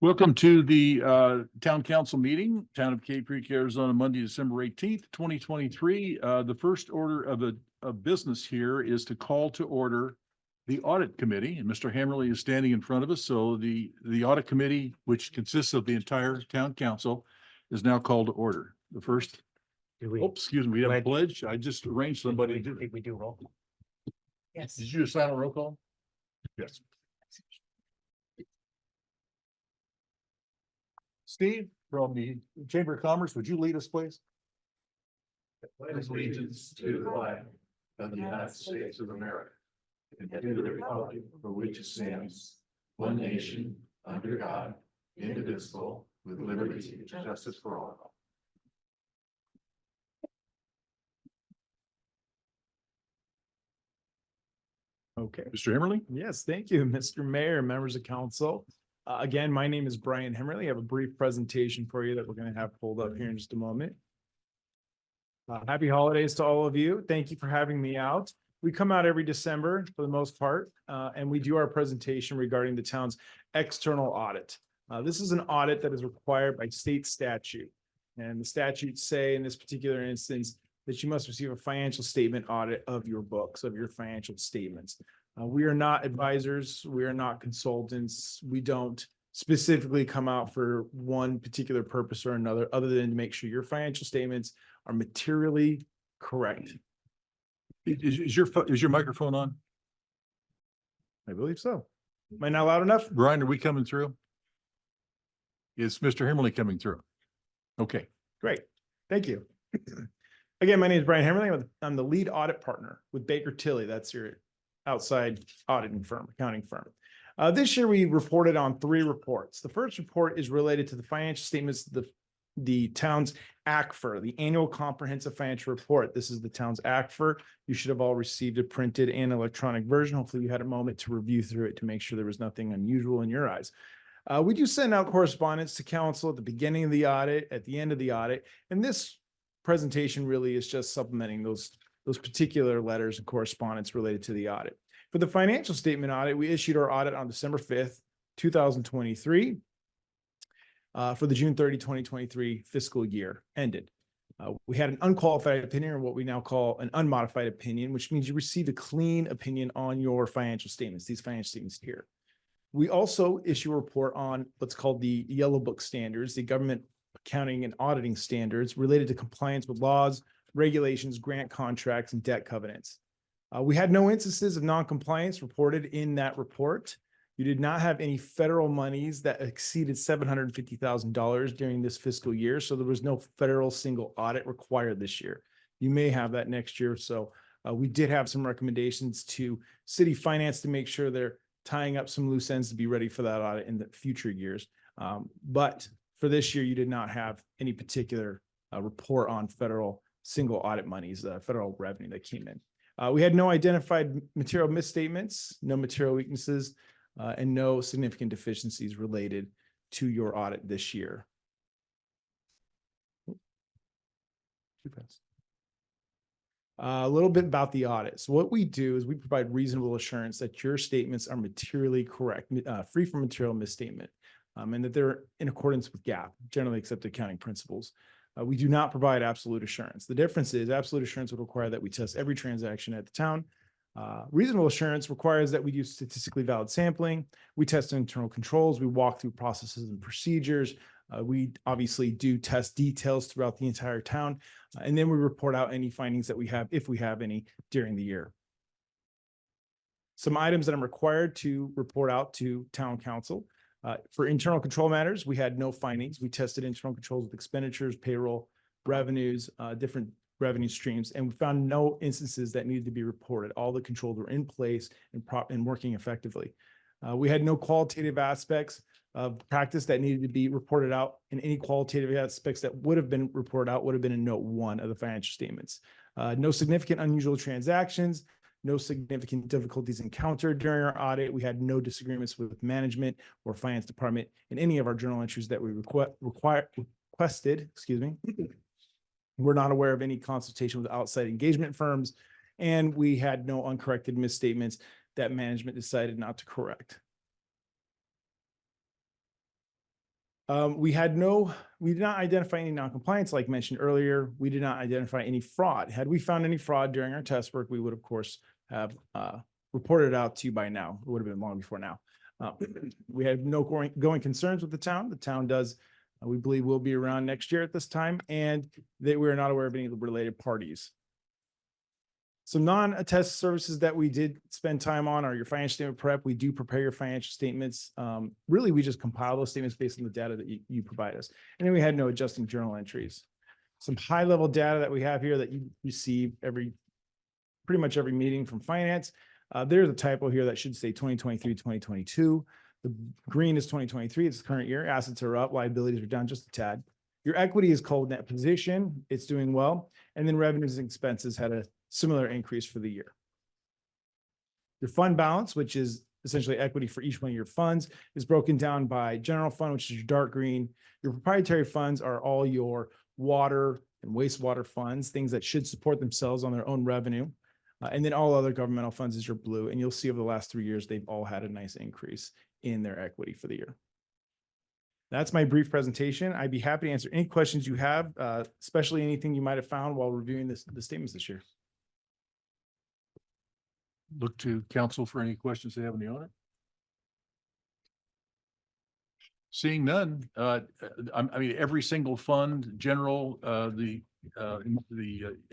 Welcome to the Town Council meeting, Town of Cave Creek, Arizona, Monday, December 18th, 2023. The first order of business here is to call to order the Audit Committee, and Mr. Hammerly is standing in front of us. So the Audit Committee, which consists of the entire Town Council, is now called to order. The first, excuse me, we have a pledge. I just arranged somebody to do it. We do roll call. Yes. Did you do a silent roll call? Yes. Steve, from the Chamber of Commerce, would you lead us, please? Pledge allegiance to the flag of the United States of America and to the republic for which it stands, one nation, under God, indivisible, with liberty and justice for all. Okay. Mr. Hammerly? Yes, thank you, Mr. Mayor, members of council. Again, my name is Brian Hemmerly. I have a brief presentation for you that we're going to have pulled up here in just a moment. Happy holidays to all of you. Thank you for having me out. We come out every December for the most part, and we do our presentation regarding the town's external audit. This is an audit that is required by state statute. And the statutes say in this particular instance that you must receive a financial statement audit of your books, of your financial statements. We are not advisors. We are not consultants. We don't specifically come out for one particular purpose or another, other than to make sure your financial statements are materially correct. Is your microphone on? I believe so. Am I not loud enough? Brian, are we coming through? Is Mr. Hammerly coming through? Okay. Great. Thank you. Again, my name is Brian Hammerly. I'm the lead audit partner with Baker Tilly. That's your outside auditing firm, accounting firm. This year, we reported on 3 reports. The first report is related to the financial statements of the town's ACFR, the Annual Comprehensive Financial Report. This is the town's ACFR. You should have all received a printed and electronic version. Hopefully, you had a moment to review through it to make sure there was nothing unusual in your eyes. We do send out correspondence to council at the beginning of the audit, at the end of the audit, and this presentation really is just supplementing those particular letters and correspondence related to the audit. For the financial statement audit, we issued our audit on December 5th, 2023, for the June 30, 2023 fiscal year ended. We had an unqualified opinion, or what we now call an unmodified opinion, which means you received a clean opinion on your financial statements, these financial statements here. We also issue a report on what's called the Yellow Book standards, the government accounting and auditing standards related to compliance with laws, regulations, grant contracts, and debt covenants. We had no instances of non-compliance reported in that report. You did not have any federal monies that exceeded $750,000 during this fiscal year, so there was no federal single audit required this year. You may have that next year. So we did have some recommendations to city finance to make sure they're tying up some loose ends to be ready for that audit in the future years. But for this year, you did not have any particular report on federal single audit monies, federal revenue that came in. We had no identified material misstatements, no material weaknesses, and no significant deficiencies related to your audit this year. Too fast. A little bit about the audit. So what we do is we provide reasonable assurance that your statements are materially correct, free from material misstatement, and that they're in accordance with GAAP, generally accepted accounting principles. We do not provide absolute assurance. The difference is absolute assurance would require that we test every transaction at the town. Reasonable assurance requires that we do statistically valid sampling. We test internal controls. We walk through processes and procedures. We obviously do test details throughout the entire town. And then we report out any findings that we have, if we have any, during the year. Some items that I'm required to report out to town council. For internal control matters, we had no findings. We tested internal controls with expenditures, payroll, revenues, different revenue streams, and we found no instances that needed to be reported. All the controls were in place and working effectively. We had no qualitative aspects of practice that needed to be reported out, and any qualitative aspects that would have been reported out would have been in note 1 of the financial statements. No significant unusual transactions, no significant difficulties encountered during our audit. We had no disagreements with management or finance department in any of our journal entries that we requested, excuse me. We're not aware of any consultation with outside engagement firms, and we had no uncorrected misstatements that management decided not to correct. We did not identify any non-compliance, like mentioned earlier. We did not identify any fraud. Had we found any fraud during our test work, we would of course have reported it out to you by now. It would have been long before now. We have no going concerns with the town. The town does, we believe, will be around next year at this time, and that we are not aware of any related parties. Some non-attest services that we did spend time on are your financial statement prep. We do prepare your financial statements. Really, we just compile those statements based on the data that you provide us. And then we had no adjusting journal entries. Some high-level data that we have here that you receive pretty much every meeting from finance. There's a typo here that should say 2023, 2022. The green is 2023. It's the current year. Assets are up, liabilities are down just a tad. Your equity is called net position. It's doing well. And then revenues and expenses had a similar increase for the year. Your fund balance, which is essentially equity for each one of your funds, is broken down by general fund, which is your dark green. Your proprietary funds are all your water and wastewater funds, things that should support themselves on their own revenue. And then all other governmental funds is your blue. And you'll see over the last 3 years, they've all had a nice increase in their equity for the year. That's my brief presentation. I'd be happy to answer any questions you have, especially anything you might have found while reviewing the statements this year. Look to council for any questions they have in the audit. Seeing none, I mean, every single fund, general, the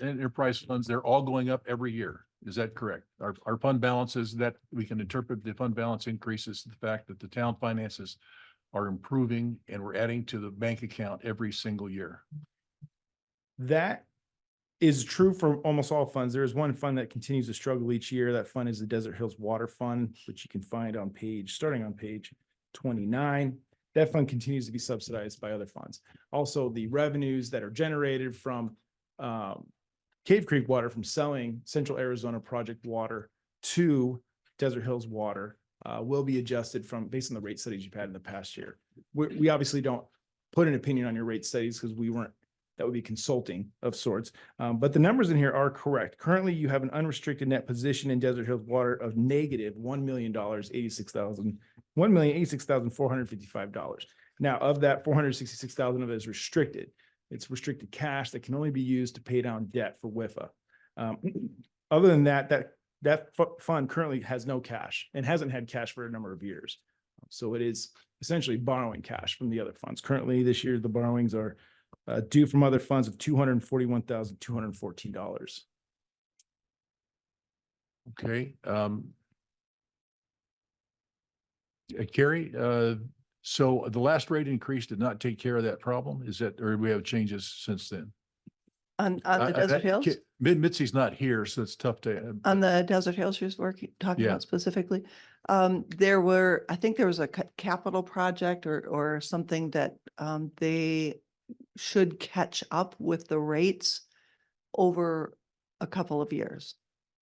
enterprise funds, they're all going up every year. Is that correct? Our fund balances, that we can interpret the fund balance increases the fact that the town finances are improving and we're adding to the bank account every single year. That Is true for almost all funds. There is one fund that continues to struggle each year. That fund is the Desert Hills Water Fund, which you can find on starting on page 29. That fund continues to be subsidized by other funds. Also, the revenues that are generated from Cave Creek Water from selling Central Arizona Project water to Desert Hills Water will be adjusted based on the rate studies you've had in the past year. We obviously don't put an opinion on your rate studies because that would be consulting of sorts. But the numbers in here are correct. Currently, you have an unrestricted net position in Desert Hills Water of negative $1,086,455. Now, of that, $466,000 of it is restricted. It's restricted cash that can only be used to pay down debt for WIFA. Other than that fund currently has no cash and hasn't had cash for a number of years. So it is essentially borrowing cash from the other funds. Currently, this year, the borrowings are due from other funds of $241,214. Okay. Carrie, so the last rate increase did not take care of that problem? Is that, or do we have changes since then? On the Desert Hills? Mitzi's not here, so it's tough to. On the Desert Hills you're talking Yeah. about specifically? I think there was a capital project or something that they should catch up with the rates over a couple of years.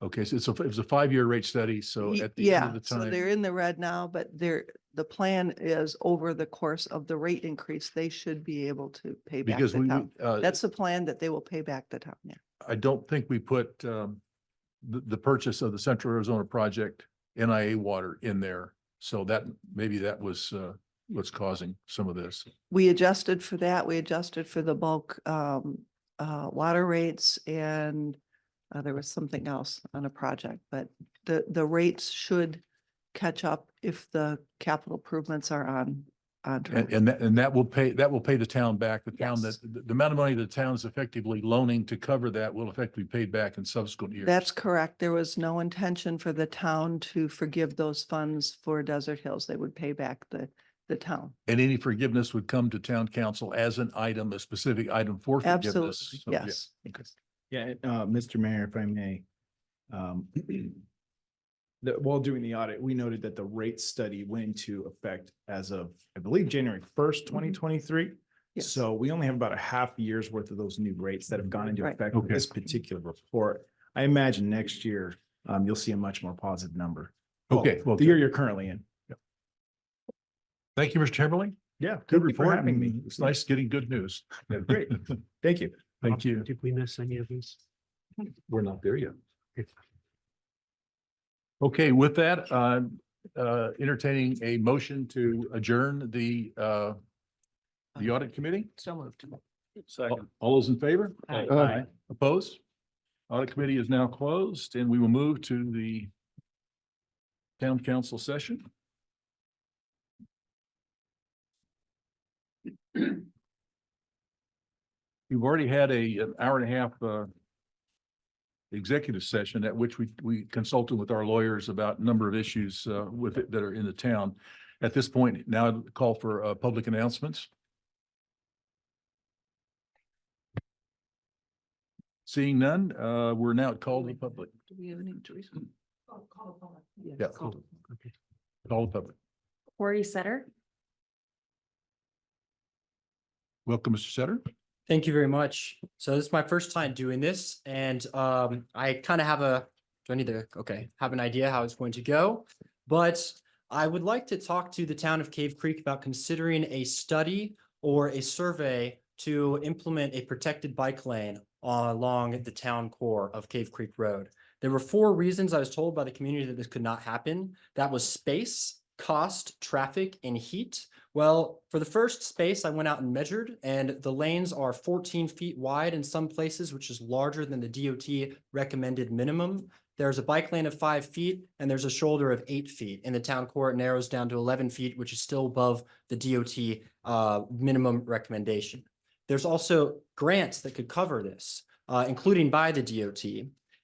Okay, so it was a 5-year rate study, so at the end of the So time. they're in the red now, but the plan is over the course of the rate increase, they should be able to pay back Because the town. we, That's the plan, that they will pay back the town, yeah. I don't think we put the purchase of the Central Arizona Project NIA water in there. So maybe that was what's causing some of this. We adjusted for that. We adjusted for the bulk water rates, and there was something else on a project, but the rates should catch up if the capital improvements are on track. And that will pay the town back. The town Yes. the amount of money the town is effectively loaning to cover that will effectively be paid back in subsequent years. That's correct. There was no intention for the town to forgive those funds for Desert Hills. They would pay back the town. And any forgiveness would come to town council as an item, a specific item for forgiveness. Absolutely, So, yeah. yes. Okay. Yeah, Mr. Mayor, if I may. While doing the audit, we noted that the rate study went into effect as of, I believe, January 1st, 2023. Yes. So we only have about a half year's worth of those new rates that have gone into Right. effect with Okay. this particular report. I imagine next year, you'll see a much more positive number. Okay, well, The year good. you're currently in. Thank you, Mr. Timberlake. Yeah. Good thank you for report. having me. and It's nice getting good news. Great. Thank you. Thank you. Did we miss any of these? We're not there yet. Okay, with that, entertaining a motion to adjourn the the audit committee? So moved. All those in favor? Aye. Opposed? Audit committee is now closed and we will move to the town council session. We've already had an hour and a half, executive session at which we consulted with our lawyers about a number of issues, with it that are in the town. At this point, now I'd call for, public announcements. Seeing none, we're now at call to the public. Do we have any, Teresa? Yeah. Call the public. Corey Setter. Welcome, Mr. Setter. Thank you very much. So this is my first time doing this and I kind of have have an idea how it's going to go. But I would like to talk to the town of Cave Creek about considering a study or a survey to implement a protected bike lane along the town core of Cave Creek Road. There were 4 reasons I was told by the community that this could not happen. That was space, cost, traffic, and heat. Well, for the first space, I went out and measured, and the lanes are 14 feet wide in some places, which is larger than the DOT recommended minimum. There's a bike lane of 5 feet, and there's a shoulder of 8 feet. In the town core, it narrows down to 11 feet, which is still above the DOT minimum recommendation. There's also grants that could cover this, including by the DOT.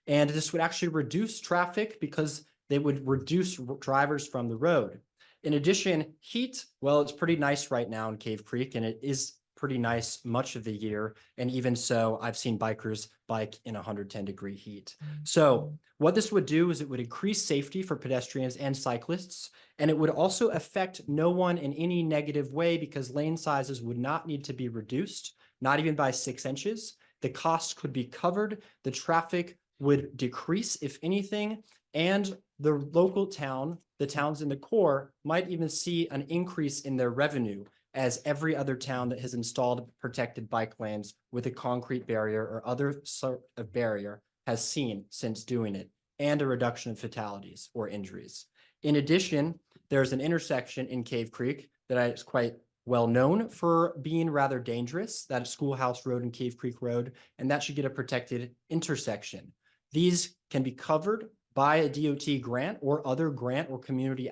And this would actually reduce traffic because they would reduce drivers from the road. In addition, heat, well, it's pretty nice right now in Cave Creek, and it is pretty nice much of the year. And even so, I've seen bikers bike in 110-degree heat. So what this would do is it would increase safety for pedestrians and cyclists, and it would also affect no one in any negative way because lane sizes would not need to be reduced, not even by 6 inches. The costs could be covered, the traffic would decrease if anything, and the local town, the towns in the core, might even see an increase in their revenue as every other town that has installed protected bike lanes with a concrete barrier or other sort of barrier has seen since doing it, and a reduction of fatalities or injuries. In addition, there's an intersection in Cave Creek that is quite well known for being rather dangerous. That is Schoolhouse Road and Cave Creek Road, and that should get a protected intersection. These can be covered by a DOT grant or other grant or community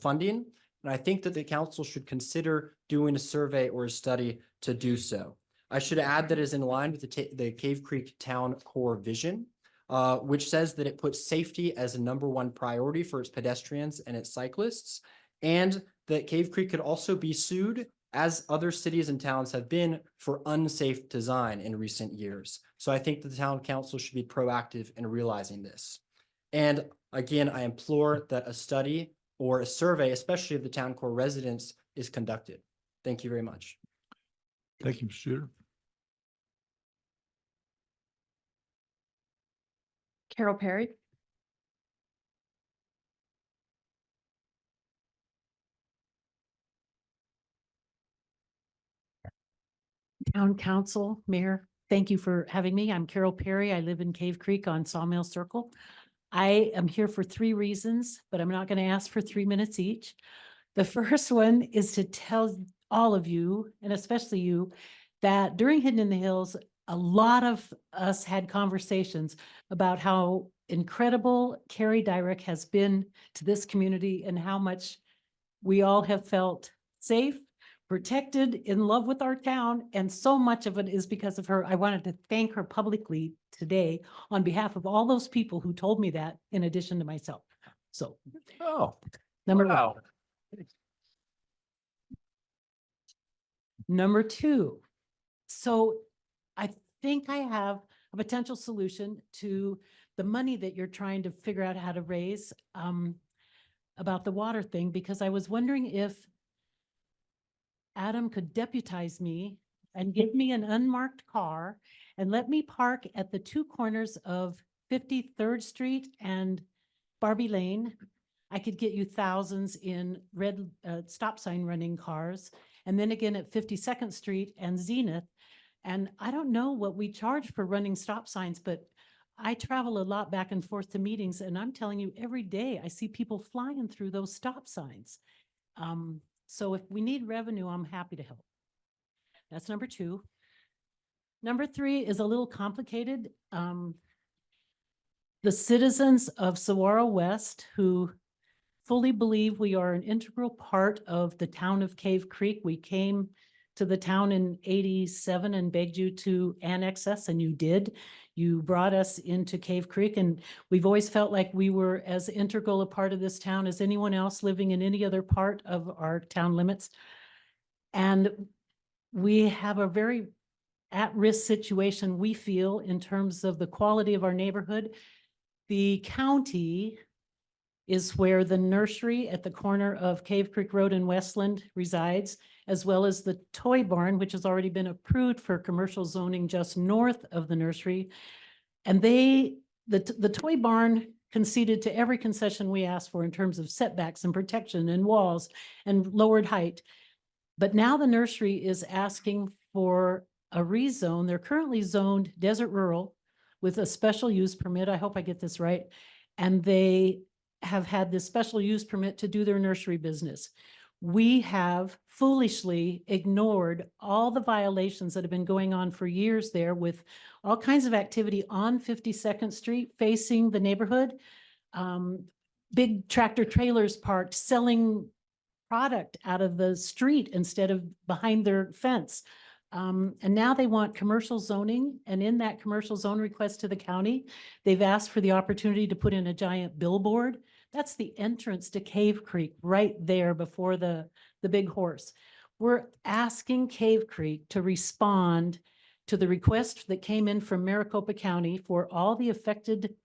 funding. And I think that the council should consider doing a survey or a study to do so. I should add that is in line with the Cave Creek Town Core vision, which says that it puts safety as a #1 priority for its pedestrians and its cyclists, and that Cave Creek could also be sued, as other cities and towns have been, for unsafe design in recent years. So I think that the town council should be proactive in realizing this. And again, I implore that a study or a survey, especially of the town core residents, is conducted. Thank you very much. Thank you, Mr. Shooter. Carol Perry. Town Council, Mayor, thank you for having me. I'm Carol Perry. I live in Cave Creek on Sawmill Circle. I am here for 3 reasons, but I'm not going to ask for 3 minutes each. The first one is to tell all of you, and especially you, that during Hidden in the Hills, a lot of us had conversations about how incredible Carrie Dyrek has been to this community and how much we all have felt safe, protected, in love with our town, and so much of it is because of her. I wanted to thank her publicly today on behalf of all those people who told me that, in addition to myself. So, Oh, number one. wow. Number 2, so I think I have a potential solution to the money that you're trying to figure out how to raise about the water thing, because I was wondering if Adam could deputize me and give me an unmarked car and let me park at the 2 corners of 53rd Street and Barbie Lane. I could get you thousands in red stop sign running cars. And then again at 52nd Street and Zenith. And I don't know what we charge for running stop signs, but I travel a lot back and forth to meetings, and I'm telling you, every day I see people flying through those stop signs. So if we need revenue, I'm happy to help. That's number two. Number three is a little complicated. The citizens of Saguaro West who fully believe we are an integral part of the town of Cave Creek. We came to the town in 87 and begged you to annex us, and you did. You brought us into Cave Creek, and we've always felt like we were as integral a part of this town as anyone else living in any other part of our town limits. And we have a very at-risk situation, we feel, in terms of the quality of our neighborhood. The county is where the nursery at the corner of Cave Creek Road in Westland resides, as well as the toy barn, which has already been approved for commercial zoning just north of the nursery. And the toy barn conceded to every concession we asked for in terms of setbacks and protection and walls and lowered height. But now the nursery is asking for a rezone. They're currently zoned desert rural with a special use permit. I hope I get this right. And they have had this special use permit to do their nursery business. We have foolishly ignored all the violations that have been going on for years there with all kinds of activity on 52nd Street facing the neighborhood. Big tractor trailers parked selling product out of the street instead of behind their fence. And now they want commercial zoning, and in that commercial zone request to the county, they've asked for the opportunity to put in a giant billboard. That's the entrance to Cave Creek right there before the big horse. We're asking Cave Creek to respond to the request that came in from Maricopa County for all the affected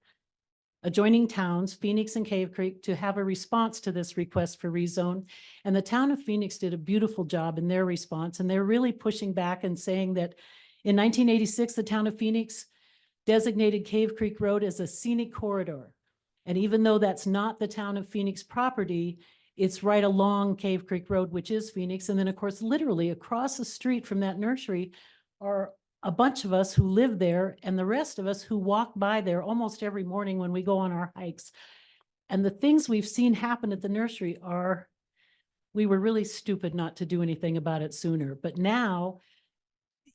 adjoining towns, Phoenix and Cave Creek, to have a response to this request for rezone. And the town of Phoenix did a beautiful job in their response. And they're really pushing back and saying that in 1986, the town of Phoenix designated Cave Creek Road as a scenic corridor. And even though that's not the town of Phoenix property, it's right along Cave Creek Road, which is Phoenix. And then of course, literally across the street from that nursery are a bunch of us who live there and the rest of us who walk by there almost every morning when we go on our hikes. And the things we've seen happen at the nursery are, we were really stupid not to do anything about it sooner. But now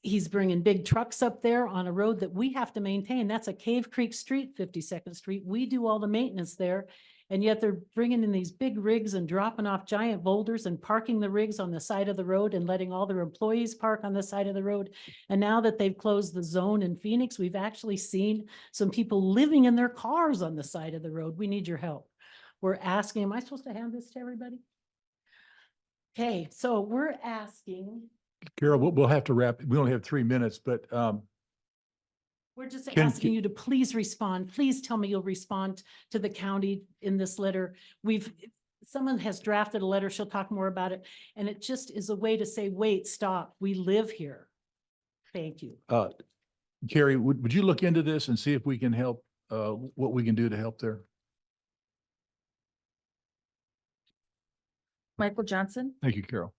he's bringing big trucks up there on a road that we have to maintain. That's a Cave Creek Street, 52nd Street. We do all the maintenance there. And yet they're bringing in these big rigs and dropping off giant boulders and parking the rigs on the side of the road and letting all their employees park on the side of the road. And now that they've closed the zone in Phoenix, we've actually seen some people living in their cars on the side of the road. We need your help. We're asking, am I supposed to hand this to everybody? Okay, so we're asking, Carol, we'll have to wrap. We only have 3 minutes, but we're just Can- asking you to please respond. Please tell me you'll respond to the county in this letter. Someone has drafted a letter. She'll talk more about it. And it just is a way to say, wait, stop. We live here. Thank you. Carrie, would you look into this and see if we can help, what we can do to help there? Michael Johnson. Thank you, Carol.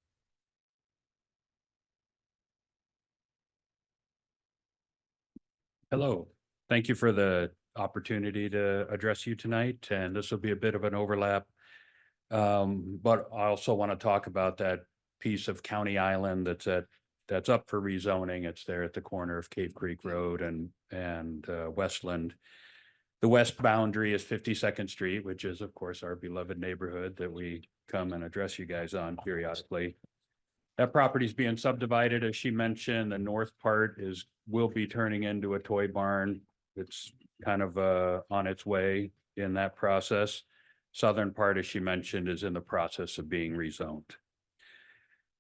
Hello, thank you for the opportunity to address you tonight, and this will be a bit of an overlap. But I also want to talk about that piece of County Island that's up for rezoning. It's there at the corner of Cave Creek Road and Westland. The west boundary is 52nd Street, which is of course our beloved neighborhood that we come and address you guys on periodically. That property is being subdivided, as she mentioned. The north part will be turning into a toy barn. It's kind of on its way in that process. Southern part, as she mentioned, is in the process of being rezoned.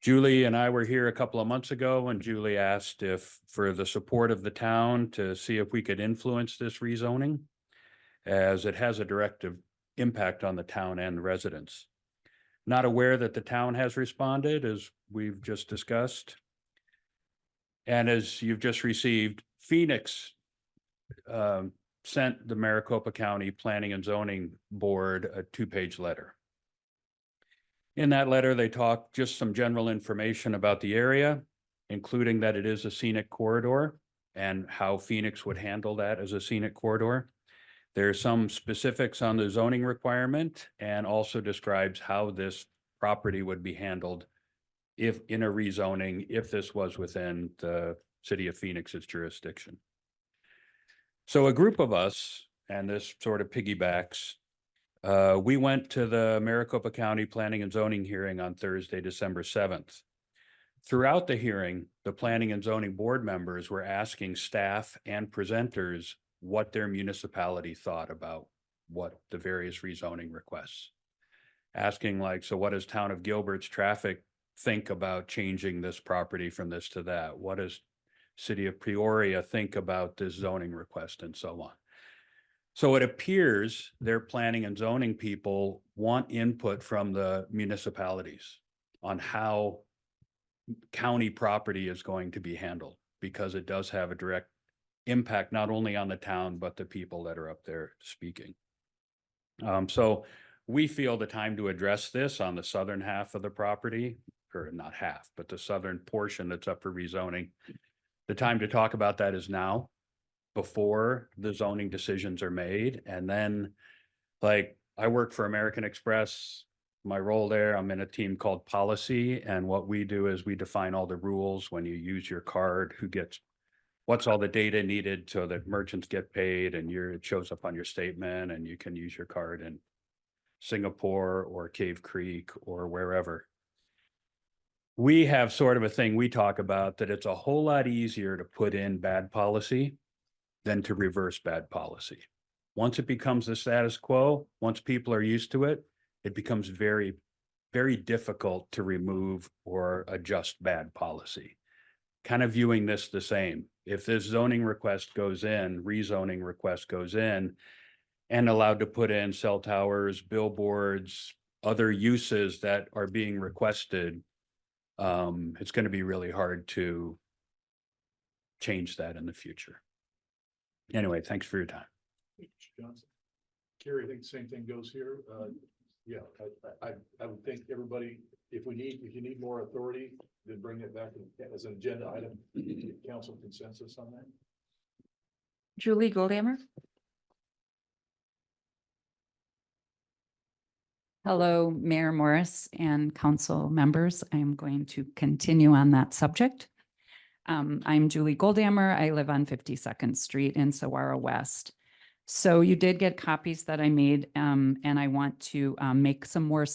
Julie and I were here a couple of months ago, and Julie asked if for the support of the town to see if we could influence this rezoning, as it has a direct impact on the town and the residents. Not aware that the town has responded, as we've just discussed. And as you've just received, Phoenix sent the Maricopa County Planning and Zoning Board a 2-page letter. In that letter, they talk just some general information about the area, including that it is a scenic corridor and how Phoenix would handle that as a scenic corridor. There's some specifics on the zoning requirement and also describes how this property would be handled if in a rezoning, if this was within the city of Phoenix's jurisdiction. So a group of us, and this sort of piggybacks, we went to the Maricopa County Planning and Zoning hearing on Thursday, December 7th. Throughout the hearing, the Planning and Zoning Board members were asking staff and presenters what their municipality thought about what the various rezoning requests. Asking like, so what does Town of Gilbert's traffic think about changing this property from this to that? What does City of Peoria think about this zoning request, and so on? So it appears their planning and zoning people want input from the municipalities on how county property is going to be handled, because it does have a direct impact not only on the town, but the people that are up there speaking. So we feel the time to address this on the southern half of the property, or not half, but the southern portion that's up for rezoning. The time to talk about that is now, before the zoning decisions are made. And then, like, I work for American Express. My role there, I'm in a team called policy. And what we do is we define all the rules when you use your card, what's all the data needed so that merchants get paid, and it shows up on your statement, and you can use your card in Singapore or Cave Creek or wherever. We have sort of a thing we talk about, that it's a whole lot easier to put in bad policy than to reverse bad policy. Once it becomes the status quo, once people are used to it, it becomes very, very difficult to remove or adjust bad policy. Kind of viewing this the same. If this zoning request goes in, rezoning request goes in, and allowed to put in cell towers, billboards, other uses that are being requested, it's going to be really hard to change that in the future. Anyway, thanks for your time. Mr. Johnson. Carrie, I think the same thing goes here. Yeah, I would think everybody, if you need more authority, then bring it back as an agenda item. Council consensus on that? Julie Goldhammer. Hello, Mayor Morris and council members. I'm going to continue on that subject. I'm Julie Goldhammer. I live on 52nd Street in Saguaro West. So you did get copies that I made, and I want to make some more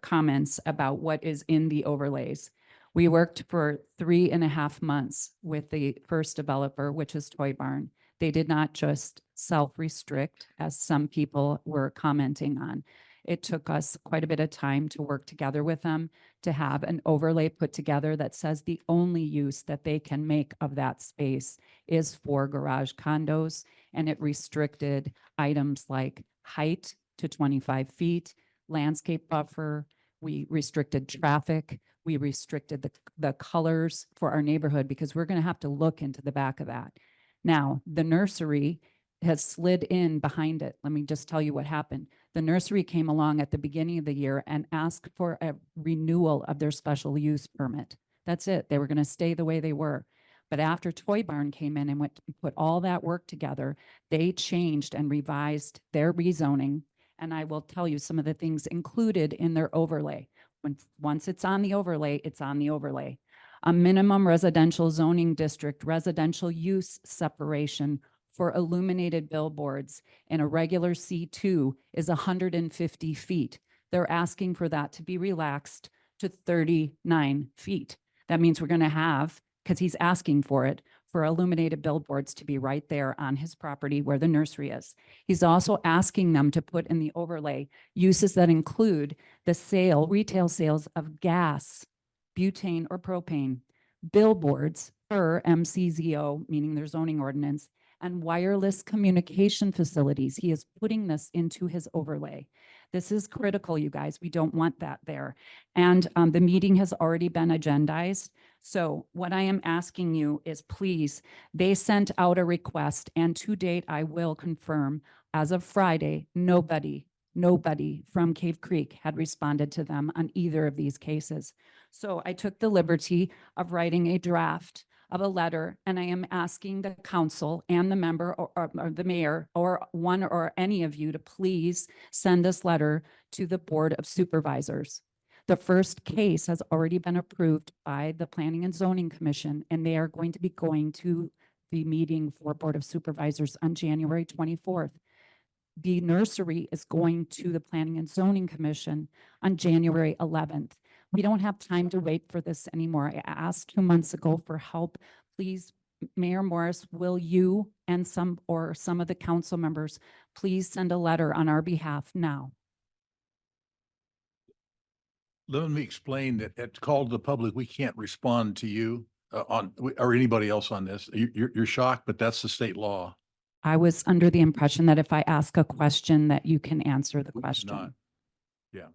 comments about what is in the overlays. We worked for 3.5 months with the first developer, which is Toy Barn. They did not just self-restrict, as some people were commenting on. It took us quite a bit of time to work together with them to have an overlay put together that says the only use that they can make of that space is for garage condos. And it restricted items like height to 25 feet, landscape buffer. We restricted traffic. We restricted the colors for our neighborhood, because we're going to have to look into the back of that. Now, the nursery has slid in behind it. Let me just tell you what happened. The nursery came along at the beginning of the year and asked for a renewal of their special use permit. That's it. They were going to stay the way they were. But after Toy Barn came in and put all that work together, they changed and revised their rezoning. And I will tell you some of the things included in their overlay. Once it's on the overlay, it's on the overlay. A minimum residential zoning district, residential use separation for illuminated billboards in a regular C2 is 150 feet. They're asking for that to be relaxed to 39 feet. That means we're going to have, because he's asking for it, for illuminated billboards to be right there on his property where the nursery is. He's also asking them to put in the overlay uses that include the retail sales of gas, butane or propane, billboards per MCZO, meaning their zoning ordinance, and wireless communication facilities. He is putting this into his overlay. This is critical, you guys. We don't want that there. And the meeting has already been agendized. So what I am asking you is, please, they sent out a request, and to date, I will confirm, as of Friday, nobody from Cave Creek had responded to them on either of these cases. So I took the liberty of writing a draft of a letter, and I am asking the council and the member or the mayor or one or any of you to please send this letter to the Board of Supervisors. The first case has already been approved by the Planning and Zoning Commission, and they are going to be going to the meeting for Board of Supervisors on January 24th. The nursery is going to the Planning and Zoning Commission on January 11th. We don't have time to wait for this anymore. I asked 2 months ago for help. Please, Mayor Morris, will you and some of the council members please send a letter on our behalf now? Let me explain that at call to the public, we can't respond to you or anybody else on this. You're shocked, but that's the state law. I was under the impression that if I ask a question, that you can answer the We cannot. question. Yeah.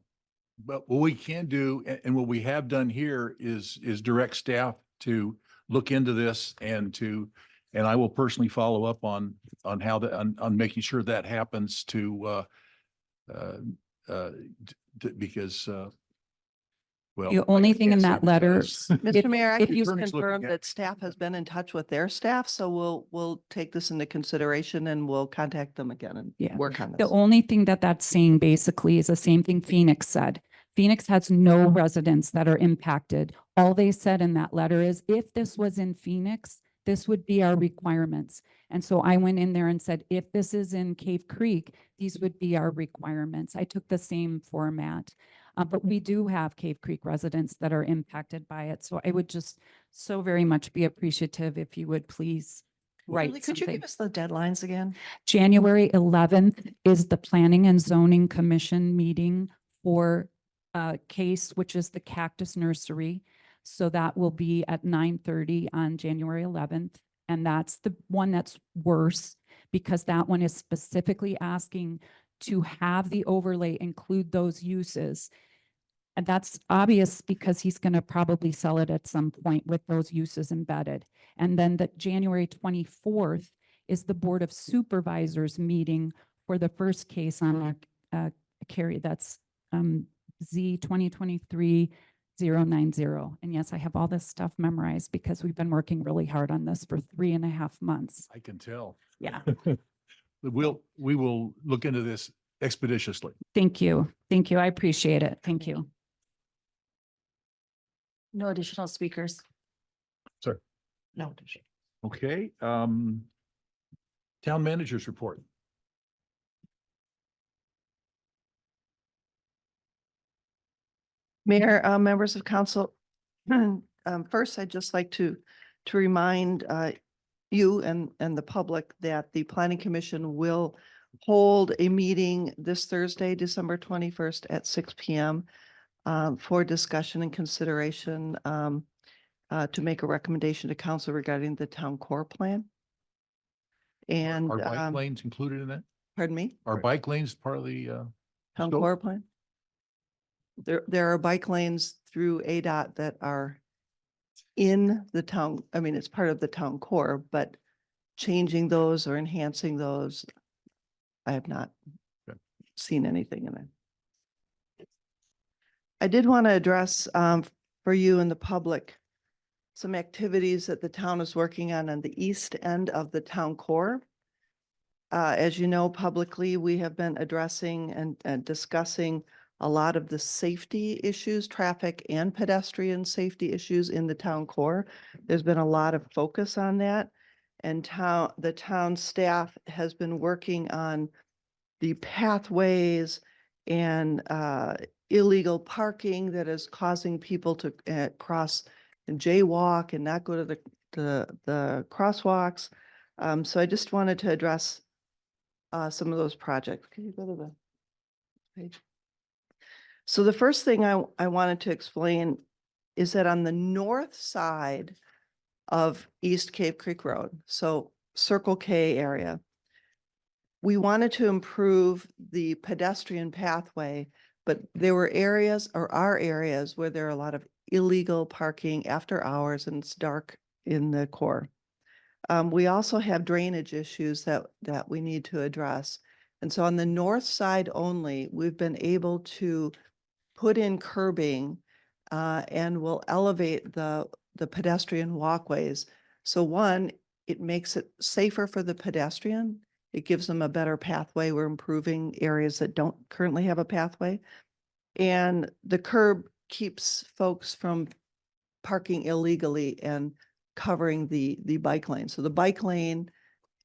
But what we can do, and what we have done here is direct staff to look into this and I will personally follow up on how on making sure that happens because well. The only I thing in can't say that letter, because. Mr. Mayor, I if can you- just Attorney's looking confirm at- that staff has been in touch with their staff, so we'll take this into consideration and we'll contact them again and Yeah. work on the this. only thing that that's saying basically is the same thing Phoenix said. Phoenix has no residents that are impacted. All they said in that letter is if this was in Phoenix, this would be our requirements. And so I went in there and said, if this is in Cave Creek, these would be our requirements. I took the same format. But we do have Cave Creek residents that are impacted by it. So I would just so very much be appreciative if you would please write Julie, could you something. give us the deadlines again? January 11th is the Planning and Zoning Commission meeting for a case, which is the Cactus Nursery. So that will be at 9:30 on January 11th. And that's the one that's worse because that one is specifically asking to have the overlay include those uses. And that's obvious because he's going to probably sell it at some point with those uses embedded. And then the January 24th is the Board of Supervisors meeting for the first case on carry. That's Z 2023-090. And yes, I have all this stuff memorized because we've been working really hard on this for 3.5 months. I can tell. Yeah. We will look into this expeditiously. Thank you. Thank you. I appreciate it. Thank you. No additional speakers. Sir. No. Okay, town managers report. Mayor, members of council, first, I'd just like to remind you and the public that the Planning Commission will hold a meeting this Thursday, December 21st at 6 p.m. For discussion and consideration to make a recommendation to council regarding the town core plan. And, Are bike lanes included in that? pardon me? Are bike lanes part of the, Town scope? core plan? There are bike lanes through ADOT that are in the town, I mean, it's part of the town core, but changing those or enhancing those, I have not Okay. seen anything in it. I did want to address for you and the public some activities that the town is working on the east end of the town core. As you know, publicly, we have been addressing and discussing a lot of the safety issues, traffic and pedestrian safety issues in the town core. There's been a lot of focus on that. And the town staff has been working on the pathways and illegal parking that is causing people to cross and jaywalk and not go to the crosswalks. So I just wanted to address some of those projects. Can you go to the page? So the first thing I wanted to explain is that on the north side of East Cave Creek Road, so Circle K area, we wanted to improve the pedestrian pathway, but there were areas or are areas where there are a lot of illegal parking after hours and it's dark in the core. We also have drainage issues that we need to address. And so on the north side only, we've been able to put in curbing and will elevate the pedestrian walkways. So one, it makes it safer for the pedestrian. It gives them a better pathway. We're improving areas that don't currently have a pathway. And the curb keeps folks from parking illegally and covering the bike lane. So the bike lane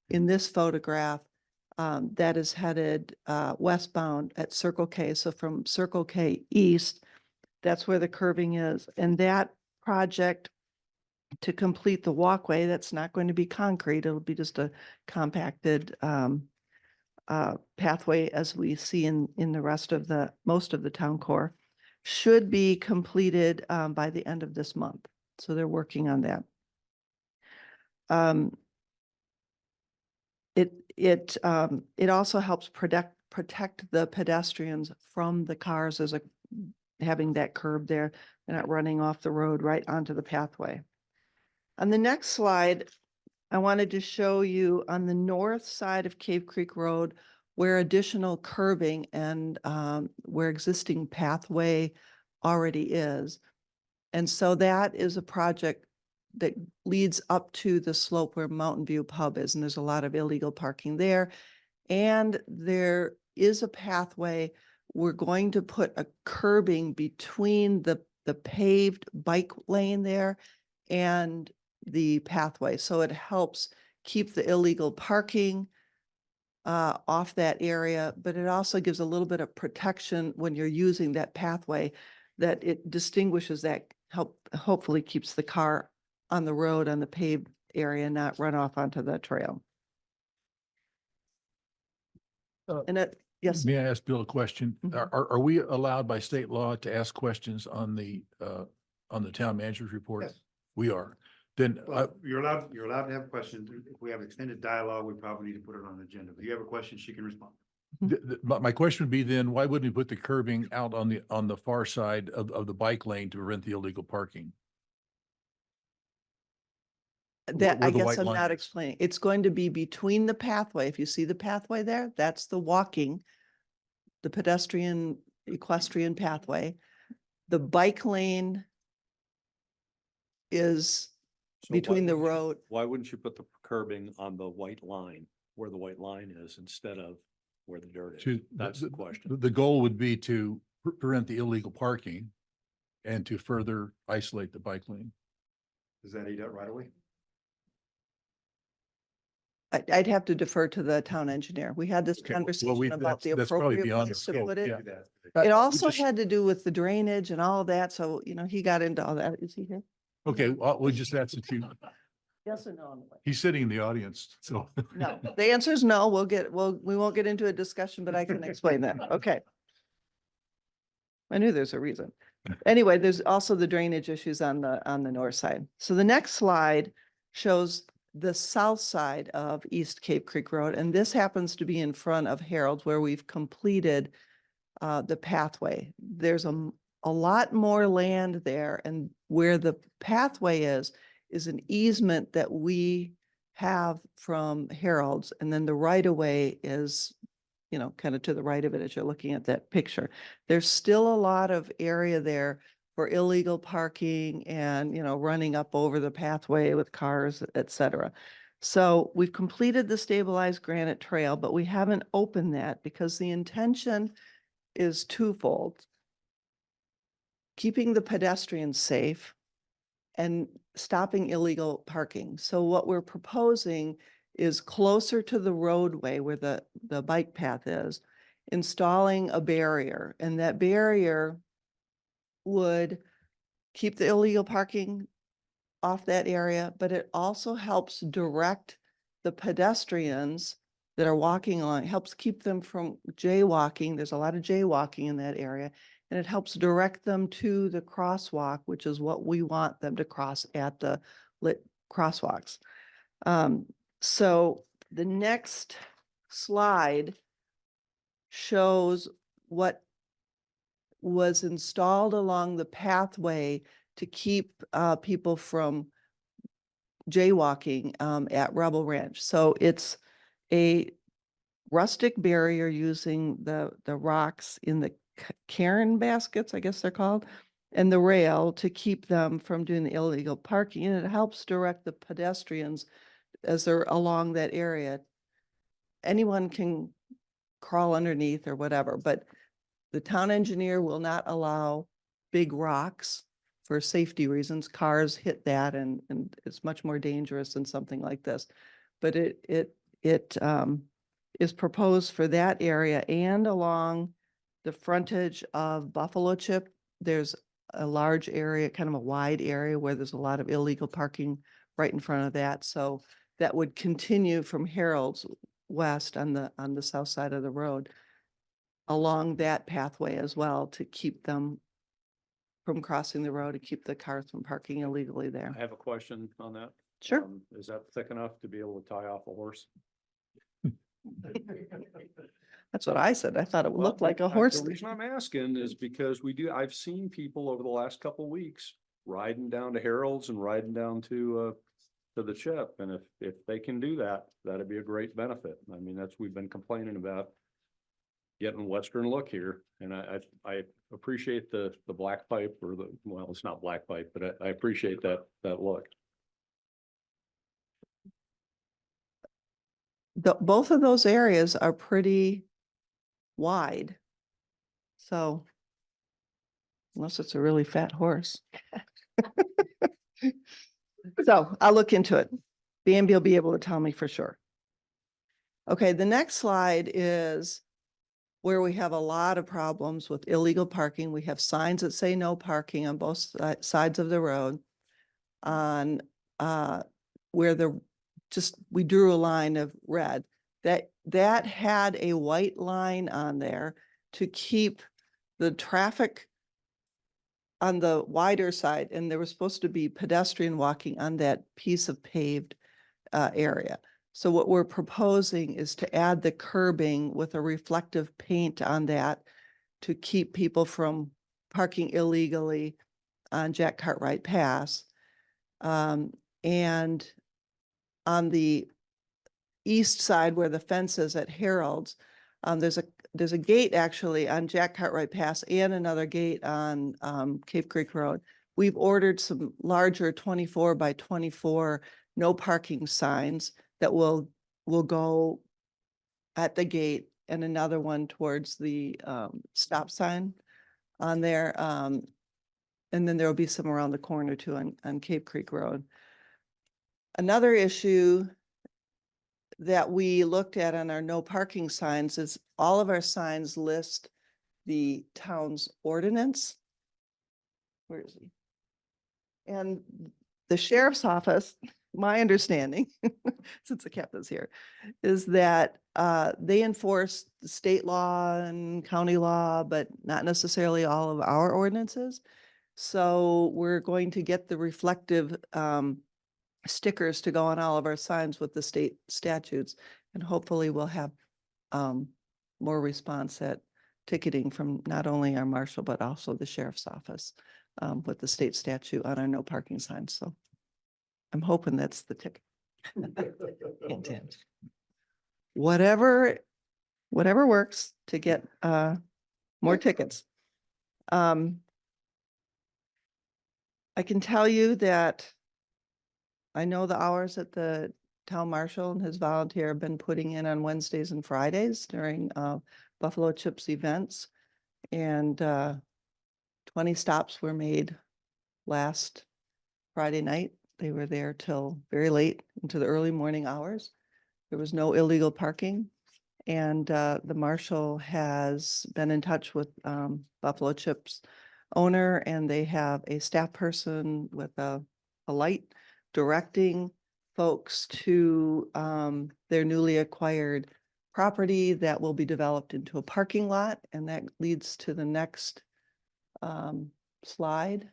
in this photograph, that is headed westbound at Circle K. So from Circle K East, that's where the curving is. And that project to complete the walkway, that's not going to be concrete. It'll be just a compacted pathway as we see in the rest of most of the town core, should be completed by the end of this month. So they're working on that. It also helps protect the pedestrians from the cars as having that curb there. They're not running off the road right onto the pathway. On the next slide, I wanted to show you on the north side of Cave Creek Road where additional curbing and where existing pathway already is. And so that is a project that leads up to the slope where Mountain View Pub is, and there's a lot of illegal parking there. And there is a pathway. We're going to put a curbing between the paved bike lane there and the pathway. So it helps keep the illegal parking off that area, but it also gives a little bit of protection when you're using that pathway, that it distinguishes that, hopefully keeps the car on the road on the paved area, not run off onto the trail. And yes. May I ask Bill a question? Mhm. Are we allowed by state law to ask questions on the town manager's report? Yes. We are. Then, Well, you're allowed to have questions. If we have extended dialogue, we probably need to put it on the agenda. If you have a question, she can respond. my question would be then, why wouldn't we put the curbing out on the far side of the bike lane to prevent the illegal parking? That, where I the guess white I'm line not is. explaining. It's going to be between the pathway. If you see the pathway there, that's the walking, the pedestrian equestrian pathway. The bike lane is between the road. Why wouldn't you put the curbing on the white line, where the white line is, instead of where the dirt is? To- That's the question. The goal would be to prevent the illegal parking and to further isolate the bike lane. Does that eat up right away? I'd have to defer to the town engineer. We had this Okay, well, conversation about the that's probably appropriate beyond the place to scope, put it. yeah. Do that. It We also just- had to do with the drainage and all of that. So, he got into all that. Is he here? Okay, well, we just ask that you, Yes or no on the way? he's sitting in the audience, so. No, the answer is no. We won't get into a discussion, but I can explain that. Okay. I knew there's a reason. Anyway, there's also the drainage issues on the north side. So the next slide shows the south side of East Cave Creek Road, and this happens to be in front of Harold's where we've completed the pathway. There's a lot more land there, and where the pathway is an easement that we have from Harold's, and then the right of way is, kind of to the right of it as you're looking at that picture. There's still a lot of area there for illegal parking and, running up over the pathway with cars, et cetera. So we've completed the stabilized granite trail, but we haven't opened that because the intention is twofold. Keeping the pedestrians safe and stopping illegal parking. So what we're proposing is closer to the roadway where the bike path is, installing a barrier, and that barrier would keep the illegal parking off that area, but it also helps direct the pedestrians that are walking along, helps keep them from jaywalking. There's a lot of jaywalking in that area, and it helps direct them to the crosswalk, which is what we want them to cross at the lit crosswalks. So the next slide shows what was installed along the pathway to keep people from jaywalking at Rebel Ranch. So it's a rustic barrier using the rocks in the cairn baskets, I guess they're called, and the rail to keep them from doing the illegal parking. And it helps direct the pedestrians as they're along that area. Anyone can crawl underneath or whatever, but the town engineer will not allow big rocks for safety reasons. Cars hit that and it's much more dangerous than something like this. But it is proposed for that area and along the frontage of Buffalo Chip. There's a large area, kind of a wide area where there's a lot of illegal parking right in front of that. So that would continue from Harold's west on the south side of the road along that pathway as well to keep them from crossing the road, to keep the cars from parking illegally there. I have a question on that. Sure. Is that thick enough to be able to tie off a horse? That's what I said. I thought it Well, looked like a the horse. reason I'm asking is because I've seen people over the last couple of weeks riding down to Harold's and riding down to the Chip. And if they can do that, that'd be a great benefit. I mean, we've been complaining about getting western look here. And I appreciate the black pipe well, it's not black pipe, but I appreciate that look. Both of those areas are pretty wide. So unless it's a really fat horse. So I'll look into it. Bambi will be able to tell me for sure. Okay, the next slide is where we have a lot of problems with illegal parking. We have signs that say no parking on both sides of the road. On where we drew a line of red, that had a white line on there to keep the traffic on the wider side, and there was supposed to be pedestrian walking on that piece of paved area. So what we're proposing is to add the curbing with a reflective paint on that to keep people from parking illegally on Jack Cartwright Pass. And on the east side where the fence is at Harold's, there's a gate actually on Jack Cartwright Pass and another gate on Cave Creek Road. We've ordered some larger 24 by 24 no parking signs that will go at the gate, and another one towards the stop sign on there. And then there will be some around the corner too on Cave Creek Road. Another issue that we looked at on our no parking signs is all of our signs list the town's ordinance. Where is he? And the sheriff's office, my understanding, since the captain's here, is that they enforce the state law and county law, but not necessarily all of our ordinances. So we're going to get the reflective stickers to go on all of our signs with the state statutes, and hopefully we'll have more response at ticketing from not only our marshal, but also the sheriff's office with the state statute on our no parking signs. So I'm hoping that's the ticket. Intent. Whatever works to get more tickets. I can tell you that I know the hours that the town marshal and his volunteer have been putting in on Wednesdays and Fridays during Buffalo Chips events. And 20 stops were made last Friday night. They were there till very late into the early morning hours. There was no illegal parking. And the marshal has been in touch with Buffalo Chips owner, and they have a staff person with a light directing folks to their newly acquired property that will be developed into a parking lot. And that leads to the next slide.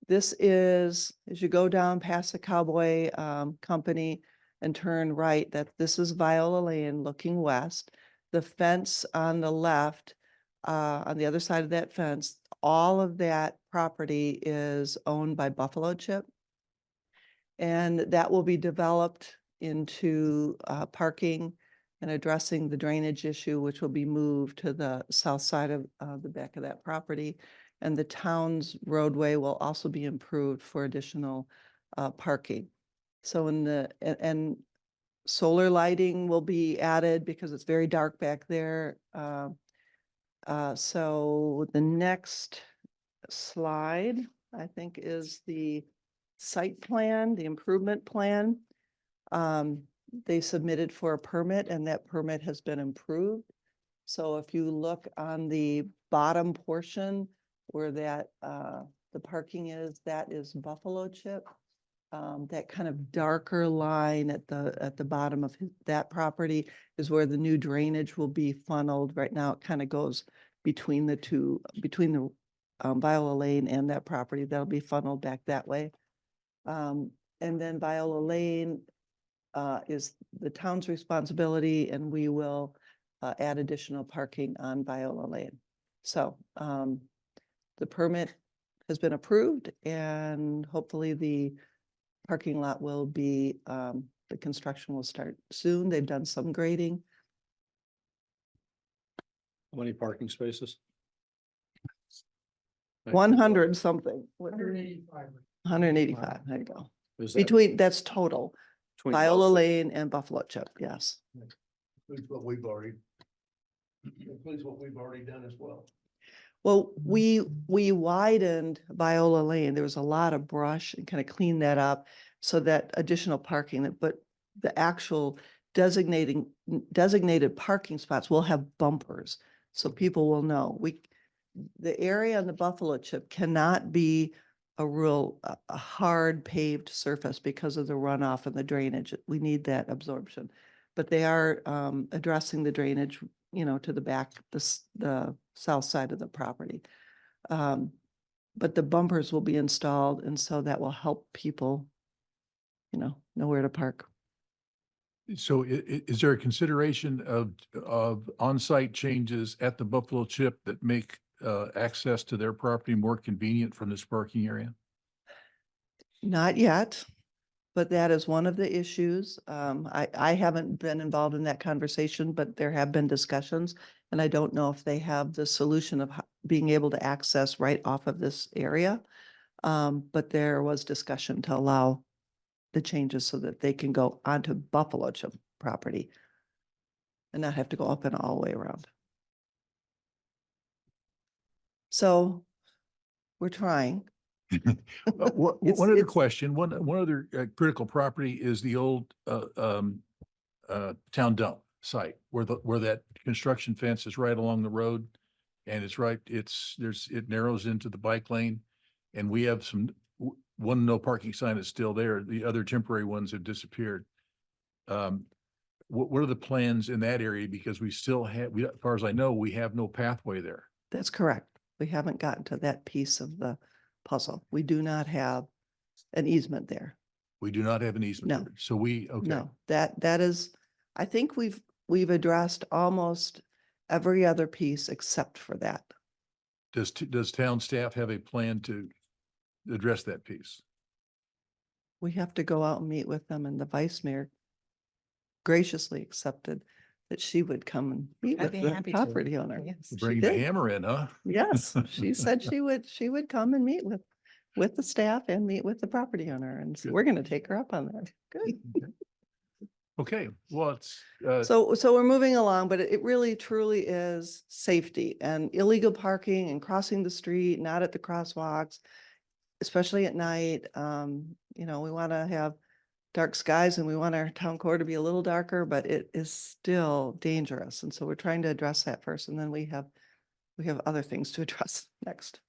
This is, as you go down past the Cowboy Company and turn right, this is Viola Lane looking west. The fence on the left, on the other side of that fence, all of that property is owned by Buffalo Chip. And that will be developed into parking and addressing the drainage issue, which will be moved to the south side of the back of that property. And the town's roadway will also be improved for additional parking. So and solar lighting will be added because it's very dark back there. So the next slide, I think, is the site plan, the improvement plan. They submitted for a permit and that permit has been approved. So if you look on the bottom portion where that, the parking is, that is Buffalo Chip. That kind of darker line at the bottom of that property is where the new drainage will be funneled. Right now, it kind of goes between the two, between the Viola Lane and that property. That'll be funneled back that way. And then Viola Lane is the town's responsibility, and we will add additional parking on Viola Lane. So the permit has been approved, and hopefully the parking lot will be, the construction will start soon. They've done some grading. How many parking spaces? 100 something. 185, there you go. Is that Between, that's total. between Viola both? Lane and Buffalo Chip, yes. Includes what we've already, includes what we've already done as well. Well, we widened Viola Lane. There was a lot of brush and kind of cleaned that up so that additional parking, but the actual designated parking spots will have bumpers. So people will know the area on the Buffalo Chip cannot be a real, a hard paved surface because of the runoff and the drainage. We need that absorption. But they are addressing the drainage, to the back, the south side of the property. But the bumpers will be installed, and so that will help people, know where to park. So is there a consideration of on-site changes at the Buffalo Chip that make access to their property more convenient from this parking area? Not yet, but that is one of the issues. I haven't been involved in that conversation, but there have been discussions, and I don't know if they have the solution of being able to access right off of this area. But there was discussion to allow the changes so that they can go onto Buffalo Chip property and not have to go up and all the way around. So we're trying. One It's- other it's- question, one other critical property is the old town dump site where that construction fence is right along the road. And it narrows into the bike lane. And we have one no parking sign is still there. The other temporary ones have disappeared. What are the plans in that area? Because we still have, as far as I know, we have no pathway there. That's correct. We haven't gotten to that piece of the puzzle. We do not have an easement there. We do not have an easement No. there. So okay. No, that is, I think we've addressed almost every other piece except for that. Does town staff have a plan to address that piece? We have to go out and meet with them, and the vice mayor graciously accepted that she would come and meet I'd with be the happy to. property owner. Yes. She Bring the did. hammer in, huh? Yes, she said she would come and meet with the staff and meet with the property owner, and so Good. we're gonna take her up on that. Good. Okay, well, it's, So we're moving along, but it really truly is safety and illegal parking and crossing the street, not at the crosswalks, especially at night. We want to have dark skies and we want our town core to be a little darker, but it is still dangerous. And so we're trying to address that first, and then we have other things to address next.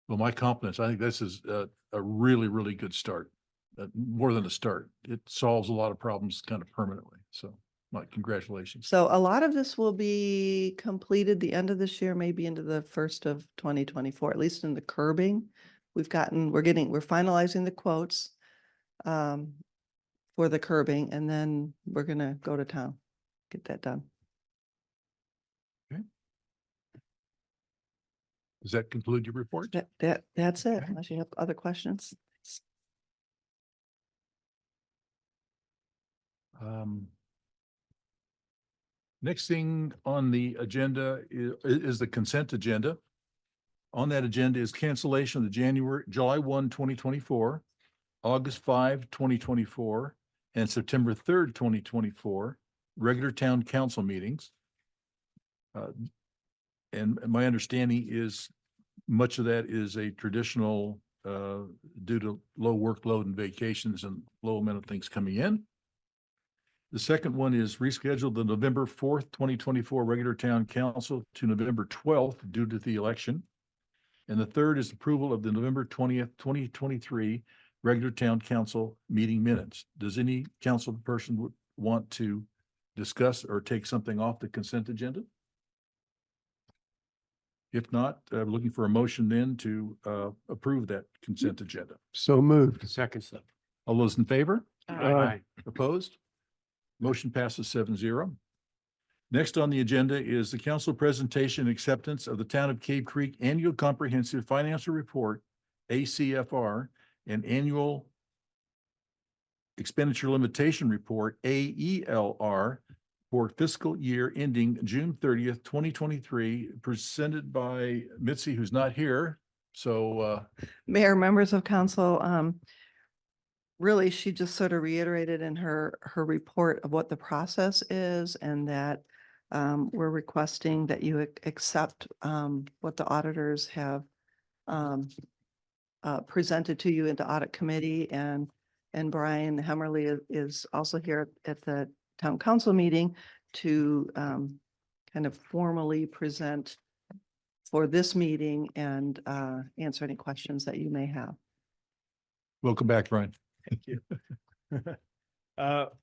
well, my compliments. I think this is a really, really good start. More than a start. It solves a lot of problems kind of permanently. So my congratulations. So a lot of this will be completed the end of this year, maybe into the first of 2024, at least in the curbing. We're finalizing the quotes for the curbing, and then we're gonna go to town, get that done. Does that conclude your report? That's it, Okay. unless you have other questions. Next thing on the agenda is the consent agenda. On that agenda is cancellation of the July 1, 2024, August 5, 2024, and September 3rd, 2024, regular town council meetings. And my understanding is much of that is a traditional, due to low workload and vacations and low amount of things coming in. The second one is reschedule the November 4th, 2024 regular town council to November 12th due to the election. And the third is approval of the November 20th, 2023 regular town council meeting minutes. Does any council person want to discuss or take something off the consent agenda? If not, looking for a motion then to approve that consent agenda. So moved. Second. All those in favor? Aye. Opposed? Motion passes 7-0. Next on the agenda is the council presentation and acceptance of the Town of Cave Creek Annual Comprehensive Financial Report, ACFR, and Annual Expenditure Limitation Report, AELR, for fiscal year ending June 30th, 2023, presented by Mitzi, who's not here. So, Mayor, members of council, really, she just sort of reiterated in her report of what the process is and that we're requesting that you accept what the auditors have presented to you into audit committee, and Brian Hemmerly is also here at the town council meeting to kind of formally present for this meeting and answer any questions that you may have. welcome back, Brian. Thank you.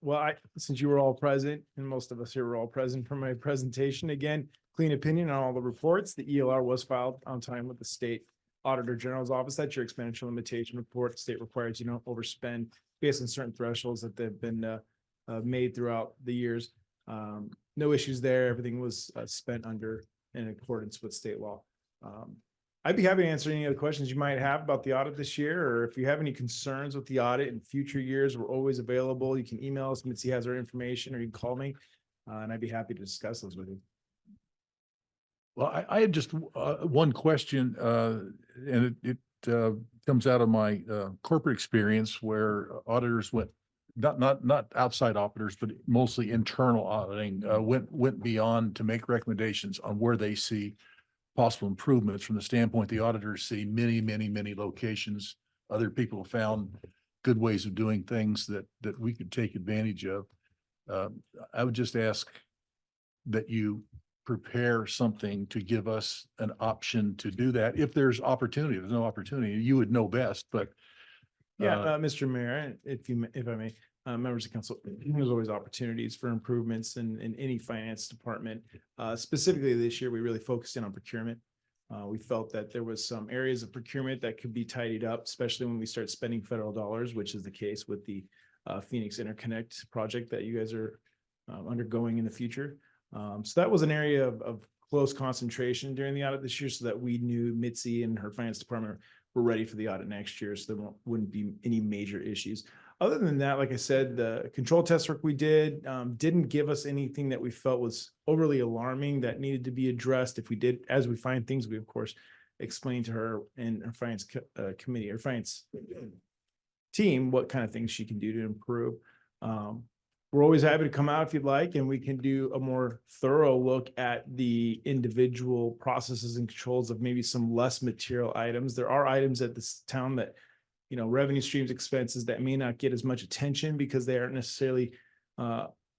Well, since you were all present, and most of us here were all present for my presentation, again, clean opinion on all the reports. The ELR was filed on time with the state auditor general's office. That's your expenditure limitation report. The state requires you don't overspend based on certain thresholds that they've been made throughout the years. No issues there. Everything was spent under in accordance with state law. I'd be happy to answer any other questions you might have about the audit this year, or if you have any concerns with the audit in future years, we're always available. You can email us, Mitzi has our information, or you can call me, and I'd be happy to discuss those with you. Well, I had just one question, and it comes out of my corporate experience where auditors went, not outside auditors, but mostly internal auditing, went beyond to make recommendations on where they see possible improvements. From the standpoint, the auditors see many locations. Other people found good ways of doing things that we could take advantage of. I would just ask that you prepare something to give us an option to do that. If there's opportunity, if there's no opportunity, you would know best, but. Yeah, Mr. Mayor, if I may, members of council, there's always opportunities for improvements in any finance department. Specifically this year, we really focused in on procurement. We felt that there was some areas of procurement that could be tidied up, especially when we start spending federal dollars, which is the case with the Phoenix Interconnect project that you guys are undergoing in the future. So that was an area of close concentration during the audit this year, so that we knew Mitzi and her finance department were ready for the audit next year, so there wouldn't be any major issues. Other than that, like I said, the control test work we did didn't give us anything that we felt was overly alarming that needed to be addressed. If we did, as we find things, we of course explain to her and her finance committee or finance team what kind of things she can do to improve. We're always happy to come out if you'd like, and we can do a more thorough look at the individual processes and controls of maybe some less material items. There are items at this town that, you know, revenue streams, expenses that may not get as much attention because they aren't necessarily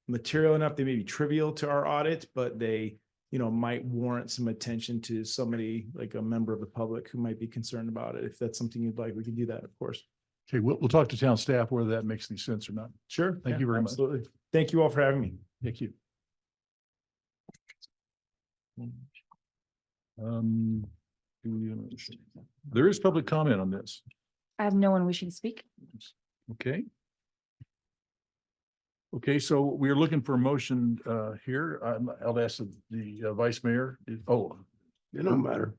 material enough. They may be trivial to our audit, but they, you know, might warrant some attention to somebody like a member of the public who might be concerned about it. If that's something you'd like, we can do that, of course. Okay, we'll talk to town staff whether that makes any sense or not. Sure. Thank you very much. Absolutely. Thank you all for having me. Thank you. There is public comment on this. I have no one wishing to speak. Okay. Okay, so we're looking for a motion here. I'll ask the vice mayor. Oh, It don't matter.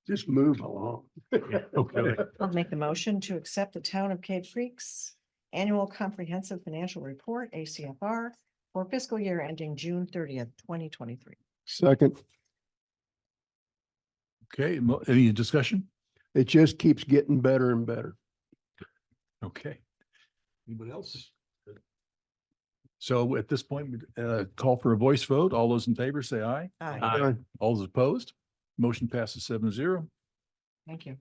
Just move along. okay. I'll make the motion to accept the Town of Cave Creek's Annual Comprehensive Financial Report, ACFR, for fiscal year ending June 30th, 2023. Second, Okay, any discussion? it just keeps getting better and better. Okay. Anybody else? So at this point, call for a voice vote. All those in favor say aye. Aye. All those opposed? Motion passes 7-0. Thank you.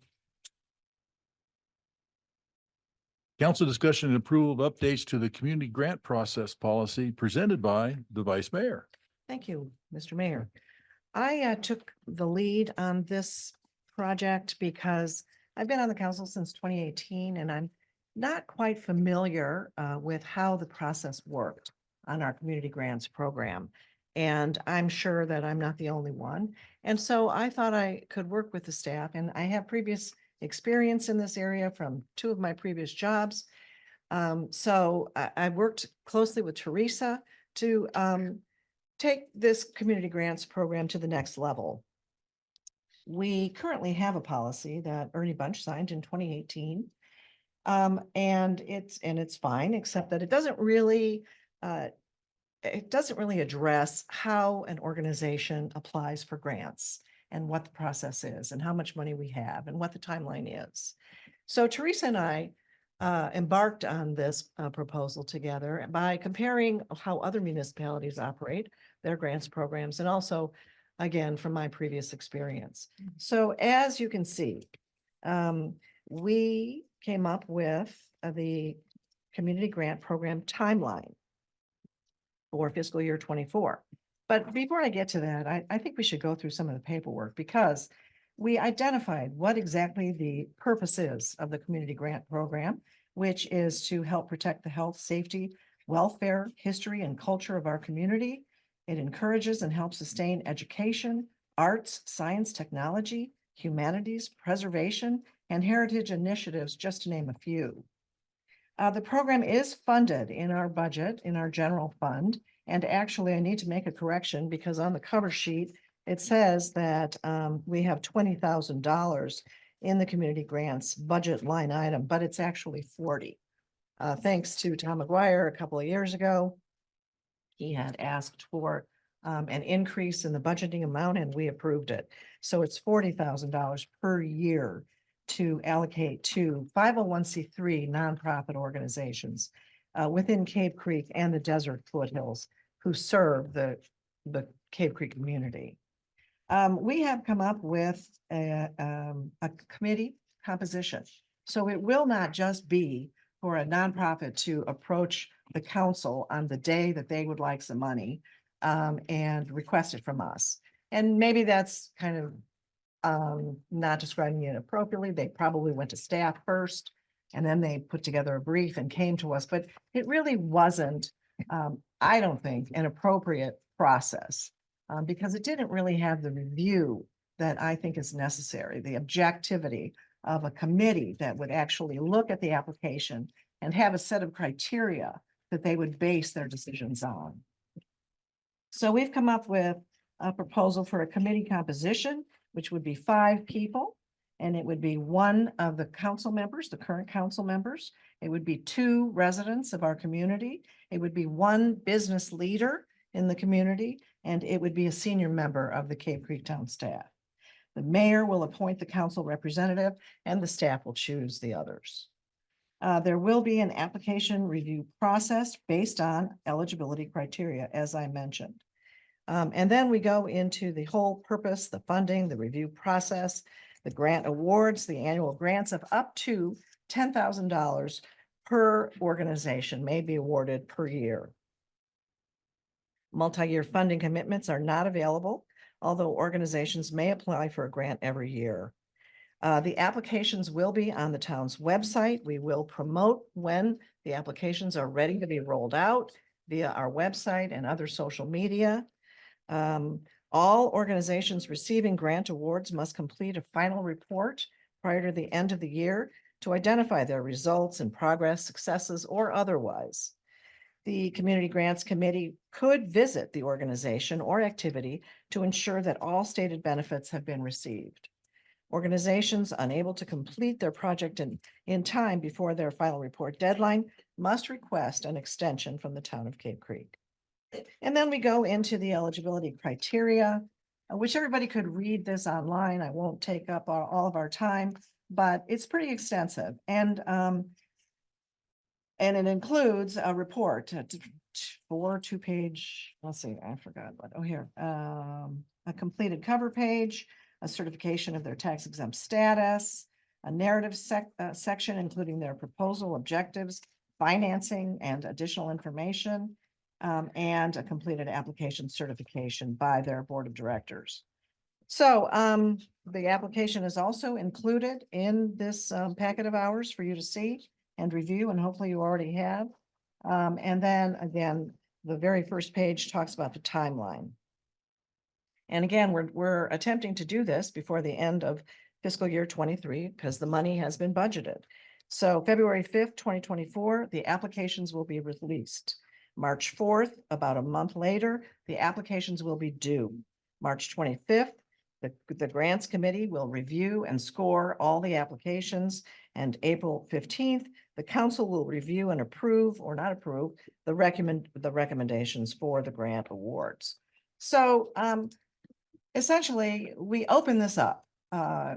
Council discussion and approval of updates to the community grant process policy presented by the Vice Mayor. Thank you, Mr. Mayor. I took the lead on this project because I've been on the council since 2018 and I'm not quite familiar with how the process worked on our community grants program. And I'm sure that I'm not the only one. And so I thought I could work with the staff, and I have previous experience in this area from 2 of my previous jobs. So I worked closely with Teresa to take this community grants program to the next level. We currently have a policy that Ernie Bunch signed in 2018. And it's fine, except that it doesn't really address how an organization applies for grants and what the process is and how much money we have and what the timeline is. So Teresa and I embarked on this proposal together by comparing how other municipalities operate their grants programs, and also, again, from my previous experience. So as you can see, we came up with the community grant program timeline for fiscal year 24. But before I get to that, I think we should go through some of the paperwork, because we identified what exactly the purpose is of the community grant program, which is to help protect the health, safety, welfare, history, and culture of our community. It encourages and helps sustain education, arts, science, technology, humanities, preservation, and heritage initiatives, just to name a few. The program is funded in our budget, in our general fund. And actually, I need to make a correction, because on the cover sheet, it says that we have $20,000 in the community grants budget line item, but it's actually 40. Thanks to Tom McGuire a couple of years ago. He had asked for an increase in the budgeting amount, and we approved it. So it's $40,000 per year to allocate to 501c3 nonprofit organizations within Cave Creek and the Desert Foothills who serve the Cave Creek community. We have come up with a committee composition. So it will not just be for a nonprofit to approach the council on the day that they would like some money and request it from us. And maybe that's kind of not describing it appropriately. They probably went to staff first, and then they put together a brief and came to us, but it really wasn't, I don't think, an appropriate process because it didn't really have the review that I think is necessary, the objectivity of a committee that would actually look at the application and have a set of criteria that they would base their decisions on. So we've come up with a proposal for a committee composition, which would be 5 people. And it would be 1 of the council members, the current council members. It would be 2 residents of our community. It would be 1 business leader in the community, and it would be a senior member of the Cave Creek Town staff. The mayor will appoint the council representative, and the staff will choose the others. There will be an application review process based on eligibility criteria, as I mentioned. And then we go into the whole purpose, the funding, the review process, the grant awards, the annual grants of up to $10,000 per organization may be awarded per year. Multi-year funding commitments are not available, although organizations may apply for a grant every year. The applications will be on the town's website. We will promote when the applications are ready to be rolled out via our website and other social media. All organizations receiving grant awards must complete a final report prior to the end of the year to identify their results and progress, successes, or otherwise. The Community Grants Committee could visit the organization or activity to ensure that all stated benefits have been received. Organizations unable to complete their project in time before their final report deadline must request an extension from the town of Cave Creek. And then we go into the eligibility criteria. I wish everybody could read this online. I won't take up all of our time, but it's pretty extensive. And And it includes a report, for 2-page, let's see, I forgot what, oh, here, a completed cover page, a certification of their tax exempt status, a narrative section, including their proposal, objectives, financing, and additional information, and a completed application certification by their board of directors. So, the application is also included in this, packet of ours for you to see and review, and hopefully you already have. And then again, the very first page talks about the timeline. And again, we're attempting to do this before the end of fiscal year 23 because the money has been budgeted. So February 5th, 2024, the applications will be released. March 4th, about a month later, the applications will be due. March 25th, the grants committee will review and score all the applications, and April 15th, the council will review and approve or not approve the recommendations for the grant awards. So essentially, we open this up,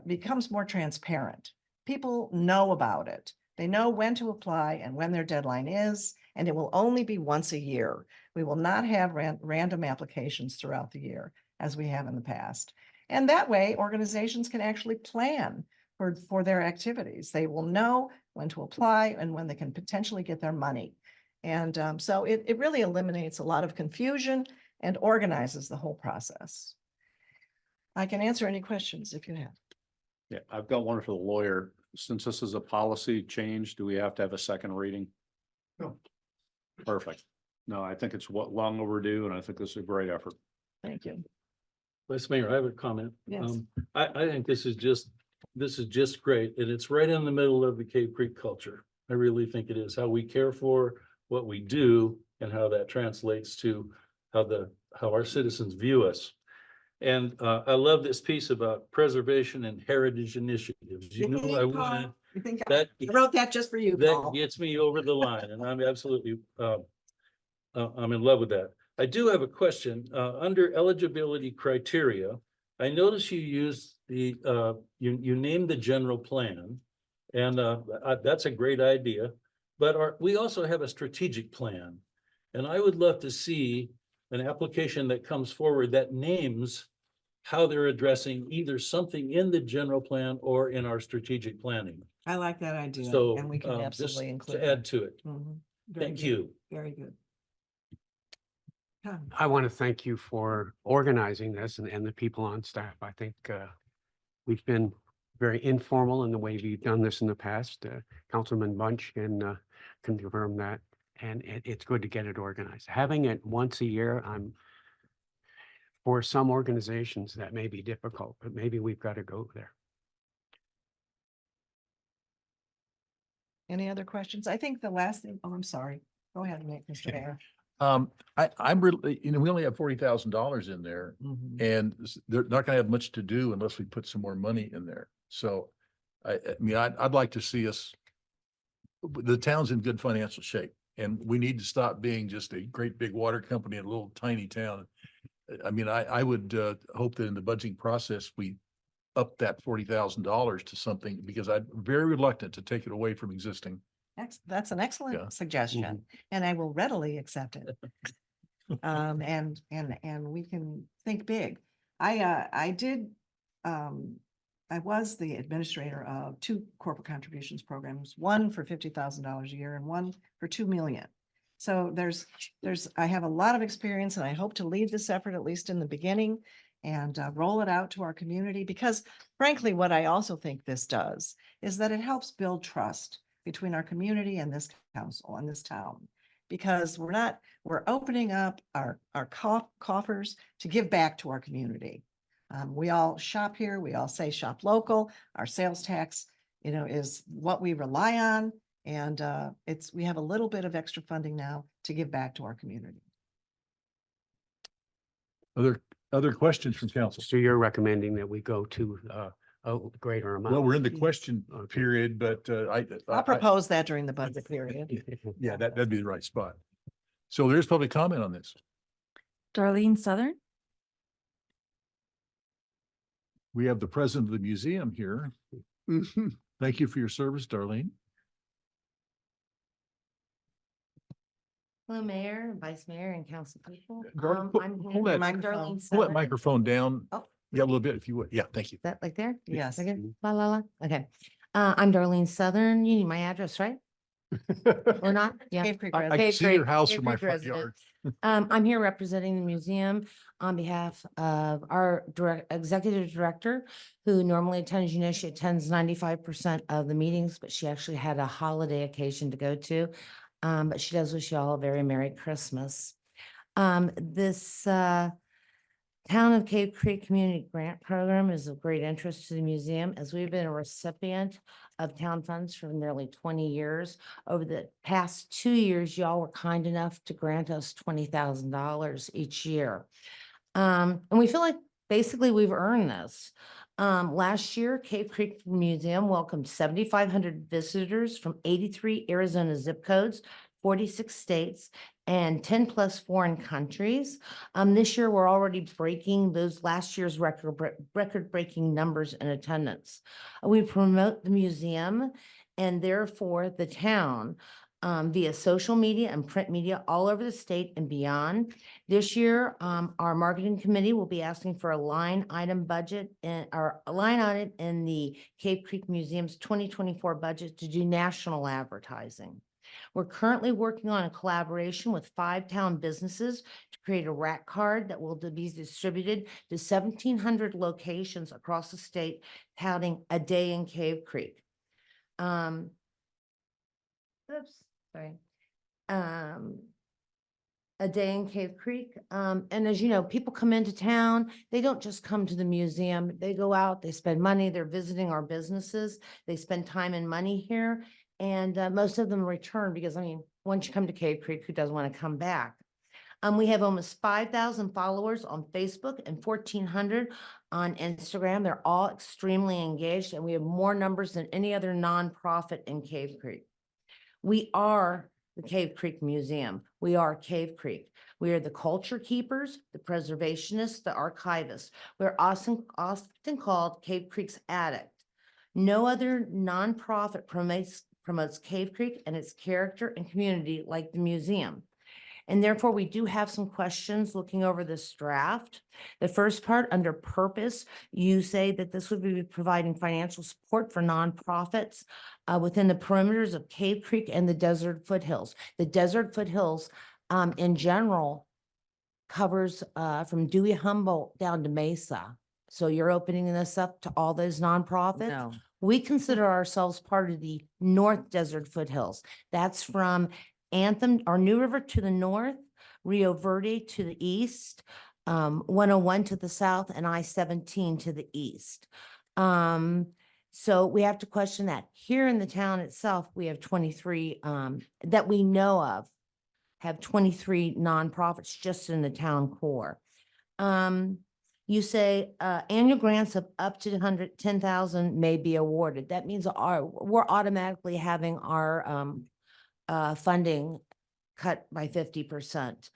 becomes more transparent. People know about it. They know when to apply and when their deadline is, and it will only be once a year. We will not have random applications throughout the year as we have in the past. And that way, organizations can actually plan for their activities. They will know when to apply and when they can potentially get their money. And so it really eliminates a lot of confusion and organizes the whole process. I can answer any questions if you have. Yeah, I've got one for the lawyer. Since this is a policy change, do we have to have a second reading? No. Perfect. No, I think it's long overdue, and I think this is a great effort. Thank you. Vice Mayor, I have a comment. Yes. I think this is just great, and it's right in the middle of the Cave Creek culture. I really think it is how we care for what we do and how that translates to how our citizens view us. And I love this piece about preservation and heritage initiatives. You know, I wanted You think that. I wrote that just for you, That Paul. gets me over the line, and I'm absolutely, I'm in love with that. I do have a question, under eligibility criteria. I notice you use the, you named the general plan, and that's a great idea. But we also have a strategic plan, and I would love to see an application that comes forward that names how they're addressing either something in the general plan or in our strategic planning. I like that idea. So, And we can just absolutely include to add that. to it. Mhm. Very Thank good. you. Very good. Tom. I want to thank you for organizing this and the people on staff. I think we've been very informal in the way we've done this in the past. Councilman Bunch can confirm that, and it's good to get it organized. Having it once a year, for some organizations that may be difficult, but maybe we've got to go there. Any other questions? I think the last thing, oh, I'm sorry. Go ahead, Mr. Mayor. I'm really, we only have $40,000 in there, and they're not gonna have much to do unless we put some more money in there. So I mean, I'd like to see us, the town's in good financial shape, and we need to stop being just a great big water company in a little tiny town. I mean, I would hope that in the budgeting process, we up that $40,000 to something, because I'm very reluctant to take it away from existing. That's an Yeah. excellent suggestion, and I will readily accept it. And we can think big. I was the administrator of 2 corporate contributions programs, one for $50,000 a year and one for 2 million. So I have a lot of experience, and I hope to lead this effort, at least in the beginning, and roll it out to our community, because frankly, what I also think this does is that it helps build trust between our community and this council and this town, because we're opening up our coffers to give back to our community. We all shop here. We all say shop local. Our sales tax, is what we rely on. And we have a little bit of extra funding now to give back to our community. Other questions from council? So you're recommending that we go to a greater amount? Well, we're in the question Okay. period, but I'll propose that during the budget period. yeah, that'd be the right spot. So there's public comment on this. Darlene Southern. We have the president of the museum here. Thank you for your service, Darlene. Hello, Mayor, Vice Mayor, and council people. Darlene, I'm here. pull that- I'm Darlene Pull that Sullivan. microphone down. Oh. Yeah, a little bit if you would. Yeah, thank you. Is that like there? Yes. Okay. La, la, la. Okay. I'm Darlene Southern. You need my address, right? Or not? Yeah. Cave Creek I resident. can Cave see your Creek- house Cave from my Creek front resident. yard. I'm here representing the museum on behalf of our executive director, who normally attends, she attends 95% of the meetings, but she actually had a holiday occasion to go to. But she does wish you all a very Merry Christmas. This Town of Cave Creek Community Grant Program is of great interest to the museum, as we've been a recipient of town funds for nearly 20 years. Over the past 2 years, y'all were kind enough to grant us $20,000 each year. And we feel like basically we've earned this. Last year, Cave Creek Museum welcomed 7,500 visitors from 83 Arizona zip codes, 46 states, and 10 plus foreign countries. This year, we're already breaking those last year's record-breaking numbers in attendance. We promote the museum and therefore the town via social media and print media all over the state and beyond. This year, our marketing committee will be asking for a line item budget and or a line item in the Cave Creek Museum's 2024 budget to do national advertising. We're currently working on a collaboration with 5 town businesses to create a rack card that will be distributed to 1,700 locations across the state, touting a day in Cave Creek. Oops, sorry. A day in Cave Creek. And as you know, people come into town, they don't just come to the museum. They go out, they spend money, they're visiting our businesses. They spend time and money here. And most of them return because, I mean, once you come to Cave Creek, who doesn't want to come back? We have almost 5,000 followers on Facebook and 1,400 on Instagram. They're all extremely engaged, and we have more numbers than any other nonprofit in Cave Creek. We are the Cave Creek Museum. We are Cave Creek. We are the culture keepers, the preservationists, the archivists. We're often called Cave Creek's addict. No other nonprofit promotes Cave Creek and its character and community like the museum. And therefore, we do have some questions looking over this draft. The first part, under purpose, you say that this would be providing financial support for nonprofits within the perimeters of Cave Creek and the Desert Foothills. The Desert Foothills, in general, covers from Dewey Humboldt down to Mesa. So you're opening this up to all those nonprofits? No. We consider ourselves part of the North Desert Foothills. That's from Anthem or New River to the north, Rio Verde to the east, 101 to the south, and I-17 to the east. So we have to question that. Here in the town itself, we have 23 that we know of, have 23 nonprofits just in the town core. You say annual grants of up to 110,000 may be awarded. That means we're automatically having our funding cut by 50%.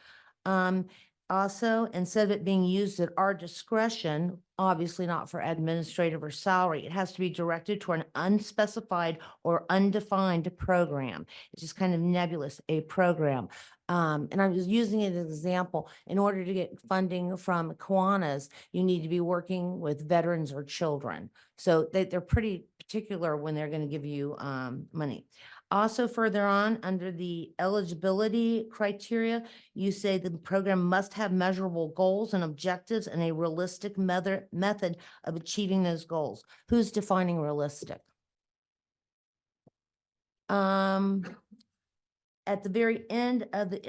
Also, instead of it being used at our discretion, obviously not for administrative or salary, it has to be directed to an unspecified or undefined program. It's just kind of nebulous, a program. And I'm just using it as an example. In order to get funding from Kiwanis, you need to be working with veterans or children. So they're pretty particular when they're going to give you money. Also, further on, under the eligibility criteria, you say the program must have measurable goals and objectives and a realistic method of achieving those goals. Who's defining realistic? At the very end of the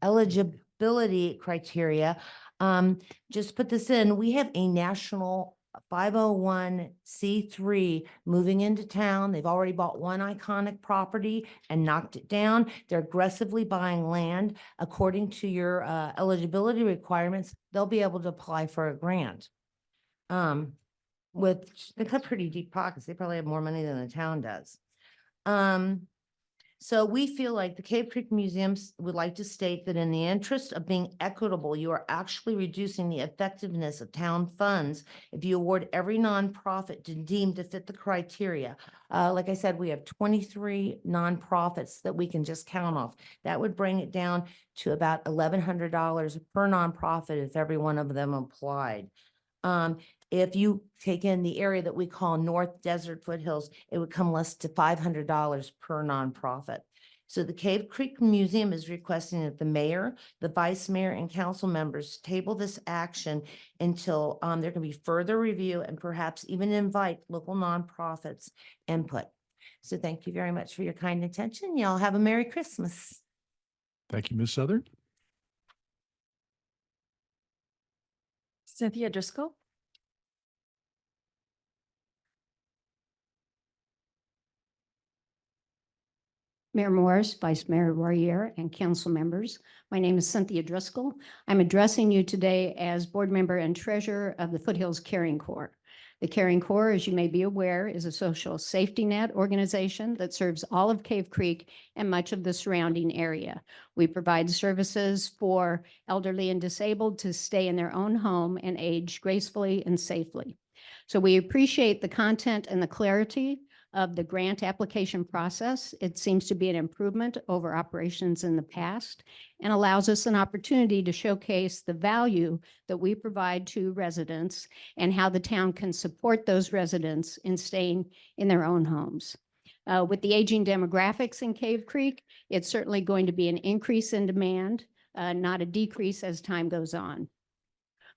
eligibility criteria, just put this in, we have a national 501c3 moving into town. They've already bought one iconic property and knocked it down. They're aggressively buying land. According to your eligibility requirements, they'll be able to apply for a grant. They cut pretty deep pockets. They probably have more money than the town does. So we feel like the Cave Creek Museums would like to state that in the interest of being equitable, you are actually reducing the effectiveness of town funds if you award every nonprofit deemed to fit the criteria. Like I said, we have 23 nonprofits that we can just count off. That would bring it down to about $1,100 per nonprofit if every one of them applied. If you take in the area that we call North Desert Foothills, it would come less to $500 per nonprofit. So the Cave Creek Museum is requesting that the mayor, the vice mayor, and council members table this action until there can be further review and perhaps even invite local nonprofits input. So thank you very much for your kind attention. Y'all have a Merry Christmas. Thank you, Ms. Southern. Cynthia Driscoll. Mayor Morris, Vice Mayor Royer, and council members. My name is Cynthia Driscoll. I'm addressing you today as board member and treasurer of the Foothills Caring Corps. The Caring Corps, as you may be aware, is a social safety net organization that serves all of Cave Creek and much of the surrounding area. We provide services for elderly and disabled to stay in their own home and age gracefully and safely. So we appreciate the content and the clarity of the grant application process. It seems to be an improvement over operations in the past and allows us an opportunity to showcase the value that we provide to residents and how the town can support those residents in staying in their own homes. With the aging demographics in Cave Creek, it's certainly going to be an increase in demand, not a decrease as time goes on.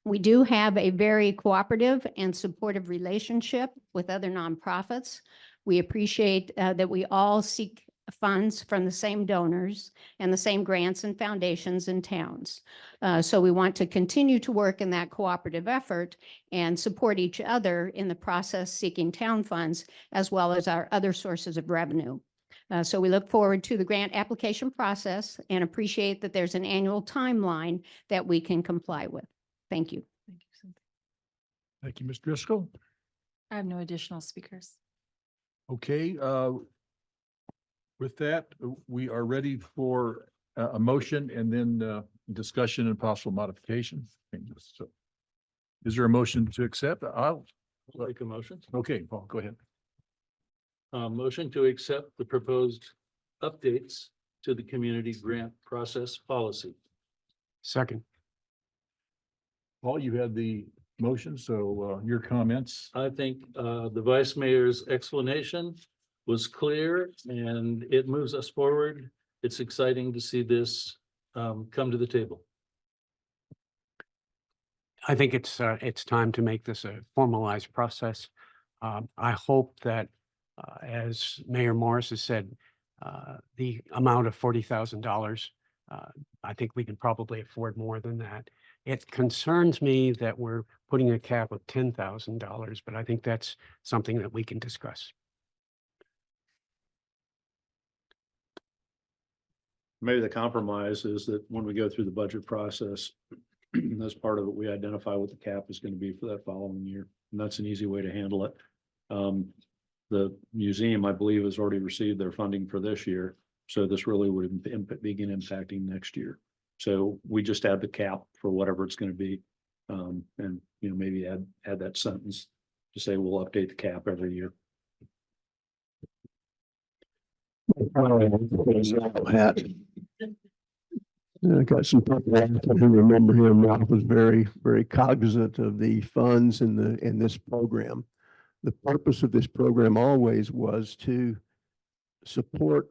We do have a very cooperative and supportive relationship with other nonprofits. We appreciate that we all seek funds from the same donors and the same grants and foundations in towns. So we want to continue to work in that cooperative effort and support each other in the process seeking town funds as well as our other sources of revenue. So we look forward to the grant application process and appreciate that there's an annual timeline that we can comply with. Thank you. Thank you, Cynthia. Thank you, Ms. Driscoll. I have no additional speakers. Okay, with that, we are ready for a motion and then discussion and possible modification. So, is there a motion to accept? I'll Make a motion. Okay, Paul, go ahead. Motion to accept the proposed updates to the community grant process policy. Second. Paul, you had the motion, so your comments. I think the vice mayor's explanation was clear and it moves us forward. It's exciting to see this come to the table. I think it's time to make this a formalized process. I hope that, as Mayor Morris has said, the amount of $40,000, I think we can probably afford more than that. It concerns me that we're putting a cap of $10,000, but I think that's something that we can discuss. Maybe the compromise is that when we go through the budget process, as part of it, we identify what the cap is going to be for that following year. And that's an easy way to handle it. The museum, I believe, has already received their funding for this year. So this really would begin impacting next year. So we just add the cap for whatever it's going to be. And, maybe add that sentence to say we'll update the cap every year. Hat. I got some people who remember him. Ralph was very, very cognizant of the funds in this program. The purpose of this program always was to support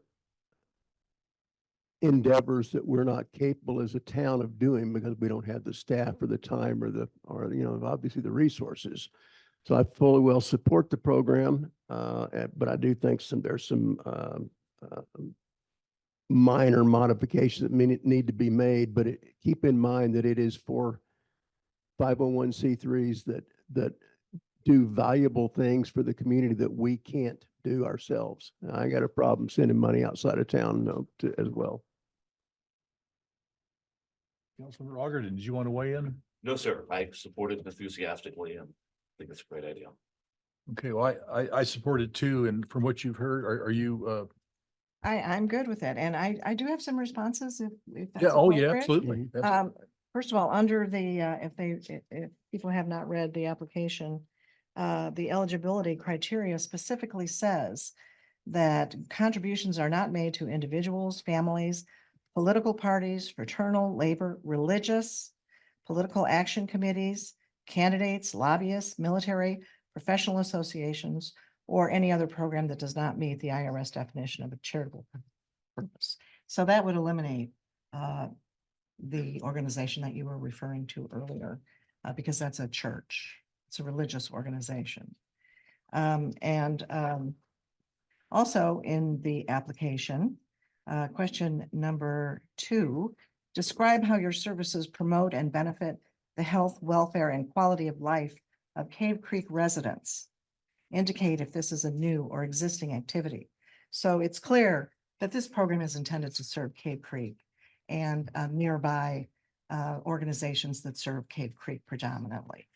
endeavors that we're not capable as a town of doing because we don't have the staff or the time or obviously the resources. So I fully well support the program, but I do think there's some minor modifications that need to be made, but keep in mind that it is for 501c3s that do valuable things for the community that we can't do ourselves. I got a problem sending money outside of town as well. Councilman Ogden, did you want to weigh in? No, sir. I support it enthusiastically and think it's a great idea. Okay, well, I support it too. And from what you've heard, are you I'm good with it. And I do have some responses if that's Yeah, oh, yeah, appropriate. absolutely. First of all, under the, if people have not read the application, the eligibility criteria specifically says that contributions are not made to individuals, families, political parties, fraternal, labor, religious, political action committees, candidates, lobbyists, military, professional associations, or any other program that does not meet the IRS definition of a charitable purpose. So that would eliminate the organization that you were referring to earlier, because that's a church. It's a religious organization. Also in the application, question number 2, describe how your services promote and benefit the health, welfare, and quality of life of Cave Creek residents. Indicate if this is a new or existing activity. So it's clear that this program is intended to serve Cave Creek and nearby organizations that serve Cave Creek predominantly.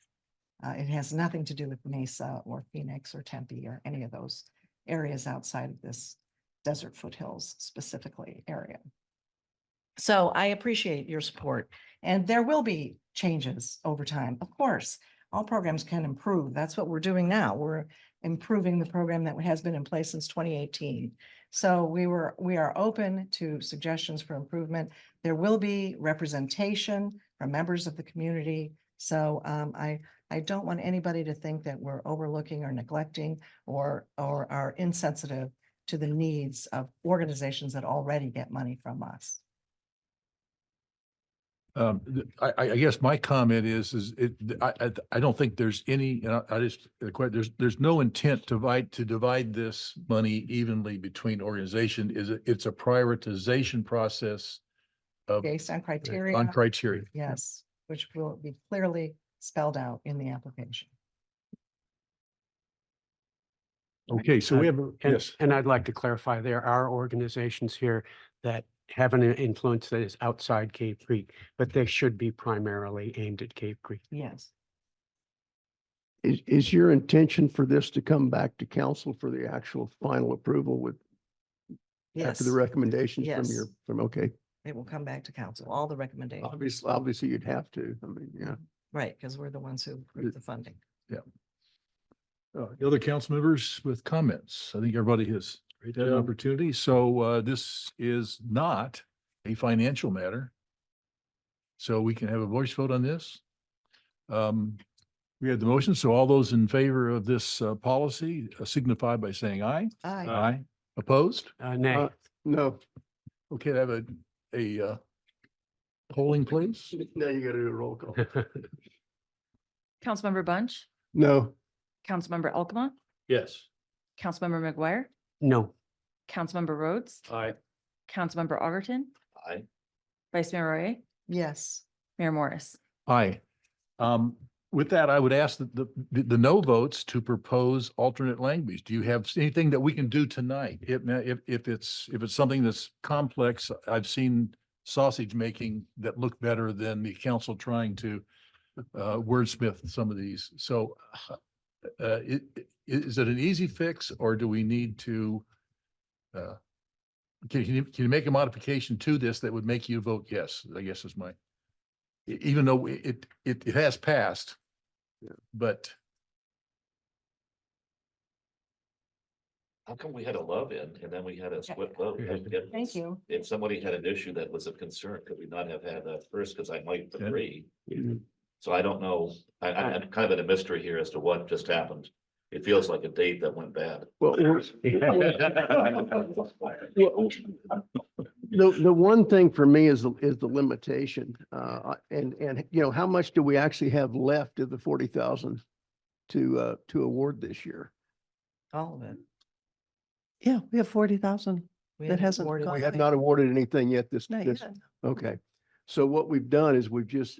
It has nothing to do with Mesa or Phoenix or Tempe or any of those areas outside of this desert foothills specifically area. So I appreciate your support, and there will be changes over time. Of course, all programs can improve. That's what we're doing now. We're improving the program that has been in place since 2018. So we are open to suggestions for improvement. There will be representation from members of the community. So I don't want anybody to think that we're overlooking or neglecting or are insensitive to the needs of organizations that already get money from us. I guess my comment is I don't think there's any, I just, there's no intent to divide this money evenly between organization. It's a prioritization process of, Based on criteria. on criteria. Yes, which will be clearly spelled out in the application. Okay, so we have, yes. And I'd like to clarify, there are organizations here that have an influence that is outside Cave Creek, but they should be primarily aimed at Cave Creek. Yes. Is your intention for this to come back to council for the actual final approval with, Yes. after the recommendations from Yes. okay. It will come back to council, all the recommendations. Obviously you'd have to, I mean, yeah. Right, because we're the ones who approve the funding. Yeah. The other council members with comments? I think everybody has had an opportunity. So this is not a financial matter. So we can have a voice vote on this. We had the motion. So all those in favor of this policy signify by saying aye. Aye. Aye. Opposed? Nay. No, Okay, I have a polling, please. now you gotta do a roll call. Councilmember Bunch, No, Councilmember Alcamont, Yes. Councilmember McGuire, No. Councilmember Rhodes, Aye. Councilmember Augerton, Aye. Vice Mayor Royer, Yes. Mayor Morris. Aye. With that, I would ask that the no votes to propose alternate language. Do you have anything that we can do tonight? If it's something that's complex, I've seen sausage making that look better than the council trying to wordsmith some of these. So is it an easy fix, or do we need to can you make a modification to this that would make you vote yes? I guess is my, even though it has passed, but How come we had a love in and then we had a split vote? Thank you. If somebody had an issue that was of concern, could we not have had that first? Because I might agree. So I don't know. I'm kind of in a mystery here as to what just happened. It feels like a date that went bad. well, the one thing for me is the limitation, and you know, how much do we actually have left of the 40,000 to award this year? All of it. Yeah, we have 40,000. We That haven't hasn't awarded gone We it. have not awarded anything yet this, Not this, yet. okay. So what we've done is we've just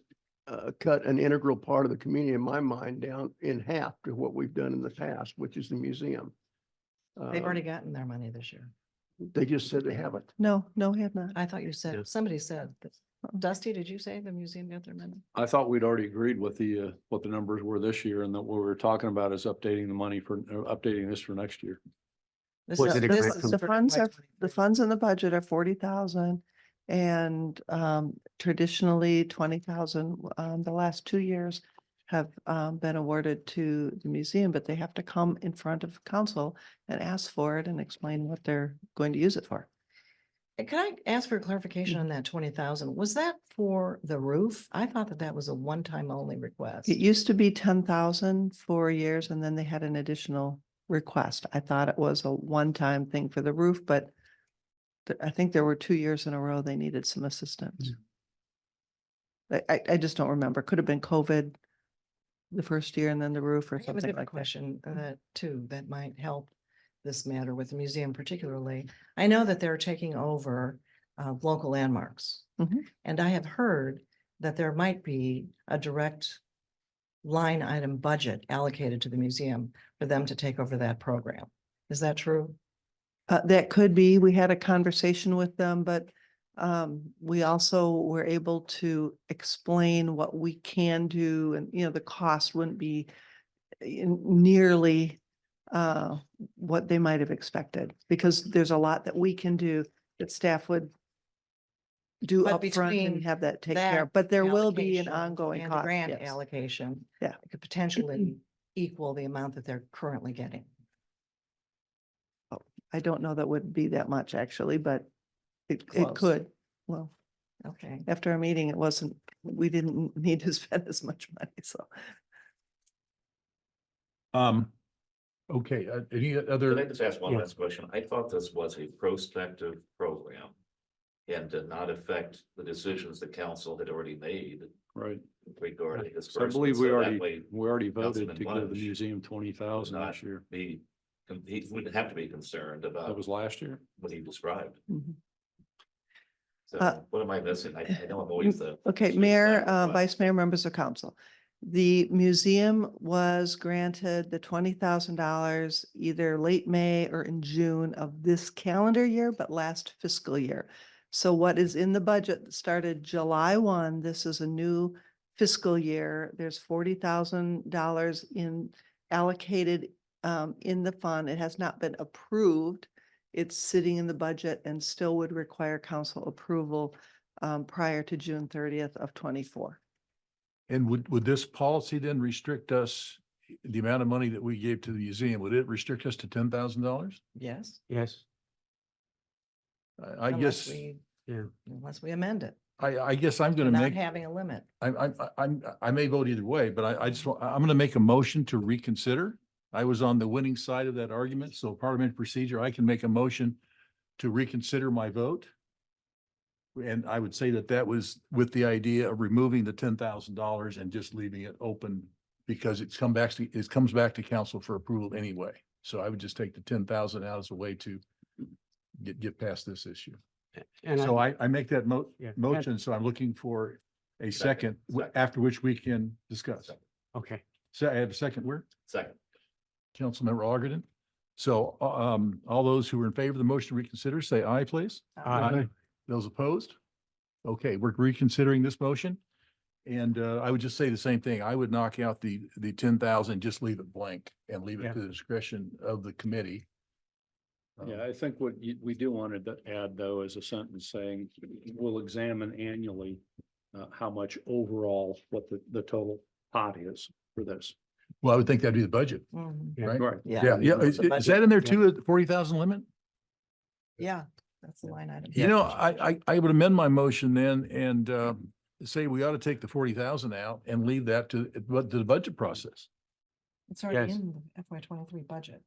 cut an integral part of the community in my mind down in half to what we've done in the past, which is the museum. They've already gotten their money this year. They just said they haven't. No, have not. I thought you said, somebody said, Dusty, did you say the museum got their money? I thought we'd already agreed with the, what the numbers were this year, and that what we were talking about is updating the money for, updating this for next year. This Was is, it a this grant is from- The for funds are, the 2023. funds in the budget are 40,000. And traditionally 20,000, the last 2 years have been awarded to the museum, but they have to come in front of council and ask for it and explain what they're going to use it for. Can I ask for clarification on that 20,000? Was that for the roof? I thought that that was a one-time only request. It used to be 10,000 for years and then they had an additional request. I thought it was a one-time thing for the roof, but I think there were 2 years in a row they needed some assistance. I just don't remember. Could have been COVID the first year and then the roof or I have a something different like that. question too, that might help this matter with the museum particularly. I know that they're taking over local landmarks. Mhm. And I have heard that there might be a direct line item budget allocated to the museum for them to take over that program. Is that true? That could be, we had a conversation with them, but we also were able to explain what we can do and, the cost wouldn't be nearly what they might have expected, because there's a lot that we can do that staff would do But upfront between and have that take that care, but there will be an allocation ongoing and the cost. grant Yes. allocation. Yeah. It could potentially equal the amount that they're currently getting. I don't know that would be that much actually, but it Close. could. Well, Okay. after our meeting, it wasn't, we didn't need to spend as much money, so. Okay, any Can I other, just ask one Yeah. last question? I thought this was a prospective program and did not affect the decisions the council had already made Right. regarding this. So I believe we already voted Councilman to give the Bunch museum 20,000 not this year. He wouldn't have to be concerned That about was last year. what he described. Mhm. So Uh, what am I missing? I know I'm always the. Okay, sweet Mayor, spot, but- Vice Mayor, members of council. The museum was granted the $20,000 either late May or in June of this calendar year, but last fiscal year. So what is in the budget that started July 1, this is a new fiscal year. There's $40,000 in allocated in the fund. It has not been approved. It's sitting in the budget and still would require council approval prior to June 30th of 24. and would this policy then restrict us, the amount of money that we gave to the museum, would it restrict us to $10,000? Yes. Yes. I Unless guess, we- Yeah. Unless we amend it, I guess I'm gonna not make, having a limit. I may vote either way, but I just, I'm gonna make a motion to reconsider. I was on the winning side of that argument, so parliamentary procedure, I can make a motion to reconsider my vote. And I would say that that was with the idea of removing the $10,000 and just leaving it open because it comes back to council for approval anyway. So I would just take the 10,000 out as a way to get past this issue. And So I make that Yeah. motion, so I'm looking for a second, after which we can discuss. Okay. So I have a second where? Second. Councilmember Ogden. So all those who are in favor of the motion to reconsider, say aye, please. Aye. Those opposed? Okay, we're reconsidering this motion. And I would just say the same thing. I would knock out the 10,000, just leave it blank and leave it Yeah. to the discretion of the committee. Yeah, I think what we do want to add though is a sentence saying, we'll examine annually how much overall, what the total pot is for this. Well, I would think that'd be the budget, Mhm. right? Right. Yeah, yeah. It's a Is that in there too, the 40,000 limit? Yeah, that's the line item. You know, I would amend my motion then and say we ought to take the 40,000 out and leave that to the budget process. It's already Yes. in the FY 23 budget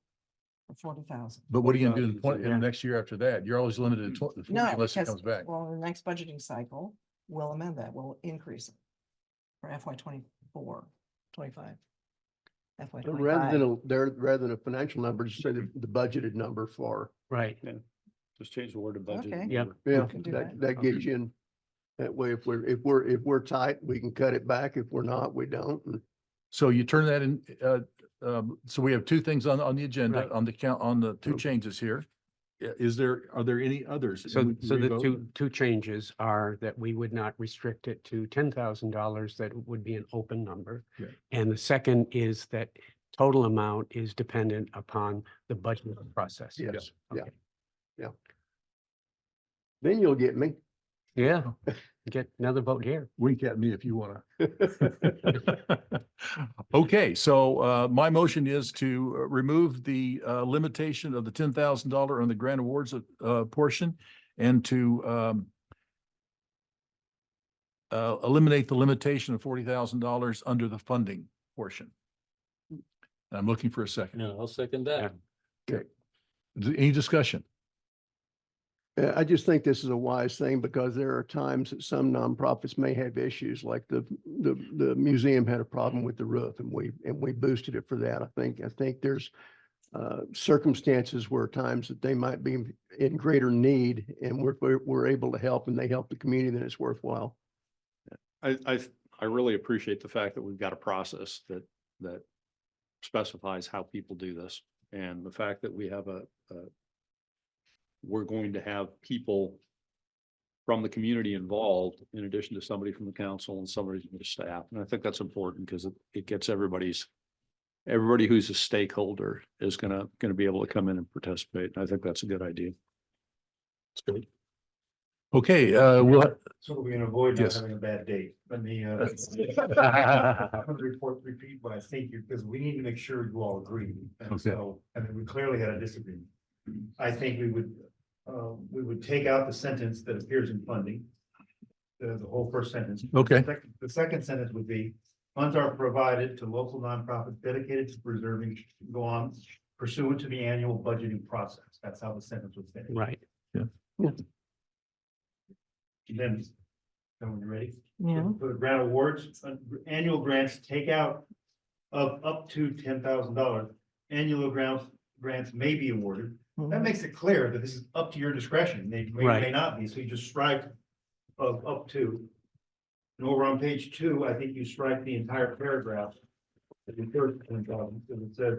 for 40,000. But what are you gonna do in the 40,000 in the next year after that? You're always limited to 40 No, unless it because, comes back. well, the next budgeting cycle, we'll amend that, we'll increase it for FY 24, 25. FY Rather 25. rather than a financial number, just say the budgeted number for, Right. Just change the word to budget. Okay. Yeah. yeah, can do that gets you in. That way, if we're tight, we can cut it back. If we're not, we don't. And So you turn that in, so we have two things on the agenda, Right. on the count, on the two changes here. Are there any others? So, Would so we the vote? two changes are that we would not restrict it to $10,000, that would be an open number. Yeah. And the second is that total amount is dependent upon the budget process. Yes, yeah, Okay. yeah. Then you'll get me. Yeah, get another vote here. Wink at me if you want to. Okay, so my motion is to remove the limitation of the $10,000 on the grant awards portion and to eliminate the limitation of $40,000 under the funding portion. I'm looking for a second. No, I'll second that. Okay. Any discussion? I just think this is a wise thing because there are times that some nonprofits may have issues, like the museum had a problem with the roof and we boosted it for that. I think there's circumstances where times that they might be in greater need and we're able to help and they help the community, then it's worthwhile. I really appreciate the fact that we've got a process that specifies how people do this. And the fact that we have we're going to have people from the community involved in addition to somebody from the council and somebody from the staff. And I think that's important because it gets everybody who's a stakeholder is gonna be able to come in and participate. And I think that's a good idea. It's good. Okay, So we're gonna avoid not Yes. having a bad date. Let me, I'm gonna repeat what I think, because we need to make sure you all agree. And Okay. so, I mean, we clearly had a disagreement. I think we would take out the sentence that appears in funding. The whole first sentence. Okay. The second sentence would be, funds are provided to local nonprofits dedicated to preserving, go on pursuant to the annual budgeting process. That's how the sentence would finish. Right. Then, when you're ready. Yeah. For the grant awards, annual grants take out of up to $10,000. Annual grants may be awarded. That makes it clear that this is up to your discretion. They may or may Right. not be, so you just strike of up to. And over on page 2, I think you strike the entire paragraph. The first 10,000, because it says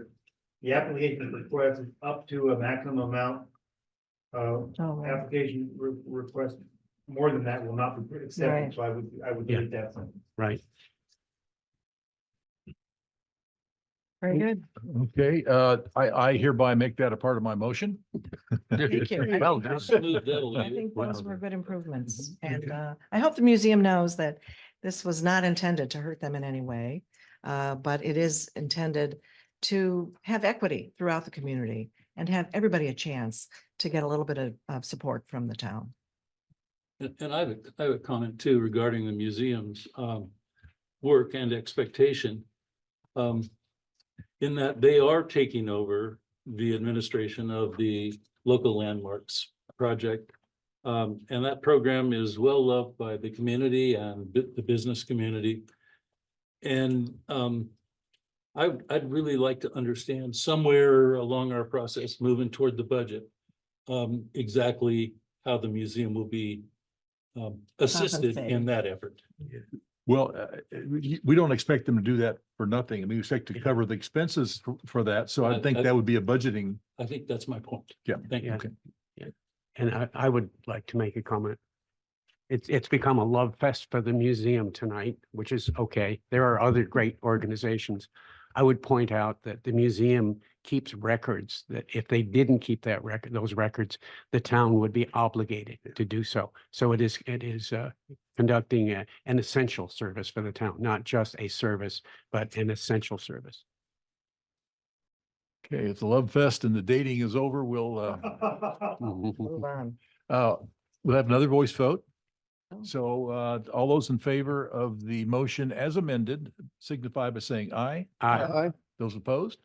the application request is up to a maximum amount. Application request more than that will not be accepted, Right. so I would Yeah. delete that sentence. Right. Very good. okay, I hereby make that a part of my motion. Thank you. Well done. I think those were good improvements. And I hope the museum knows that this was not intended to hurt them in any way. But it is intended to have equity throughout the community and have everybody a chance to get a little bit of support from the town. And I have a comment too regarding the museum's work and expectation. In that they are taking over the administration of the local landmarks project. And that program is well loved by the community and the business community. And I'd really like to understand somewhere along our process, moving toward the budget, exactly how the museum will be assisted in that effort. Well, we don't expect them to do that for nothing. I mean, we expect to cover the expenses for that. So I think that would be a budgeting. I think that's my point. Yeah. Thank you. Okay. And I would like to make a comment. It's become a love fest for the museum tonight, which is okay. There are other great organizations. I would point out that the museum keeps records that if they didn't keep those records, the town would be obligated to do so. So it is conducting an essential service for the town, not just a service, but an essential service. Okay, if the love fest and the dating is over, we'll Move on. we'll have another voice vote. So all those in favor of the motion as amended signify by saying aye. Aye. Those opposed?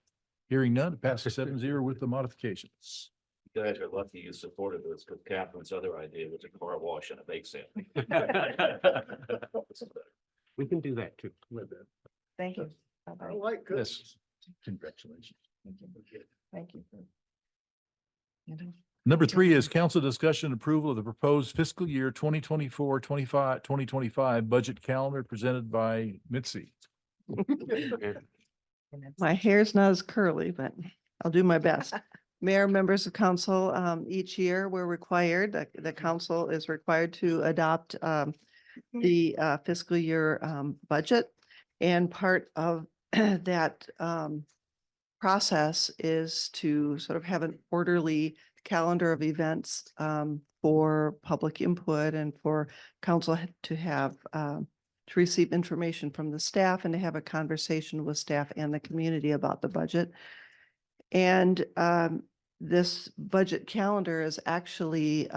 Hearing none, it passes 7-0 with the modifications. You guys are lucky you supported this because Catherine's other idea was a car wash and a bake sale. We can do that too. Thank you. Bye-bye. like this. Congratulations. Thank you. You know, Number 3 is council discussion approval of the proposed fiscal year 2024-2025 budget calendar presented by Mitzi. My hair's not as curly, but I'll do my best. Mayor, members of council, each year we're required, the council is required to adopt the fiscal year budget. And part of that process is to sort of have an orderly calendar of events for public input and for council to have to receive information from the staff and to have a conversation with staff and the community about the budget. And this budget calendar is actually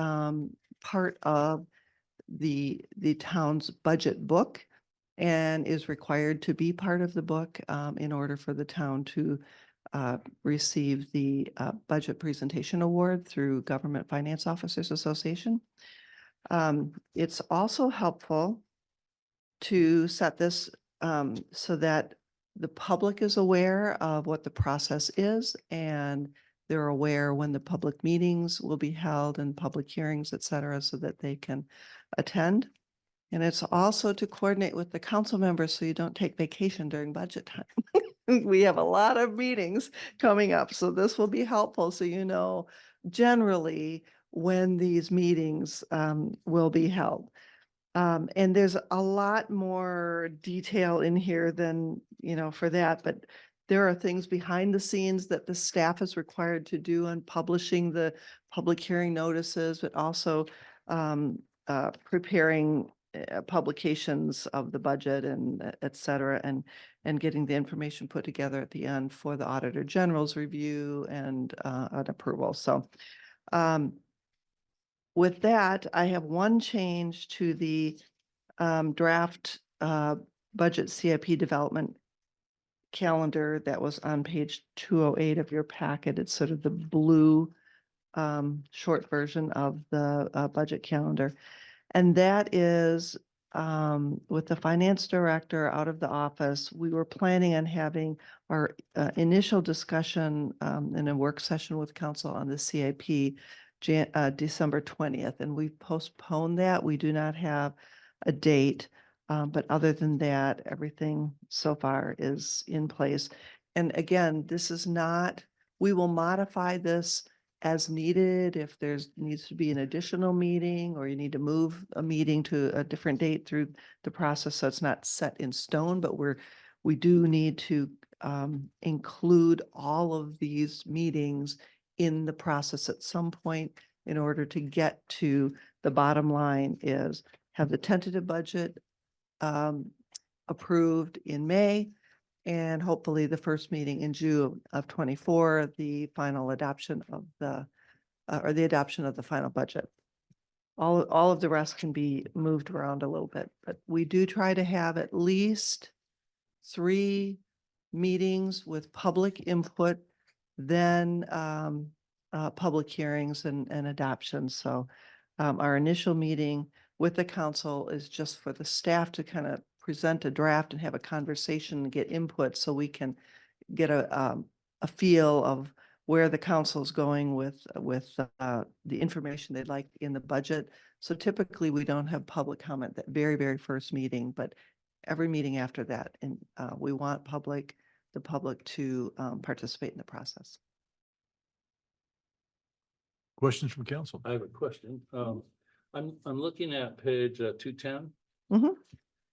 part of the town's budget book and is required to be part of the book in order for the town to receive the Budget Presentation Award through Government Finance Officers Association. It's also helpful to set this so that the public is aware of what the process is and they're aware when the public meetings will be held and public hearings, et cetera, so that they can attend. And it's also to coordinate with the council members so you don't take vacation during budget time. We have a lot of meetings coming up, so this will be helpful so you know generally when these meetings will be held. And there's a lot more detail in here than, for that, but there are things behind the scenes that the staff is required to do on publishing the public hearing notices, but also preparing publications of the budget and et cetera, and getting the information put together at the end for the Auditor General's review and an approval. So with that, I have one change to the draft budget CIP development calendar that was on page 208 of your packet. It's sort of the blue short version of the budget calendar. And that is with the finance director out of the office, we were planning on having our initial discussion in a work session with council on the CIP December 20th, and we've postponed that. We do not have a date, but other than that, everything so far is in place. And again, this is not, we will modify this as needed if there's needs to be an additional meeting or you need to move a meeting to a different date through the process. So it's not set in stone, but we do need to include all of these meetings in the process at some point in order to get to the bottom line is have the tentative budget approved in May, and hopefully the first meeting in June of 24, the final adoption of the adoption of the final budget. All of the rest can be moved around a little bit, but we do try to have at least 3 meetings with public input, then public hearings and adoption. So our initial meeting with the council is just for the staff to kind of present a draft and have a conversation and get input so we can get a feel of where the council is going with the information they'd like in the budget. So typically we don't have public comment that very, very first meeting, but every meeting after that. And we want the public to participate in the process. Questions from council? I have a question. I'm looking at page 210. Mhm.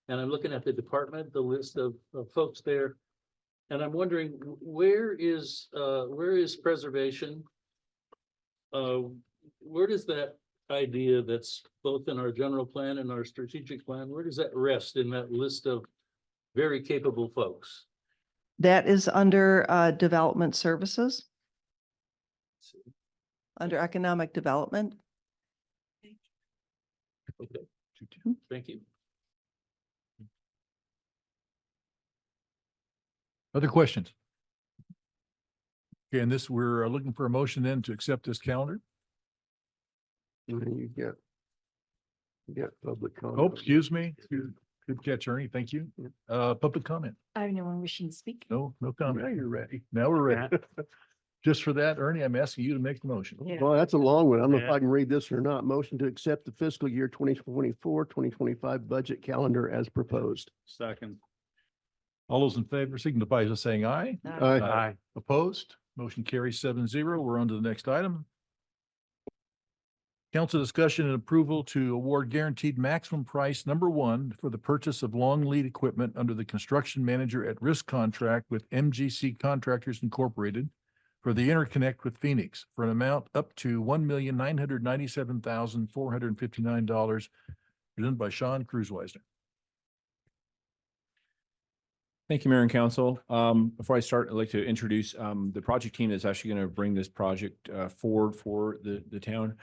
And I'm looking at the department, the list of folks there. And I'm wondering, where is preservation? Where does that idea that's both in our general plan and our strategic plan, where does that rest in that list of very capable folks? That is under development services, under economic development. Okay, thank you. Other questions? Okay, and we're looking for a motion then to accept this calendar. You get public comment. Oh, excuse me. Good catch, Ernie. Thank you. Public comment. I have no one wishing to speak. No comment. Now you're ready. Now we're ready. Just for that, Ernie, I'm asking you to make the motion. Well, that's a long one. I don't know if Yeah. I can read this or not. Motion to accept the fiscal year 2024-2025 budget calendar as proposed. Second. All those in favor signify by saying aye. Aye. Opposed? Motion carries 7-0. We're on to the next item. Council discussion and approval to award guaranteed maximum price number one for the purchase of long lead equipment under the construction manager at risk contract with MGC Contractors Incorporated for the interconnect with Phoenix for an amount up to $1,997,459, presented by Sean Cruzweisner. Thank you, Mayor and Council. Before I start, I'd like to introduce the project team that's actually going to bring this project forward for the town.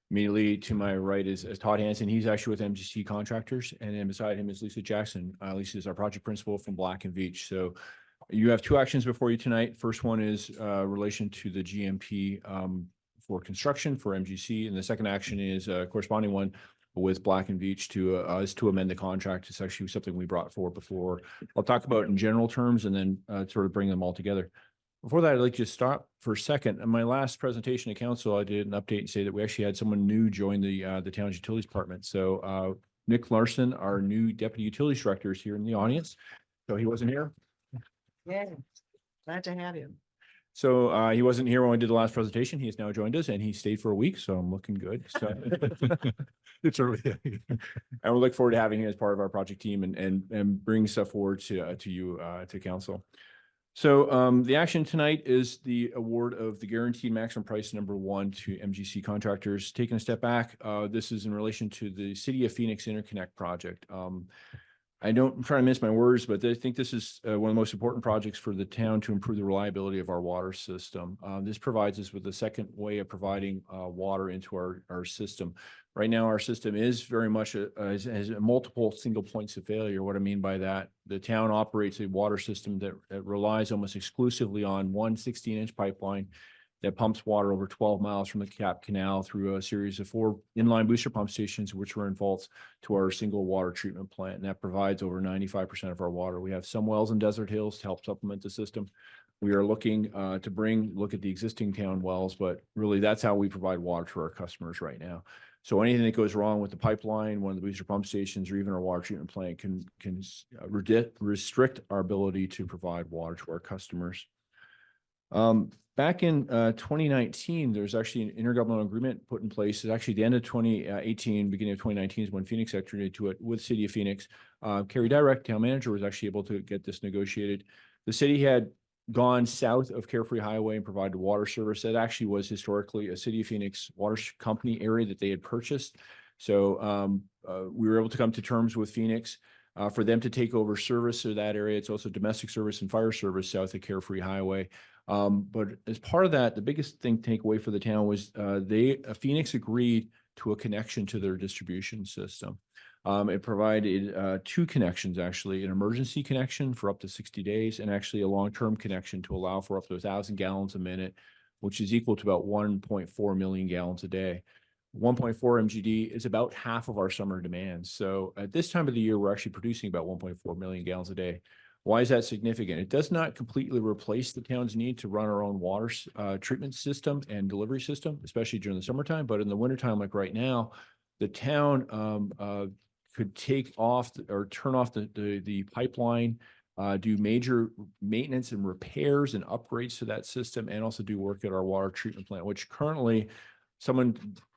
Immediately to my right is Todd Hansen. He's actually with MGC Contractors, and then beside him is Lisa Jackson. Lisa is our project principal from Black and Veatch. So you have two actions before you tonight. First one is relation to the GMP for construction for MGC, and the second action is a corresponding one with Black and Veatch to amend the contract. It's actually something we brought forward before. I'll talk about it in general terms and then sort of bring them all together. Before that, I'd like to stop for a second. In my last presentation to council, I did an update and say that we actually had someone new join the town's utilities department. So Nick Larson, our new deputy utilities director, is here in the audience. So he wasn't here. Yeah, glad to have you. So he wasn't here when we did the last presentation. He has now joined us and he stayed for a week. So I'm looking good. So It's early. and we look forward to having him as part of our project team and bring stuff forward to you, to council. So the action tonight is the award of the guaranteed maximum price number one to MGC Contractors. Taking a step back, this is in relation to the City of Phoenix Interconnect project. I'm trying to miss my words, but I think this is one of the most important projects for the town to improve the reliability of our water system. This provides us with a second way of providing water into our system. Right now, our system is very much has multiple single points of failure. What I mean by that, the town operates a water system that relies almost exclusively on one 16-inch pipeline that pumps water over 12 miles from the Cap Canal through a series of 4 inline booster pump stations, which are in vaults to our single water treatment plant. And that provides over 95% of our water. We have some wells in Desert Hills to help supplement the system. We are looking to look at the existing town wells, but really that's how we provide water to our customers right now. So anything that goes wrong with the pipeline, one of the booster pump stations, or even our water treatment plant can restrict our ability to provide water to our customers. Back in 2019, there's actually an intergovernmental agreement put in place. It's actually the end of 2018, beginning of 2019 is when Phoenix entered into it with City of Phoenix. Carrie Direct, town manager, was actually able to get this negotiated. The city had gone south of Carefree Highway and provided water service. That actually was historically a City of Phoenix water company area that they had purchased. So we were able to come to terms with Phoenix for them to take over service of that area. It's also domestic service and fire service south of Carefree Highway. But as part of that, the biggest thing to take away for the town was Phoenix agreed to a connection to their distribution system. It provided 2 connections, actually, an emergency connection for up to 60 days and actually a long-term connection to allow for up to 1,000 gallons a minute, which is equal to about 1.4 million gallons a day. 1.4 MGD is about half of our summer demand. So at this time of the year, we're actually producing about 1.4 million gallons a day. Why is that significant? It does not completely replace the town's need to run our own water treatment system and delivery system, especially during the summertime. But in the wintertime, like right now, the town could take off or turn off the pipeline, do major maintenance and repairs and upgrades to that system, and also do work at our water treatment plant, which currently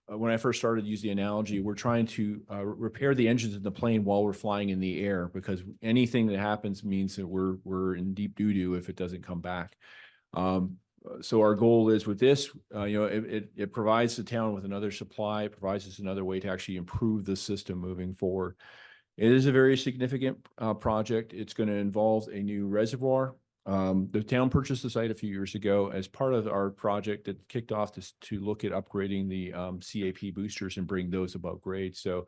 when I first started to use the analogy, we're trying to repair the engines in the plane while we're flying in the air, because anything that happens means that we're in deep doo-doo if it doesn't come back. So our goal is with this, it provides the town with another supply, it provides us another way to actually improve the system moving forward. It is a very significant project. It's going to involve a new reservoir. The town purchased the site a few years ago as part of our project that kicked off to look at upgrading the CAP boosters and bring those above grade. So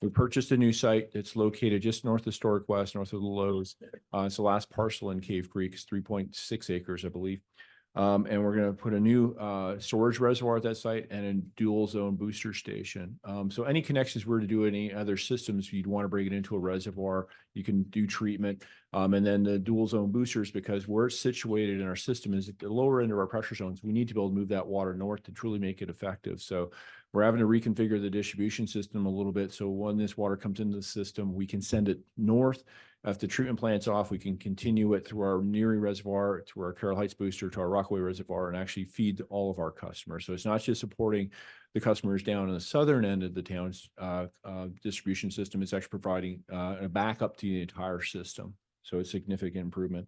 we purchased a new site that's located just north of Historic West, north of the Lowe's. It's the last parcel in Cave Creek. It's 3.6 acres, I believe. And we're going to put a new storage reservoir at that site and a dual zone booster station. So any connections we're to do any other systems, you'd want to bring it into a reservoir. You can do treatment. And then the dual zone boosters, because where it's situated in our system is at the lower end of our pressure zones, we need to be able to move that water north to truly make it effective. So We're having to reconfigure the distribution system a little bit. So when this water comes into the system, we can send it north. If the treatment plant's off, we can continue it through our Neary Reservoir, through our Carroll Heights booster, to our Rockaway Reservoir, and actually feed all of our customers. So it's not just supporting the customers down in the southern end of the town's distribution system. It's actually providing a backup to the entire system. So it's significant improvement.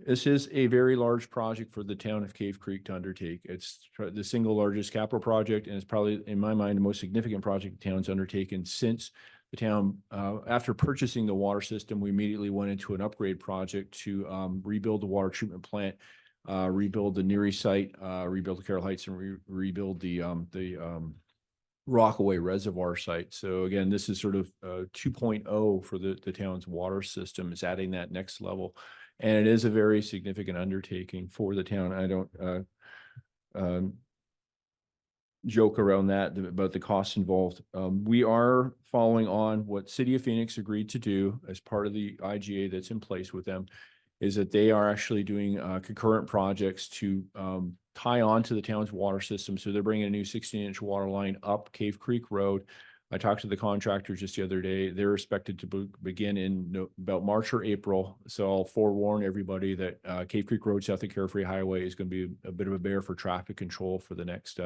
This is a very large project for the town of Cave Creek to undertake. It's the single largest capital project, and it's probably, in my mind, the most significant project the town's undertaken since the town, after purchasing the water system, we immediately went into an upgrade project to rebuild the water treatment plant, rebuild the Neary site, rebuild the Carroll Heights, and rebuild the Rockaway Reservoir site. So again, this is sort of 2.0 for the town's water system. It's adding that next level. And it is a very significant undertaking for the town. I don't joke around that about the costs involved. We are following on what City of Phoenix agreed to do as part of the IGA that's in place with them, is that they are actually doing concurrent projects to tie on to the town's water system. So they're bringing a new 16-inch water line up Cave Creek Road. I talked to the contractor just the other day. They're expected to begin in about March or April. So I'll forewarn everybody that Cave Creek Road south of Carefree Highway is going to be a bit of a bear for traffic control for the next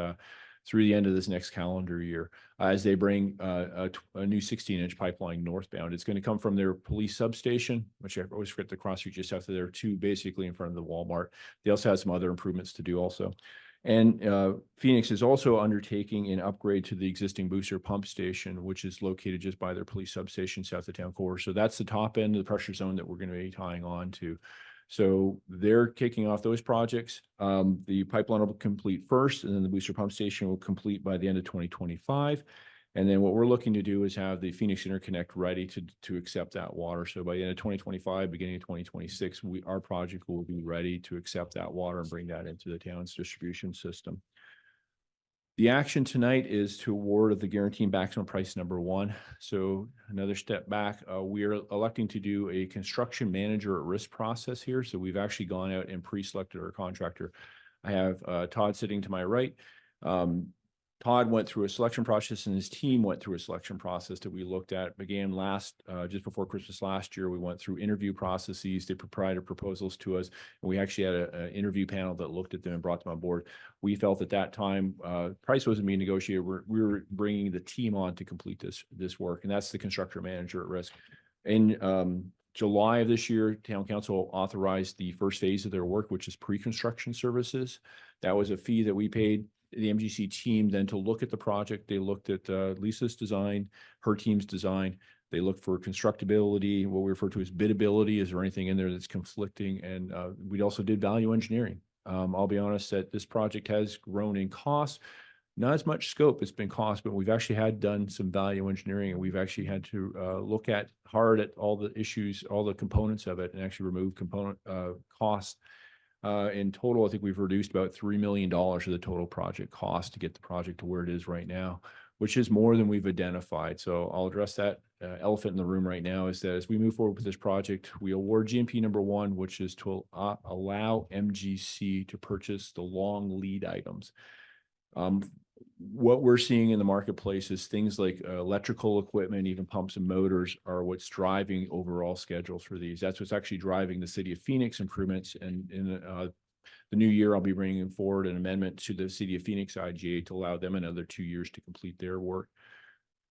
through the end of this next calendar year, as they bring a new 16-inch pipeline northbound. It's going to come from their police substation, which I always forget the cross street just after there, to basically in front of the Walmart. They also have some other improvements to do also. And Phoenix is also undertaking an upgrade to the existing booster pump station, which is located just by their police substation south of town core. So that's the top end of the pressure zone that we're going to be tying on to. So they're kicking off those projects. The pipeline will complete first, and then the booster pump station will complete by the end of 2025. And then what we're looking to do is have the Phoenix Interconnect ready to accept that water. So by the end of 2025, beginning of 2026, our project will be ready to accept that water and bring that into the town's distribution system. The action tonight is to award the guaranteed maximum price number 1. So another step back, we are electing to do a construction manager at risk process here. So we've actually gone out and pre-selected our contractor. I have Todd sitting to my right. Todd went through a selection process, and his team went through a selection process that we looked at. Began just before Christmas last year. We went through interview processes. They provided proposals to us, and we actually had an interview panel that looked at them and brought them on board. We felt at that time price wasn't being negotiated. We were bringing the team on to complete this work, and that's the construction manager at risk. In July of this year, Town Council authorized the first phase of their work, which is pre-construction services. That was a fee that we paid the MGC team then to look at the project. They looked at Lisa's design, her team's design. They looked for constructability, what we refer to as biddability. Is there anything in there that's conflicting? And we also did value engineering. I'll be honest that this project has grown in cost, not as much scope, it's been cost, but we've actually done some value engineering, and we've actually had to look hard at all the issues, all the components of it, and actually remove component costs. In total, I think we've reduced about $3 million of the total project cost to get the project to where it is right now, which is more than we've identified. So I'll address that elephant in the room right now, is that as we move forward with this project, we award GMP number 1, which is to allow MGC to purchase the long lead items. What we're seeing in the marketplace is things like electrical equipment, even pumps and motors, are what's driving overall schedules for these. That's what's actually driving the City of Phoenix improvements. And in the new year, I'll be bringing forward an amendment to the City of Phoenix IGA to allow them another 2 years to complete their work.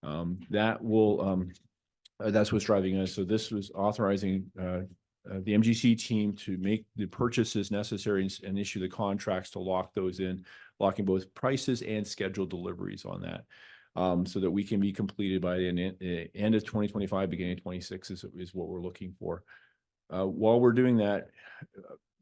That's what's driving us. So this was authorizing the MGC team to make the purchases necessary and issue the contracts to lock those in, locking both prices and scheduled deliveries on that, so that we can be completed by the end of 2025, beginning of 26 is what we're looking for. While we're doing that,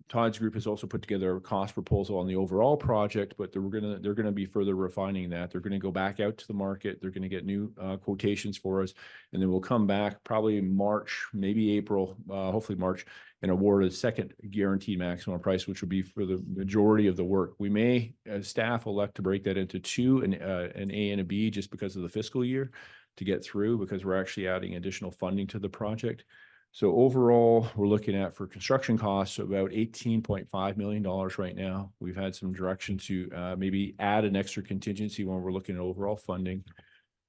Todd's group has also put together a cost proposal on the overall project, but they're gonna be further refining that. They're gonna go back out to the market. They're gonna get new quotations for us, and then we'll come back probably in March, maybe April, hopefully March, and award a second guaranteed maximum price, which will be for the majority of the work. We may, as staff, elect to break that into 2, an A and a B, just because of the fiscal year to get through, because we're actually adding additional funding to the project. So overall, we're looking at for construction costs about $18.5 million right now. We've had some direction to maybe add an extra contingency when we're looking at overall funding.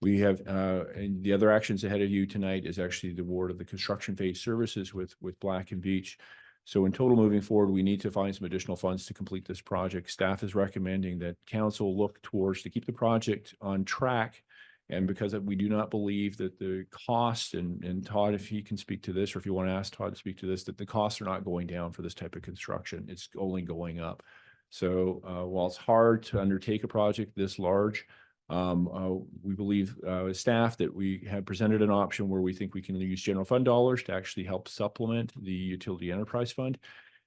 We have, and the other actions ahead of you tonight is actually the award of the construction phase services with Black and Beach. So in total, moving forward, we need to find some additional funds to complete this project. Staff is recommending that council look towards to keep the project on track. And because we do not believe that the cost, and Todd, if he can speak to this, or if you want to ask Todd to speak to this, that the costs are not going down for this type of construction. It's only going up. So while it's hard to undertake a project this large, we believe staff that we have presented an option where we think we can use general fund dollars to actually help supplement the utility enterprise fund.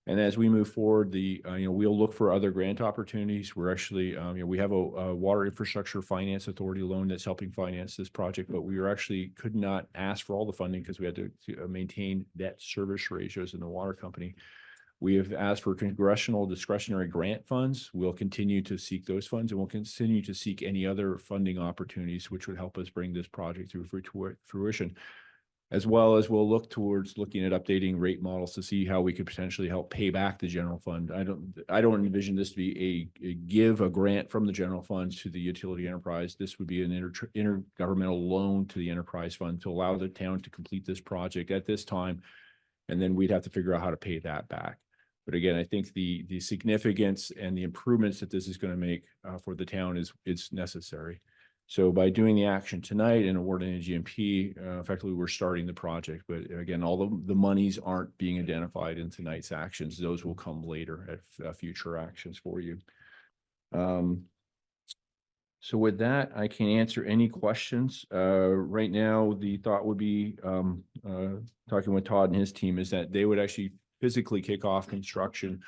And as we move forward, we'll look for other grant opportunities. We're actually, we have a water infrastructure finance authority loan that's helping finance this project, but we could not ask for all the funding because we had to maintain debt service ratios in the water company. We have asked for congressional discretionary grant funds. We'll continue to seek those funds, and we'll continue to seek any other funding opportunities which would help us bring this project to fruition. As well as we'll look towards looking at updating rate models to see how we could potentially help pay back the general fund. I don't envision this to be a grant from the general fund to the utility enterprise. This would be an intergovernmental loan to the enterprise fund to allow the town to complete this project at this time. And then we'd have to figure out how to pay that back. But again, I think the significance and the improvements that this is going to make for the town it's necessary. So by doing the action tonight and awarding a GMP, effectively we're starting the project. But again, all the monies aren't being identified in tonight's actions. Those will come later at future actions for you. So with that, I can answer any questions. Right now, the thought would be talking with Todd and his team is that they would actually physically kick off construction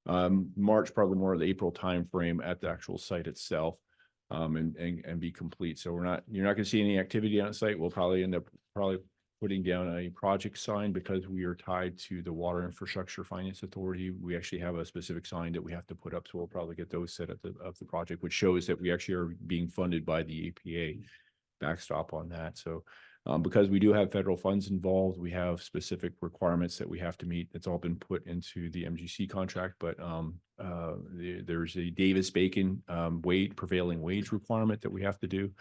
March, probably more of the April timeframe at the actual site itself. And be complete. So you're not going to see any activity on site. We'll probably end up putting down a project sign because we are tied to the Water Infrastructure Finance Authority. We actually have a specific sign that we have to put up. So we'll probably get those set at the project, which shows that we actually are being funded by the EPA backstop on that. So because we do have federal funds involved, we have specific requirements that we have to meet. It's all been put into the MGC contract, but there's a Davis-Bacon prevailing wage requirement that we have to do.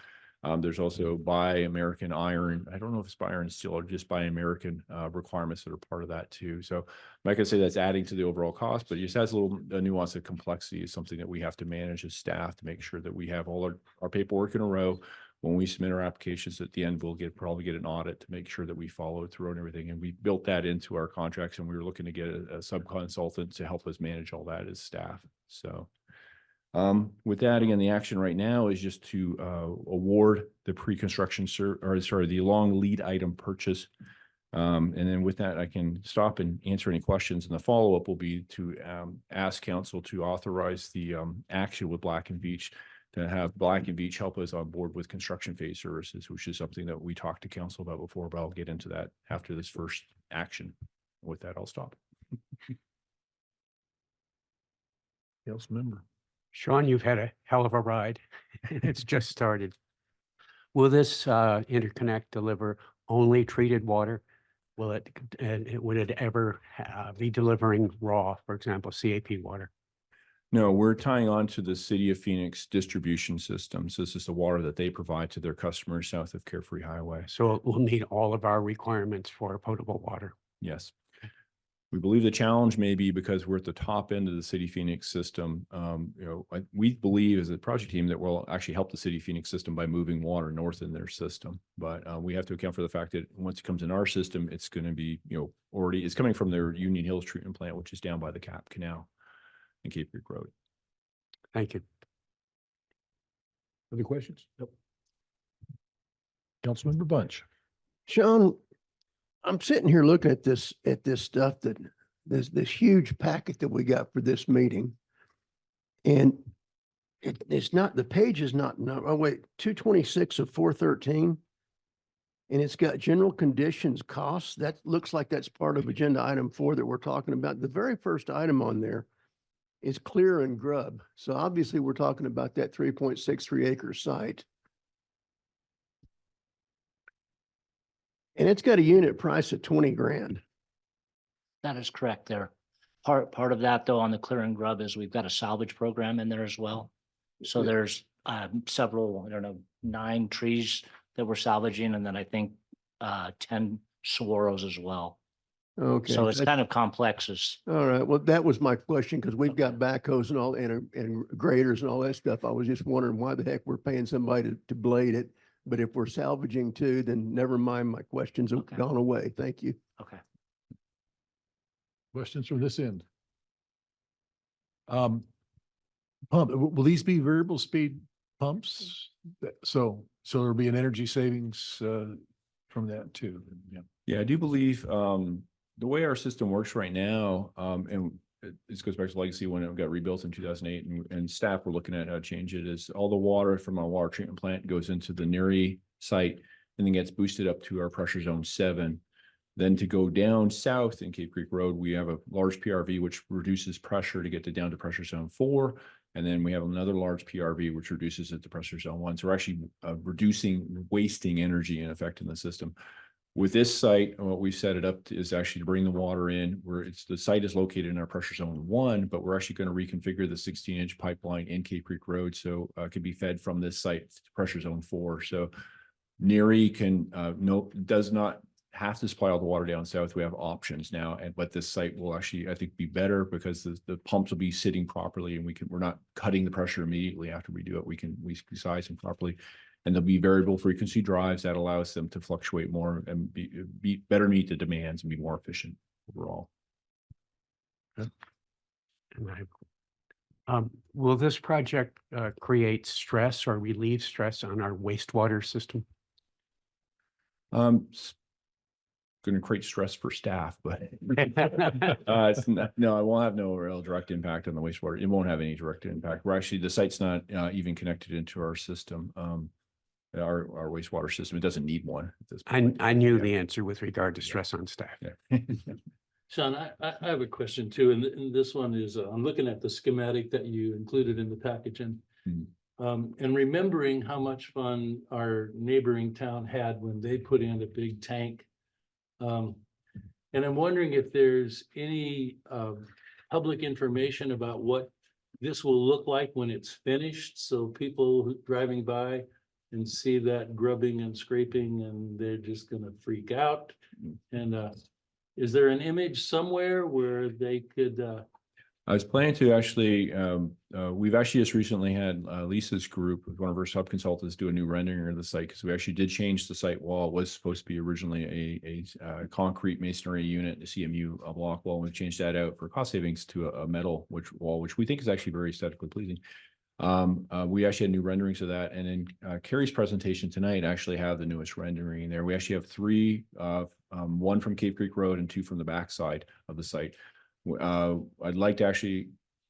There's also Buy American Iron. I don't know if it's Buy Iron and Steel or just Buy American requirements that are part of that too. So I'm not gonna say that's adding to the overall cost, but it just has a nuance of complexity is something that we have to manage as staff to make sure that we have all our paperwork in a row. When we submit our applications at the end, we'll probably get an audit to make sure that we follow through and everything. And we built that into our contracts, and we were looking to get a sub-consultant to help us manage all that as staff. So with that, again, the action right now is just to award the pre-construction the long lead item purchase. And then with that, I can stop and answer any questions. And the follow-up will be to ask council to authorize the action with Black and Beach to have Black and Beach help us on board with construction phase services, which is something that we talked to council about before, but I'll get into that after this first action. With that, I'll stop. Council member. Sean, you've had a hell of a ride. It's just started. Will this interconnect deliver only treated water? Would it ever be delivering raw, for example, CAP water? No, we're tying on to the City of Phoenix distribution system. So this is the water that they provide to their customers south of Carefree Highway. So it will meet all of our requirements for potable water. Yes. We believe the challenge may be because we're at the top end of the City Phoenix system. We believe as a project team that we'll actually help the City Phoenix system by moving water north in their system. But we have to account for the fact that once it comes in our system, it's going to be, it's coming from their Union Hills treatment plant, which is down by the Cap Canal and Cape Creek Road. Thank you. Other questions? Nope. Councilmember Bunch. Sean, I'm sitting here looking at this stuff this huge packet that we got for this meeting. And it's not, the page is not, 226 of 413. And it's got general conditions costs. That looks like that's part of agenda item 4 that we're talking about. The very first item on there is clear and grub. So obviously we're talking about that 3.63 acre site. And it's got a unit price of 20 grand. That is correct there. Part of that though on the clear and grub is we've got a salvage program in there as well. So there's several, I don't know, 9 trees that we're salvaging and then I think 10 saguaros as well. Okay. So it's that- kind of complex as All right. Well, that was my question because we've got backhoes and all and graders and all that stuff. I was just wondering why the heck we're paying somebody to blade it. But if we're salvaging too, then never mind. My questions have Okay. gone away. Thank you. okay. Questions from this end? Will these be variable speed pumps? So there'll be an energy savings, from that too. Yeah. Yeah, I do believe the way our system works right now, and this goes back to legacy when it got rebuilt in 2008 and staff were looking at how to change it is all the water from our water treatment plant goes into the Neary site and then gets boosted up to our pressure zone 7. Then to go down south in Cape Creek Road, we have a large PRV, which reduces pressure to get down to pressure zone 4. And then we have another large PRV, which reduces it to pressure zone 1. So we're actually wasting energy in effect in the system. With this site, what we set it up to is actually to bring the water in where the site is located in our pressure zone 1, but we're actually going to reconfigure the 16-inch pipeline in Cape Creek Road. So it can be fed from this site to pressure zone 4. So Neary does not have to supply all the water down south. We have options now, but this site will actually, I think, be better because the pumps will be sitting properly and we're not cutting the pressure immediately after we do it. We size them properly. And there'll be variable frequency drives that allows them to fluctuate more and better meet the demands and be more efficient overall. Will this project create stress or relieve stress on our wastewater system? Going to create stress for staff, but no, it won't have no real direct impact on the wastewater. It won't have any direct impact. We're actually, the site's not even connected into our system. Our wastewater system, it doesn't need one at this point. I knew the answer with regard to stress on staff. Yeah. Sean, I have a question too, and this one is, I'm looking at the schematic that you included in the packaging. And remembering how much fun our neighboring town had when they put in a big tank. And I'm wondering if there's any public information about what this will look like when it's finished, so people driving by and see that grubbing and scraping and they're just gonna freak out. And is there an image somewhere where they could I was planning to actually, we've actually just recently had Lisa's group, one of her sub consultants, do a new rendering of the site because we actually did change the site wall. It was supposed to be originally a concrete masonry unit, a CMU block wall. We changed that out for cost savings to a metal wall, which we think is actually very aesthetically pleasing. We actually had new renderings of that. And then Carrie's presentation tonight actually have the newest rendering in there. We actually have 3, 1 from Cape Creek Road and 2 from the backside of the site. I'd like to actually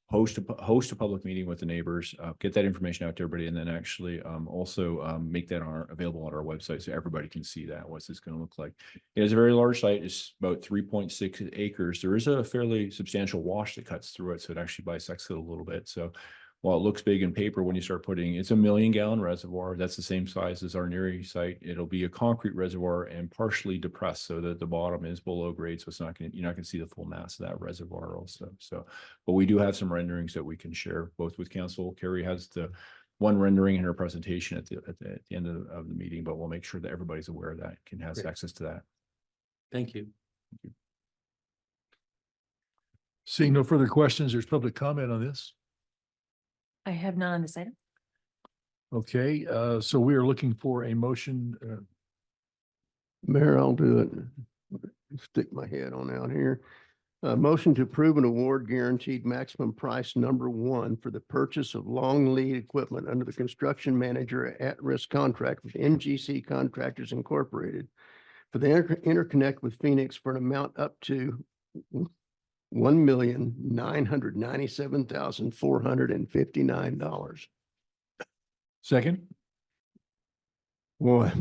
host a public meeting with the neighbors, get that information out to everybody, and then actually also make that available on our website so everybody can see that, what's this going to look like. It is a very large site. It's about 3.6 acres. There is a fairly substantial wash that cuts through it, so it actually bisects it a little bit. So while it looks big in paper, when you start putting, it's a 1 million gallon reservoir. That's the same size as our Neary site. It'll be a concrete reservoir and partially depressed so that the bottom is below grade. So it's not going to, you're not going to see the full mass of that reservoir also. So, but we do have some renderings that we can share both with council. Carrie has the one rendering in her presentation at the end of the meeting, but we'll make sure that everybody's aware of that, can have access to that. Thank you. Seeing no further questions, there's public comment on this. I have none on this item. Okay, so we are looking for a motion. Mayor, I'll do it. Stick my head on out here. Motion to approve and award guaranteed maximum price number 1 for the purchase of long lead equipment under the construction manager at-risk contract with NGC Contractors Incorporated for the interconnect with Phoenix for an amount up to $1,997,459. Second. Boy,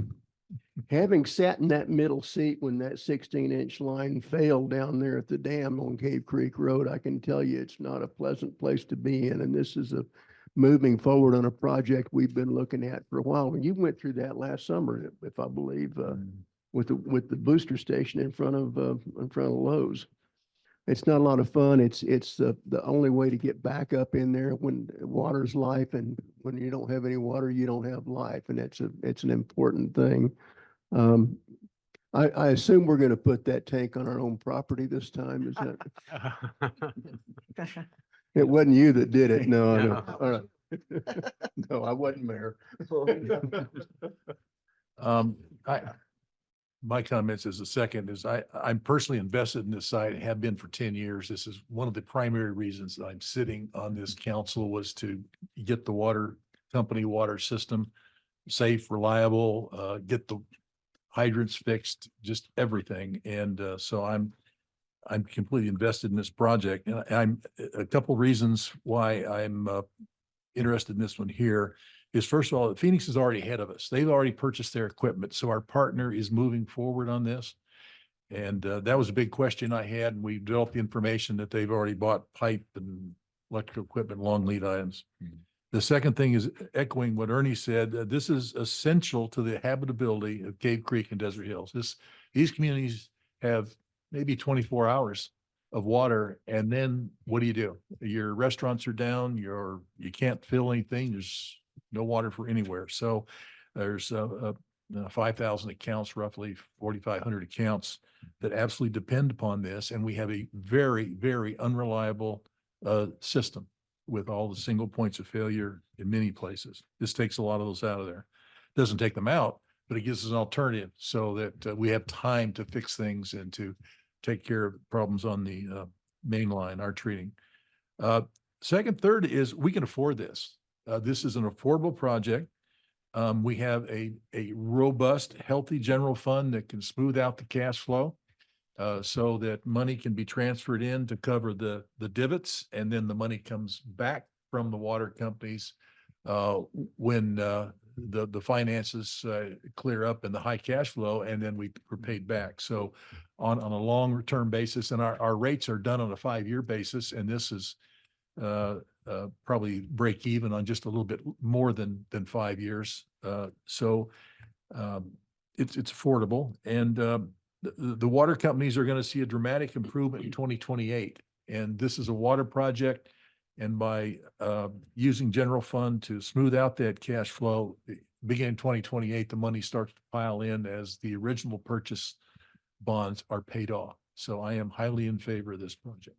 having sat in that middle seat when that 16-inch line failed down there at the dam on Cave Creek Road, I can tell you it's not a pleasant place to be in. And this is moving forward on a project we've been looking at for a while. When you went through that last summer, if I believe, with the booster station in front of Lowe's. It's not a lot of fun. It's the only way to get back up in there when water's life, and when you don't have any water, you don't have life, and it's an important thing. I assume we're going to put that tank on our own property this time. Is that? It wasn't you that did it. No, no. All right. No, I wasn't, Mayor. My comments as a second is I'm personally invested in this site, have been for 10 years. This is one of the primary reasons that I'm sitting on this council, was to get the water company water system safe, reliable, get the hydrants fixed, just everything. And so I'm completely invested in this project. And I'm a couple reasons why I'm interested in this one here is, first of all, Phoenix is already ahead of us. They've already purchased their equipment. So our partner is moving forward on this. And that was a big question I had. And we developed the information that they've already bought pipe and electrical equipment, long lead items. The second thing is echoing what Ernie said. This is essential to the habitability of Cave Creek and Desert Hills. These communities have maybe 24 hours of water, and then what do? Your restaurants are down. You can't fill anything. There's no water for anywhere. So there's 5,000 accounts, roughly 4,500 accounts that absolutely depend upon this, and we have a very, very unreliable system with all the single points of failure in many places. This takes a lot of those out of there. Doesn't take them out, but it gives us an alternative so that we have time to fix things and to take care of problems on the main line, our treating. Second, third is we can afford this. This is an affordable project. We have a robust, healthy general fund that can smooth out the cash flow. So that money can be transferred in to cover the divots, and then the money comes back from the water companies when the finances clear up and the high cash flow, and then we're paid back. So on a long term basis, and our rates are done on a 5-year basis, and this is probably break even on just a little bit more than 5 years. So it's affordable, and the water companies are going to see a dramatic improvement in 2028. And this is a water project. And by using general fund to smooth out that cash flow, beginning 2028, the money starts to pile in as the original purchase bonds are paid off. So I am highly in favor of this project.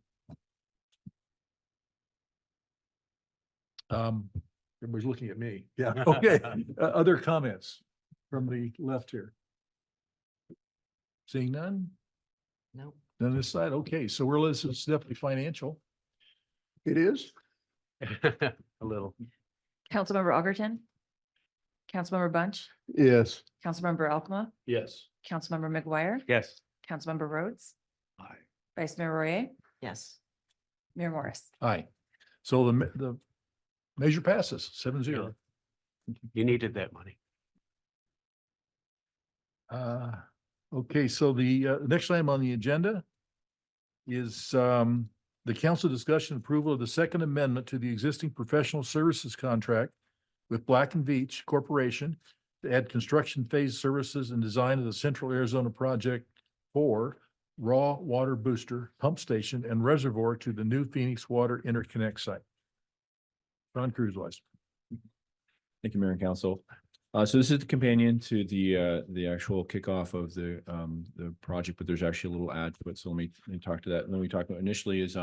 Everybody's looking at me. Yeah. Okay. Other comments from the left here? Seeing none? No. None this side? Okay, so this is definitely financial. It is. A little. Councilmember Augurton. Councilmember Bunch. Yes. Councilmember Alcoma. Yes. Councilmember McGuire. Yes. Councilmember Rhodes. Aye. Vice Mayor Royer. Yes. Mayor Morris. Aye. So the measure passes 7-0. You needed that money. Okay, so the next item on the agenda is the council discussion approval of the second amendment to the existing professional services contract with Black and Veatch Corporation to add construction phase services and design of the Central Arizona project for raw water booster, pump station, and reservoir to the new Phoenix Water Interconnect site. Ron Cruz. Thank you, Mayor and Council. So this is the companion to the actual kickoff of the project, but there's actually a little add to it. So let me talk to that. And then we talked about initially is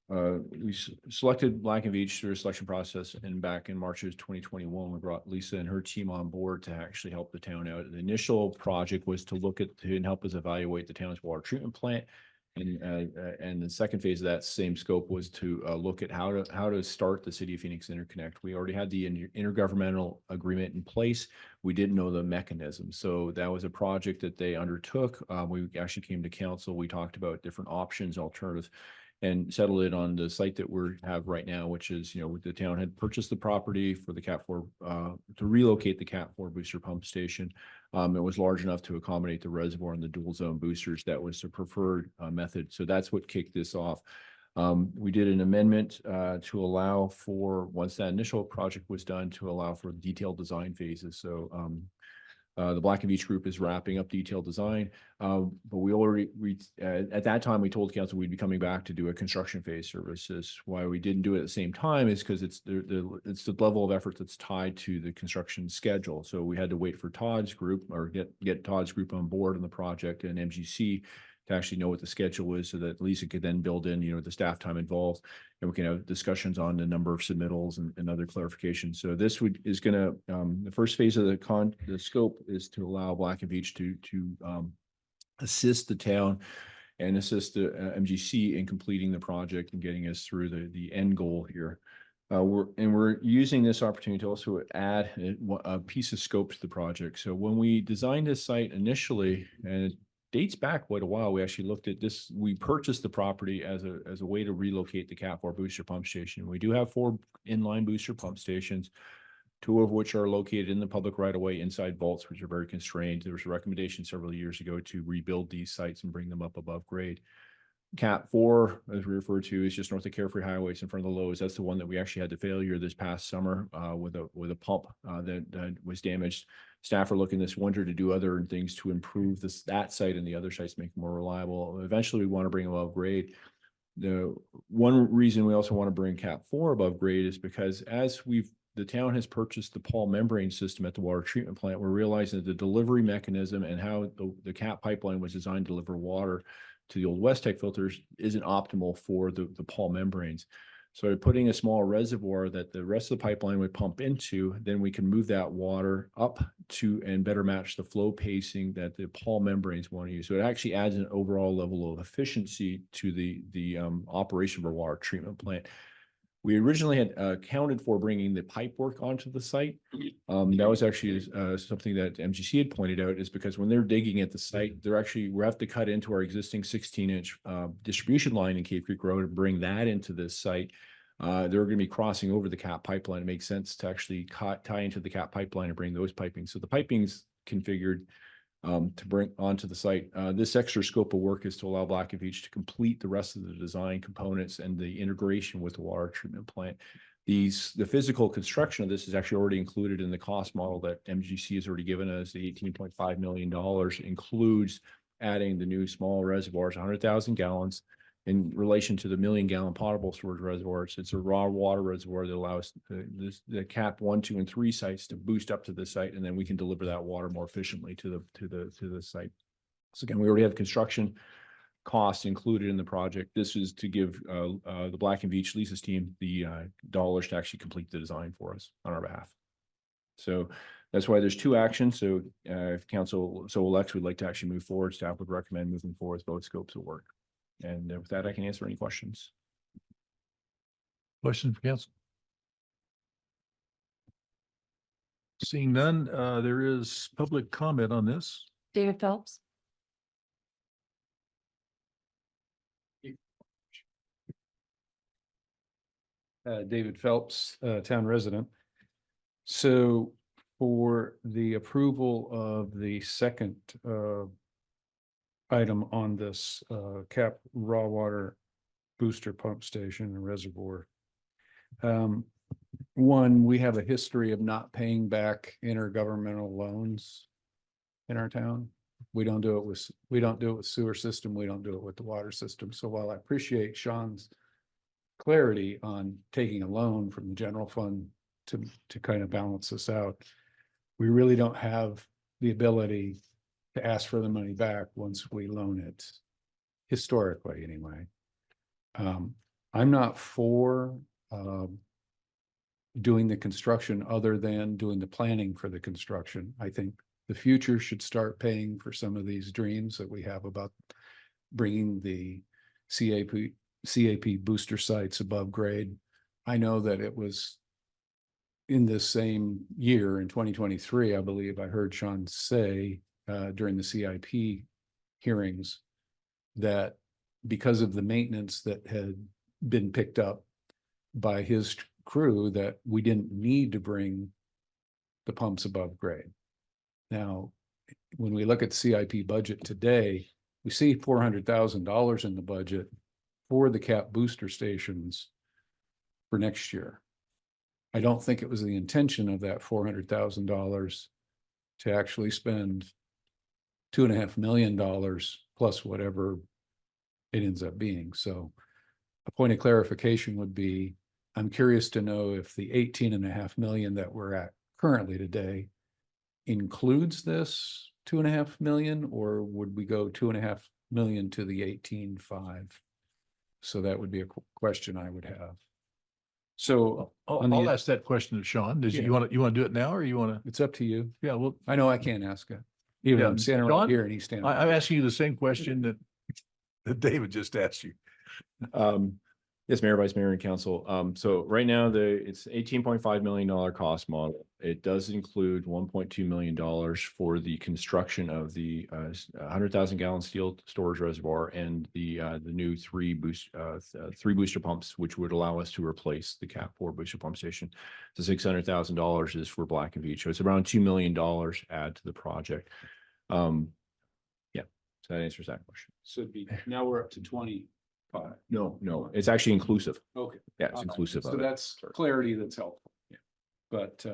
we selected Black and Veatch through a selection process, and back in March of 2021, we brought Lisa and her team on board to actually help the town out. The initial project was to look at and help us evaluate the town's water treatment plant. And the second phase of that same scope was to look at how to start the City of Phoenix Interconnect. We already had the intergovernmental agreement in place. We didn't know the mechanism. So that was a project that they undertook. We actually came to council. We talked about different options, alternatives, and settled it on the site that we have right now, which is, the town had purchased the property for the Cat 4, to relocate the Cat 4 booster pump station. It was large enough to accommodate the reservoir and the dual zone boosters. That was the preferred method. So that's what kicked this off. We did an amendment to allow for, once that initial project was done, to allow for detailed design phases. So The Black and Veatch group is wrapping up detailed design. But at that time, we told council we'd be coming back to do a construction phase services. Why we didn't do it at the same time is because it's the level of effort that's tied to the construction schedule. So we had to wait for Todd's group or get Todd's group on board on the project and MGC to actually know what the schedule is so that Lisa could then build in, the staff time involved, and we can have discussions on the number of submittals and other clarifications. So this is going to, the first phase of the scope is to allow Black and Veatch to assist the town and assist the MGC in completing the project and getting us through the end goal here. We're using this opportunity to also add a piece of scope to the project. So when we designed this site initially, and it dates back quite a while, we actually looked at this. We purchased the property as a way to relocate the Cat 4 booster pump station. We do have 4 inline booster pump stations, 2 of which are located in the public right of way inside vaults, which are very constrained. There was a recommendation several years ago to rebuild these sites and bring them up above grade. Cat 4, as we refer to, is just north of Carefree Highway. It's in front of the Lowe's. That's the one that we actually had the failure this past summer with a pump that was damaged. Staff are looking this winter to do other things to improve that site and the other sites, make them more reliable. Eventually, we want to bring them above grade. The one reason we also want to bring Cat 4 above grade is because the town has purchased the Paul membrane system at the water treatment plant. We're realizing that the delivery mechanism and how the Cat pipeline was designed to deliver water to the old West Tech filters isn't optimal for the Paul membranes. So putting a small reservoir that the rest of the pipeline would pump into, then we can move that water up to and better match the flow pacing that the Paul membranes want to use. So it actually adds an overall level of efficiency to the operation of our water treatment plant. We originally had accounted for bringing the pipe work onto the site. That was actually something that MGC had pointed out, is because when they're digging at the site, we have to cut into our existing 16-inch distribution line in Cave Creek Road and bring that into this site. They're going to be crossing over the Cat pipeline. It makes sense to actually tie into the Cat pipeline and bring those pipings. So the piping's configured to bring onto the site. This extra scope of work is to allow Black and Veatch to complete the rest of the design components and the integration with the water treatment plant. The physical construction of this is actually already included in the cost model that MGC has already given us. The $18.5 million includes adding the new small reservoirs, 100,000 gallons, in relation to the 1 million gallon potable storage reservoirs. It's a raw water reservoir that allows the Cap 1, 2, and 3 sites to boost up to the site, and then we can deliver that water more efficiently to the site. So again, we already have construction costs included in the project. This is to give the Black and Veatch Lisa's team the dollars to actually complete the design for us on our behalf. So that's why there's 2 actions. So if council so elects, we'd like to actually move forward. Staff would recommend moving forward with both scopes of work. And with that, I can answer any questions. Question for council? Seeing none, there is public comment on this. David Phelps. David Phelps, town resident. So for the approval of the second item on this Cap raw water booster pump station and reservoir. One, we have a history of not paying back intergovernmental loans in our town. We don't do it with sewer system. We don't do it with the water system. So while I appreciate Sean's clarity on taking a loan from the general fund to kind of balance this out, we really don't have the ability to ask for the money back once we loan it, historically anyway. I'm not for doing the construction other than doing the planning for the construction. I think the future should start paying for some of these dreams that we have about bringing the CAP booster sites above grade. I know that it was in this same year in 2023, I believe I heard Sean say during the CIP hearings that because of the maintenance that had been picked up by his crew, that we didn't need to bring the pumps above grade. Now, when we look at CIP budget today, we see $400,000 in the budget for the Cap booster stations for next year. I don't think it was the intention of that $400,000 to actually spend $2.5 million plus whatever it ends up being. So a point of clarification would be, I'm curious to know if the 18.5 million that we're at currently today includes this 2.5 million, or would we go 2.5 million to the 18.5? So that would be a question I would have. So I'll ask that question to Sean. Did Yeah. you want to do it now, or you want to? It's up to you. Yeah, well, I know I can't ask it. Even Yeah, though I'm standing right Sean, here and he's standing. I'm asking you the same question that David just asked you. Yes, Mayor, Vice Mayor and Council. So right now it's $18.5 million cost model. It does include $1.2 million for the construction of the 100,000 gallon steel storage reservoir and the new three booster pumps, which would allow us to replace the Cat 4 booster pump station. The $600,000 is for Black and Veatch. So it's around $2 million add to the project. Yeah, so that answers that question. So now we're up to 25. No, it's actually inclusive. Okay. Yeah, it's inclusive So of it. that's clarity that's helpful. Yeah. But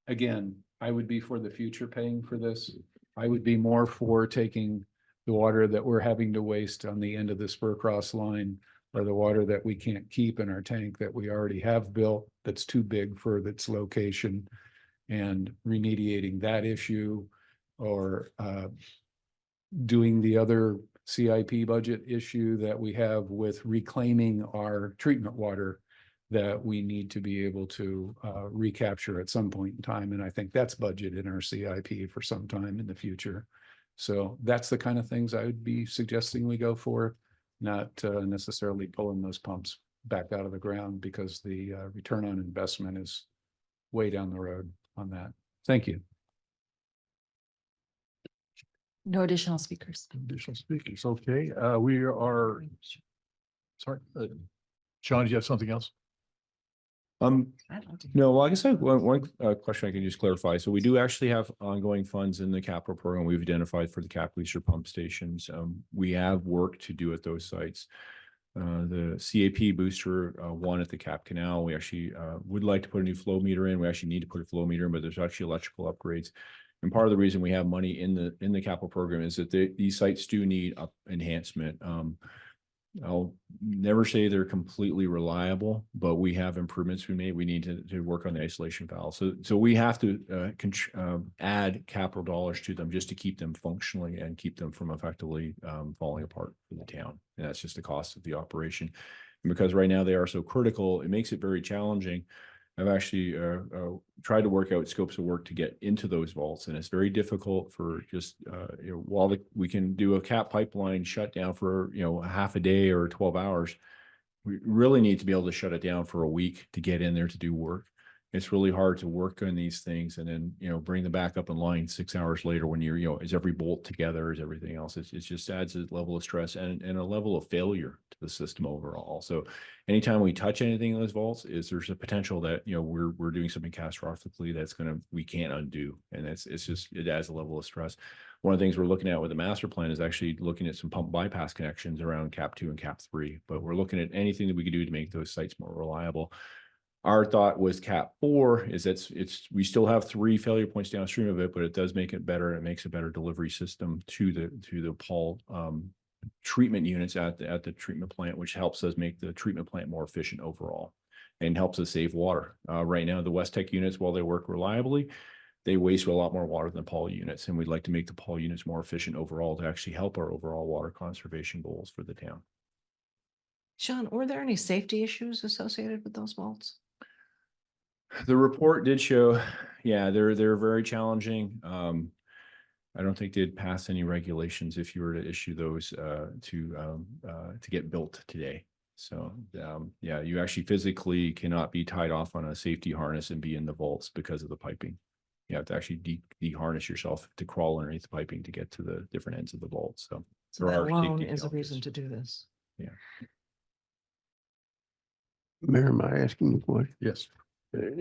again, I would be for the future paying for this. I would be more for taking the water that we're having to waste on the end of the spur cross line, or the water that we can't keep in our tank that we already have built that's too big for its location, and remediating that issue, or doing the other CIP budget issue that we have with reclaiming our treatment water that we need to be able to recapture at some point in time. And I think that's budgeted in our CIP for some time in the future. So that's the kind of things I would be suggesting we go for, not necessarily pulling those pumps back out of the ground, because the return on investment is way down the road on that. Thank you. No additional speakers. Additional speakers. Okay, we are, sorry, Sean, do you have something else? No, well, I guess I have one question I can just clarify. So we do actually have ongoing funds in the capital program we've identified for the Cap Leaser pump stations. We have work to do at those sites. The CAP booster one at the Cap Canal, we actually would like to put a new flow meter in. We actually need to put a flow meter in, but there's actually electrical upgrades. And part of the reason we have money in the capital program is that these sites do need enhancement. I'll never say they're completely reliable, but we have improvements we made. We need to work on the isolation valve. So we have to add capital dollars to them just to keep them functionally and keep them from effectively falling apart for the town. And that's just the cost of the operation. And because right now they are so critical, it makes it very challenging. I've actually tried to work out scopes of work to get into those vaults, and it's very difficult for just while we can do a cap pipeline shutdown for a half a day or 12 hours, we really need to be able to shut it down for a week to get in there to do work. It's really hard to work on these things and then bring them back up in line 6 hours later when you're is every bolt together, is everything else. It just adds a level of stress and a level of failure to the system overall. So anytime we touch anything in those vaults, there's a potential that we're doing something catastrophically that's we can't undo, and it adds a level of stress. One of the things we're looking at with the master plan is actually looking at some pump bypass connections around Cap 2 and Cap 3, but we're looking at anything that we can do to make those sites more reliable. Our thought was Cap 4 is we still have 3 failure points downstream of it, but it does make it better. It makes a better delivery system to the Paul treatment units at the treatment plant, which helps us make the treatment plant more efficient overall and helps us save water. Right now, the West Tech units, while they work reliably, they waste a lot more water than the Paul units, and we'd like to make the Paul units more efficient overall to actually help our overall water conservation goals for the town. Sean, were there any safety issues associated with those vaults? The report did show, yeah, they're very challenging. I don't think they'd pass any regulations if you were to issue those to get built today. So yeah, you actually physically cannot be tied off on a safety harness and be in the vaults because of the piping. You have to actually de-harness yourself to crawl underneath the piping to get to the different ends of the vault. So there That are alone safety is a challenges. reason to do this. Yeah. Mayor, am I asking you a question? Yes.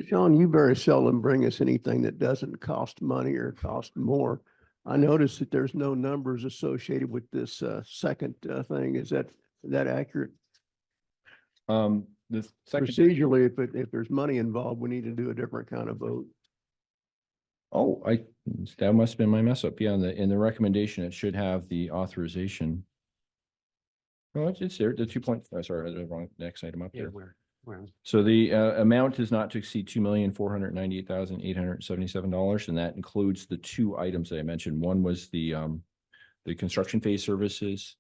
Sean, you very seldom bring us anything that doesn't cost money or cost more. I noticed that there's no numbers associated with this second thing. Is that accurate? The second Procedurally, if there's money involved, we need to do a different kind of vote. Oh, that must have been my mess up. Yeah, in the recommendation, it should have the authorization. No, it's there, the 2 point, sorry, I had the wrong next item up Yeah, there. where, So the amount is not to exceed $2,498,877, and that includes the two items that I mentioned. One was the construction phase services,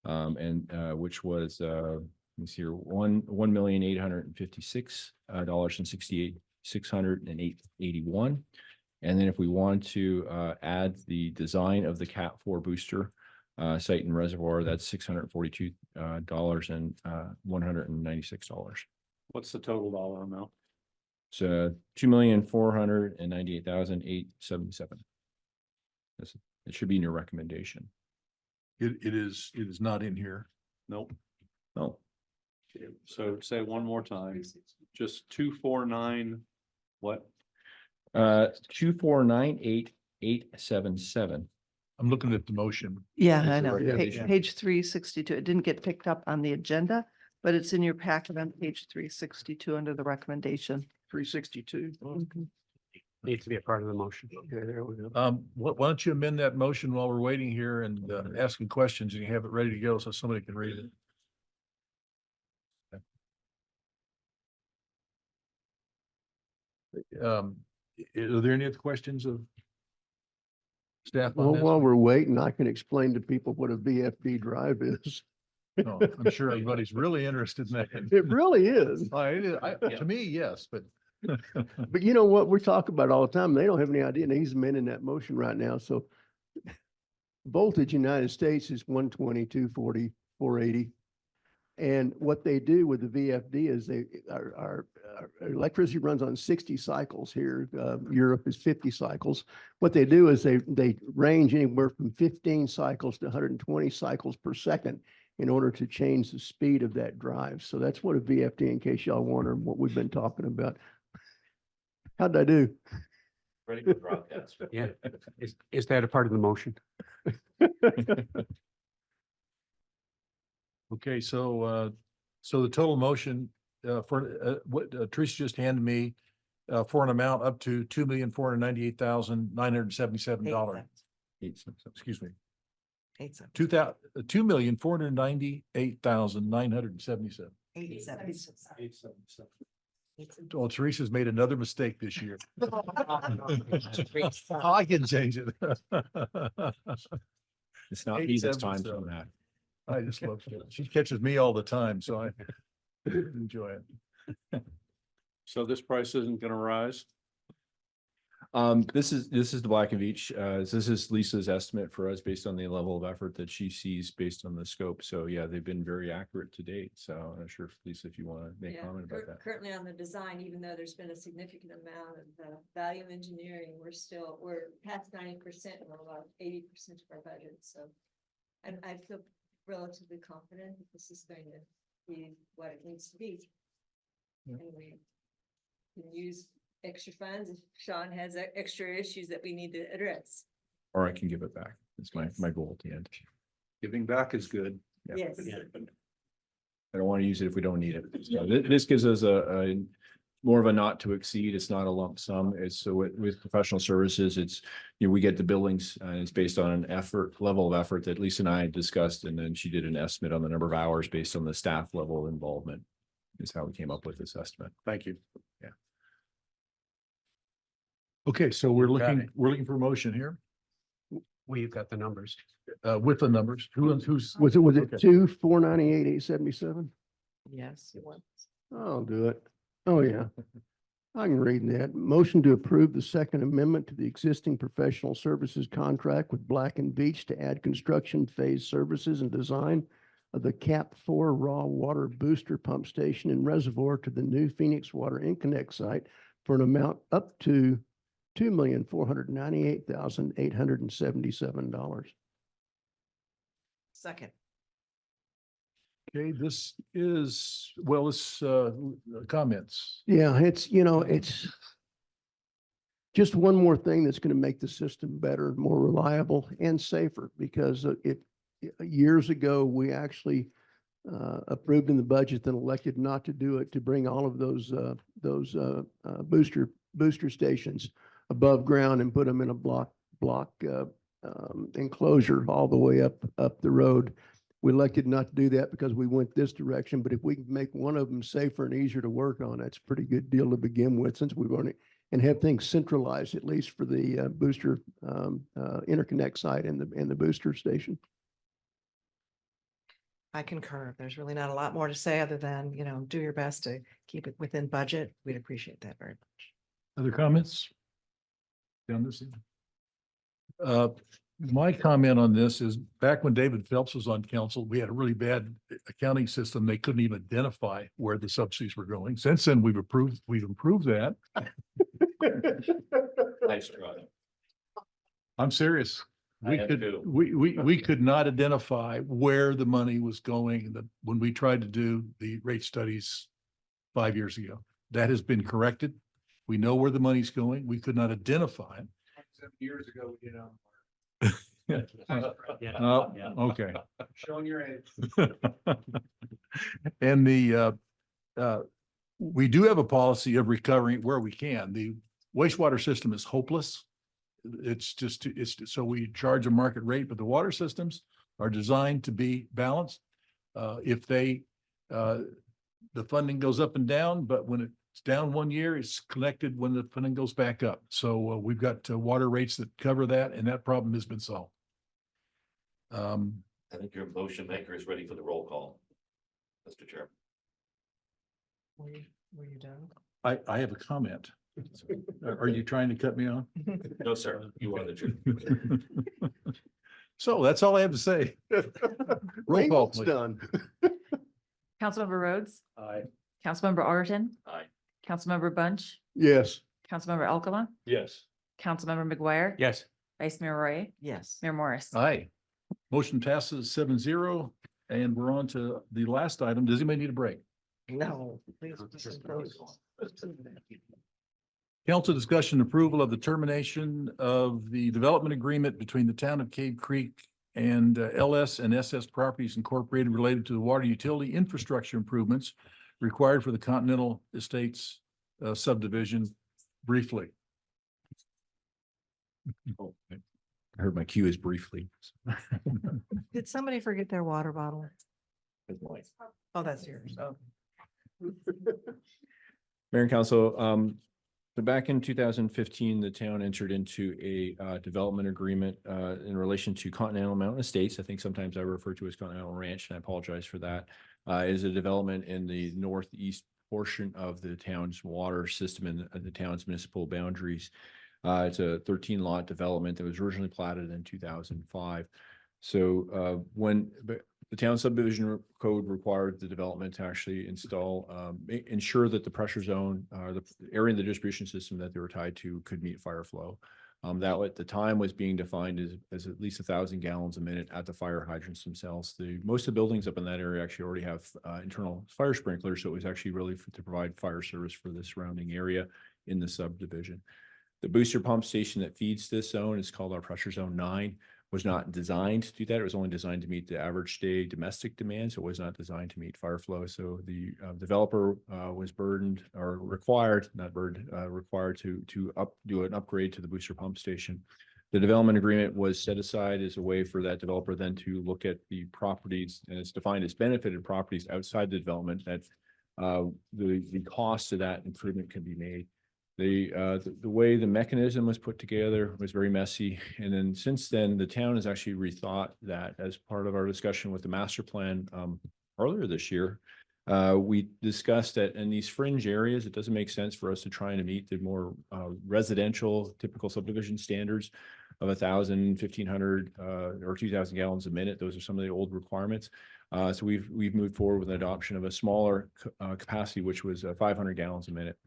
and which was let me see here, $1,856,000 and 681. And then if we want to add the design of the Cat 4 booster site and reservoir, that's $642 and $196. What's the total dollar amount? So $2,498,877. It should be in your recommendation. It is not in here. Nope. Oh, So say one more time, just 249, what? 2,498,877. I'm looking at the motion. Yeah, That's I the know. recommendation. Page 362. It didn't get picked up on the agenda, but it's in your packet on page 362 under the recommendation. 362. needs to be a part of the motion. Okay, there we go. Why don't you amend that motion while we're waiting here and asking questions, and you have it ready to go so somebody can read it. Are there any other questions of staff on Well, this? while we're waiting, I can explain to people what a VFD drive is. No, I'm sure everybody's really interested in that. It really is. To me, yes, but But you know what? We're talking about all the time. They don't have any idea. And he's amending that motion right now. So voltage United States is 120, 240, 480. And what they do with the VFD is our electricity runs on 60 cycles here. Europe is 50 cycles. What they do is they range anywhere from 15 cycles to 120 cycles per second in order to change the speed of that drive. So that's what a VFD, in case y'all wonder what we've been talking about. How'd I do? Ready for broadcast. Yeah, is that a part of the motion? okay, so the total motion for what Teresa just handed me for an amount up to $2,498,977. Excuse me. $2,498,977. 877. Well, Teresa's made another mistake this year. I can change it. It's not me this time from 877. that. I just love it. She catches me all the time, so I enjoy it. So this price isn't gonna rise? This is the Black and Veatch. This is Lisa's estimate for us based on the level of effort that she sees based on the scope. So yeah, they've been very accurate to date. So I'm not sure if Lisa, if you want to make a comment about that. Currently on the design, even though there's been a significant amount of value engineering, we're past 90% and about 80% of our budget. So I feel relatively confident that this is going to be what it needs to be. Yeah. And we can use extra funds if Sean has extra issues that we need to address. Or I can give it back. It's my goal at the end. Giving back is good. Yeah. Yes. I don't want to use it if we don't need it. So this gives us a more of a not to exceed. It's not a lump sum. It's so with professional services, it's, we get the billings and it's based on an level of effort that Lisa and I had discussed. And then she did an estimate on the number of hours based on the staff level of involvement is how we came up with this estimate. Thank you. Yeah. Okay, so we're looking for a motion here We've got the numbers. with the numbers. Who's? Was it Okay. 2,498,877? Yes, you want. I'll do it. Oh, yeah. I can read that. Motion to approve the second amendment to the existing professional services contract with Black and Veatch to add construction phase services and design of the Cap 4 raw water booster pump station and reservoir to the new Phoenix Water Inconnect site for an amount up to $2,498,877. Second. Okay, this is, well, this comments. Yeah, it's just one more thing that's going to make the system better, more reliable and safer because years ago, we actually approved in the budget then elected not to do it to bring all of those booster stations above ground and put them in a block enclosure all the way up the road. We elected not to do that because we went this direction, but if we can make one of them safer and easier to work on, that's a pretty good deal to begin with, since we've already, and have things centralized, at least for the booster interconnect site and the booster station. I concur. There's really not a lot more to say other than, do your best to keep it within budget. We'd appreciate that very much. Other comments? Down this end? My comment on this is back when David Phelps was on council, we had a really bad accounting system. They couldn't even identify where the subsidies were going. Since then, we've improved that. Nice try. I'm serious. I We am could, too. we could not identify where the money was going when we tried to do the rate studies 5 years ago. That has been corrected. We know where the money's going. We could not identify it. 7 years ago, Okay. Showing your age. And we do have a policy of recovering where we can. The wastewater system is hopeless. So we charge a market rate, but the water systems are designed to be balanced. If the funding goes up and down, but when it's down 1 year, it's collected when the funding goes back up. So we've got water rates that cover that, and that problem has been solved. I think your motion maker is ready for the roll call, Mr. Chair. Were you done? I have a comment. Are you trying to cut me off? No, sir, you are the chair. So that's all I have to say. Roll call, It's please. done. Councilmember Rhodes, Aye. Councilmember Arton, Aye. Councilmember Bunch, Yes. Councilmember Alcala, Yes. Councilmember McGuire. Yes. Vice Mayor Royer, Yes. Mayor Morris. Aye. Motion passes 7-0, and we're on to the last item. Does anybody need a break? No, please. Council discussion approval of the termination of the development agreement between the town of Cave Creek and LS and SS Properties Incorporated related to the water utility infrastructure improvements required for the Continental Estates subdivision. Briefly. Oh, I heard my cue is briefly. Did somebody forget their water bottle? Oh, that's yours. Oh. Mayor and Council, so back in 2015, the town entered into a development agreement in relation to Continental Mountain Estates. I think sometimes I refer to as Continental Ranch, and I apologize for that. It is a development in the northeast portion of the town's water system and the town's municipal boundaries. It's a 13 lot development that was originally platted in 2005. So when the town subdivision code required the development to actually install, ensure that the pressure zone, the area in the distribution system that they were tied to could meet fire flow. That at the time was being defined as at least 1,000 gallons a minute at the fire hydrants themselves. Most of the buildings up in that area actually already have internal fire sprinklers, so it was actually really to provide fire service for the surrounding area in the subdivision. The booster pump station that feeds this zone is called our pressure zone 9. Was not designed to do that. It was only designed to meet the average day domestic demand. So it was not designed to meet fire flow. So the developer was burdened or required, not burdened, required to do an upgrade to the booster pump station. The development agreement was set aside as a way for that developer then to look at the properties, and it's defined as benefited properties outside the development, that the cost of that improvement can be made. The way the mechanism was put together was very messy. And then since then, the town has actually rethought that as part of our discussion with the master plan earlier this year. We discussed that in these fringe areas, it doesn't make sense for us to try and meet the more residential typical subdivision standards of 1,000, 1,500 or 2,000 gallons a minute. Those are some of the old requirements. So we've moved forward with an adoption of a smaller capacity, which was 500 gallons a minute.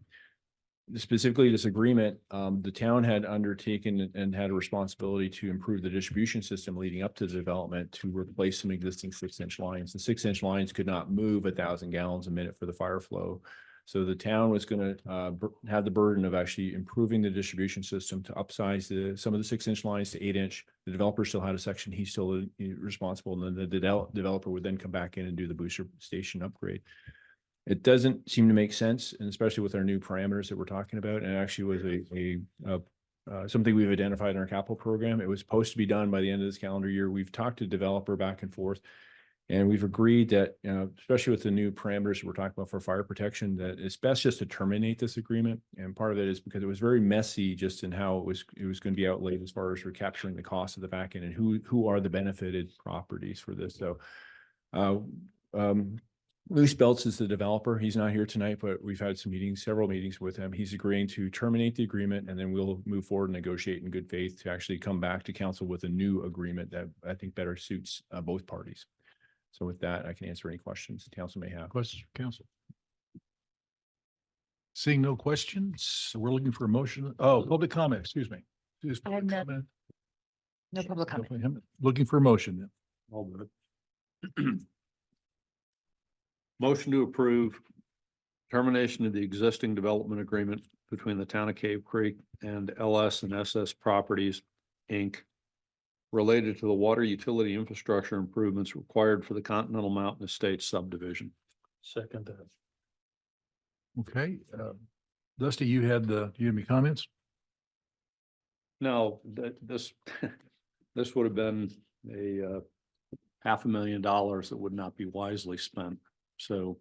Specifically, this agreement, the town had undertaken and had a responsibility to improve the distribution system leading up to the development to replace some existing 6-inch lines. The 6-inch lines could not move 1,000 gallons a minute for the fire flow. So the town was going to have the burden of actually improving the distribution system to upsize some of the 6-inch lines to 8-inch. The developer still had a section, he's still responsible, and then the developer would then come back in and do the booster station upgrade. It doesn't seem to make sense, and especially with our new parameters that we're talking about, and it actually was a something we've identified in our capital program. It was supposed to be done by the end of this calendar year. We've talked to developer back and forth. And we've agreed that, especially with the new parameters we're talking about for fire protection, that it's best just to terminate this agreement. And part of it is because it was very messy just in how it was going to be outlaid as far as recapturing the cost of the back end and who are the benefited properties for this. So Luis Belts is the developer. He's not here tonight, but we've had several meetings with him. He's agreeing to terminate the agreement, and then we'll move forward and negotiate in good faith to actually come back to council with a new agreement that I think better suits both parties. So with that, I can answer any questions the council may have. Questions from council? Seeing no questions, we're looking for a motion. Oh, public comment, excuse me. I have none. No public comment. Looking for a motion then. I'll do it. Motion to approve termination of the existing development agreement between the town of Cave Creek and LS and SS Properties, Inc., related to the water utility infrastructure improvements required for the Continental Mountain Estates subdivision. Second that. Okay, Dusty, do you have any comments? No, this would have been a $500,000 that would not be wisely spent. So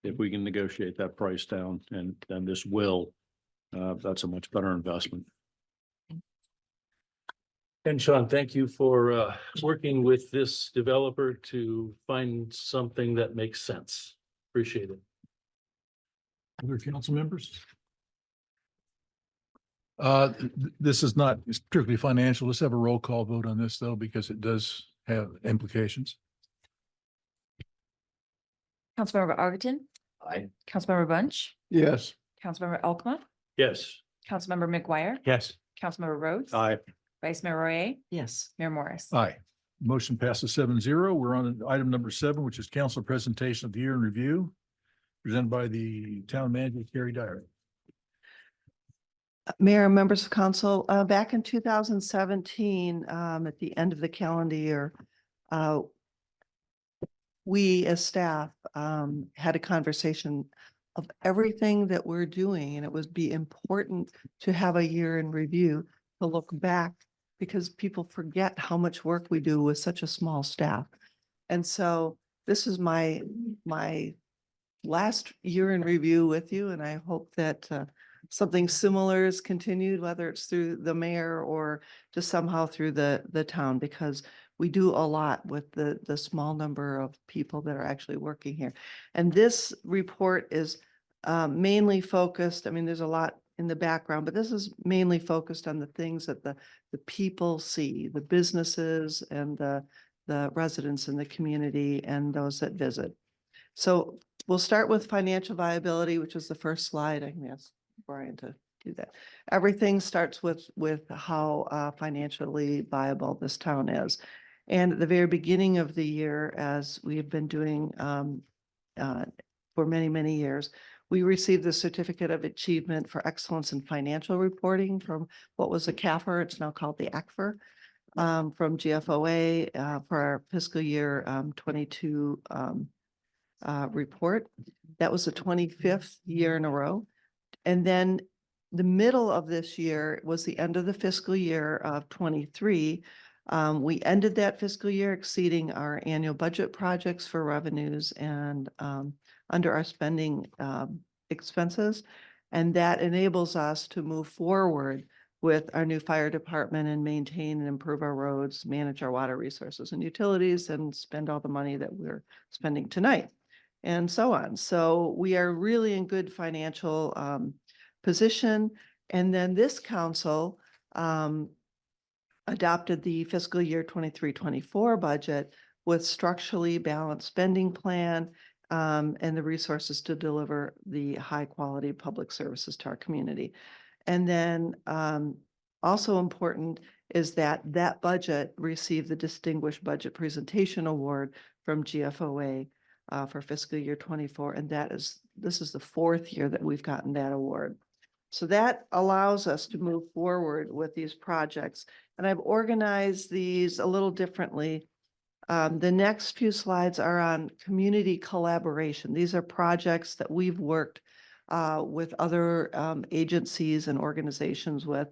if we can negotiate that price down, and this will, that's a much better investment. And Sean, thank you for working with this developer to find something that makes sense. Appreciate it. Other council members? This is not strictly financial. Let's have a roll call vote on this though, because it does have implications. Councilmember Arviton, Aye. Councilmember Bunch, Yes. Councilmember Alcama, Yes. Councilmember McGuire, Yes. Councilmember Rhodes. Aye. Vice Mayor Royer, Yes. Mayor Morris. Aye. Motion passes 7-0. We're on item number 7, which is council presentation of the year in review, presented by the town manager, Carrie Dyer. Mayor and members of council, back in 2017, at the end of the calendar year, we as staff had a conversation of everything that we're doing, and it would be important to have a year in review to look back, because people forget how much work we do with such a small staff. And so this is my last year in review with you, and I hope that something similar is continued, whether it's through the mayor or just somehow through the town, because we do a lot with the small number of people that are actually working here. And this report is mainly focused, I mean, there's a lot in the background, but this is mainly focused on the things that the people see, the businesses and the residents in the community and those that visit. So we'll start with financial viability, which is the first slide. I can ask Brian to do that. Everything starts with how financially viable this town is. And at the very beginning of the year, as we have been doing for many, many years, we received the Certificate of Achievement for Excellence in Financial Reporting from what was a CAFR, it's now called the ACFR, from GFOA for our fiscal year 22 report. That was the 25th year in a row. And then the middle of this year was the end of the fiscal year of 23. We ended that fiscal year exceeding our annual budget projects for revenues and under our spending expenses. And that enables us to move forward with our new fire department and maintain and improve our roads, manage our water resources and utilities, and spend all the money that we're spending tonight, and so on. So we are really in good financial position. And then this council adopted the fiscal year 23-24 budget with structurally balanced spending plan and the resources to deliver the high quality public services to our community. And then also important is that budget received the Distinguished Budget Presentation Award from GFOA for fiscal year 24. And this is the 4th year that we've gotten that award. So that allows us to move forward with these projects. And I've organized these a little differently. The next few slides are on community collaboration. These are projects that we've worked with other agencies and organizations with.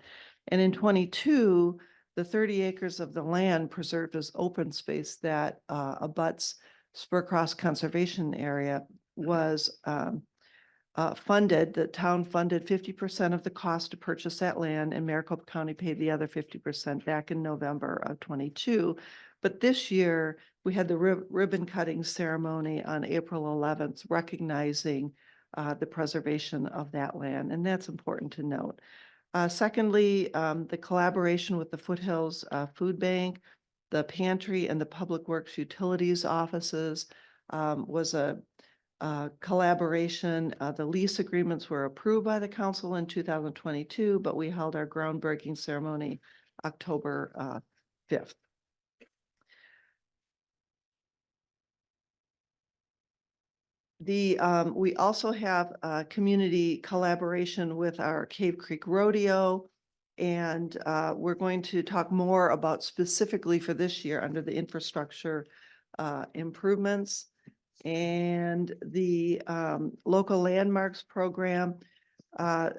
And in 22, the 30 acres of the land preserved as open space that abuts Spur Cross Conservation Area was funded. The town funded 50% of the cost to purchase that land, and Maricopa County paid the other 50% back in November of 22. But this year, we had the ribbon cutting ceremony on April 11th, recognizing the preservation of that land, and that's important to note. Secondly, the collaboration with the Foothills Food Bank, the pantry, and the Public Works Utilities offices was a collaboration. The lease agreements were approved by the council in 2022, but we held our groundbreaking ceremony October 5th. We also have community collaboration with our Cave Creek Rodeo. And we're going to talk more about specifically for this year under the infrastructure improvements. And the local landmarks program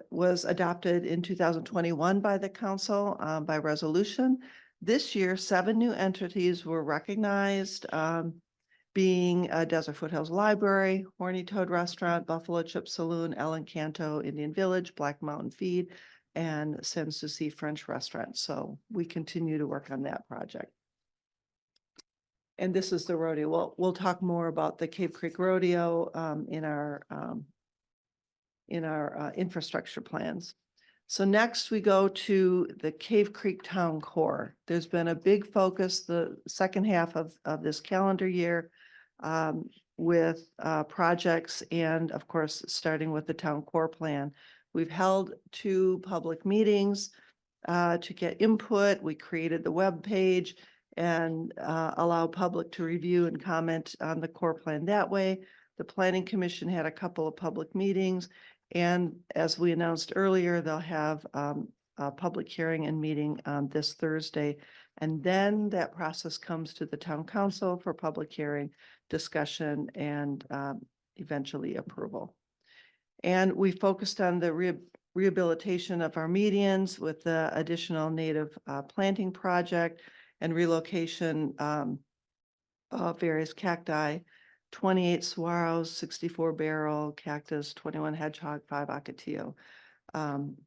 was adopted in 2021 by the council by resolution. This year, 7 new entities were recognized, being Desert Foothills Library, Horny Toad Restaurant, Buffalo Chip Saloon, El Encanto Indian Village, Black Mountain Feed, and Sans Souci French Restaurant. So we continue to work on that project. And this is the rodeo. We'll talk more about the Cave Creek Rodeo in our infrastructure plans. So next we go to the Cave Creek Town Core. There's been a big focus the second half of this calendar year with projects and of course, starting with the Town Core Plan. We've held 2 public meetings to get input. We created the web page and allow public to review and comment on the core plan that way. The Planning Commission had a couple of public meetings, and as we announced earlier, they'll have a public hearing and meeting this Thursday. And then that process comes to the town council for public hearing, discussion, and eventually approval. And we focused on the rehabilitation of our medians with the additional native planting project and relocation of various cacti, 28 saguaros, 64 barrel cactus, 21 hedgehog, 5 ocotillo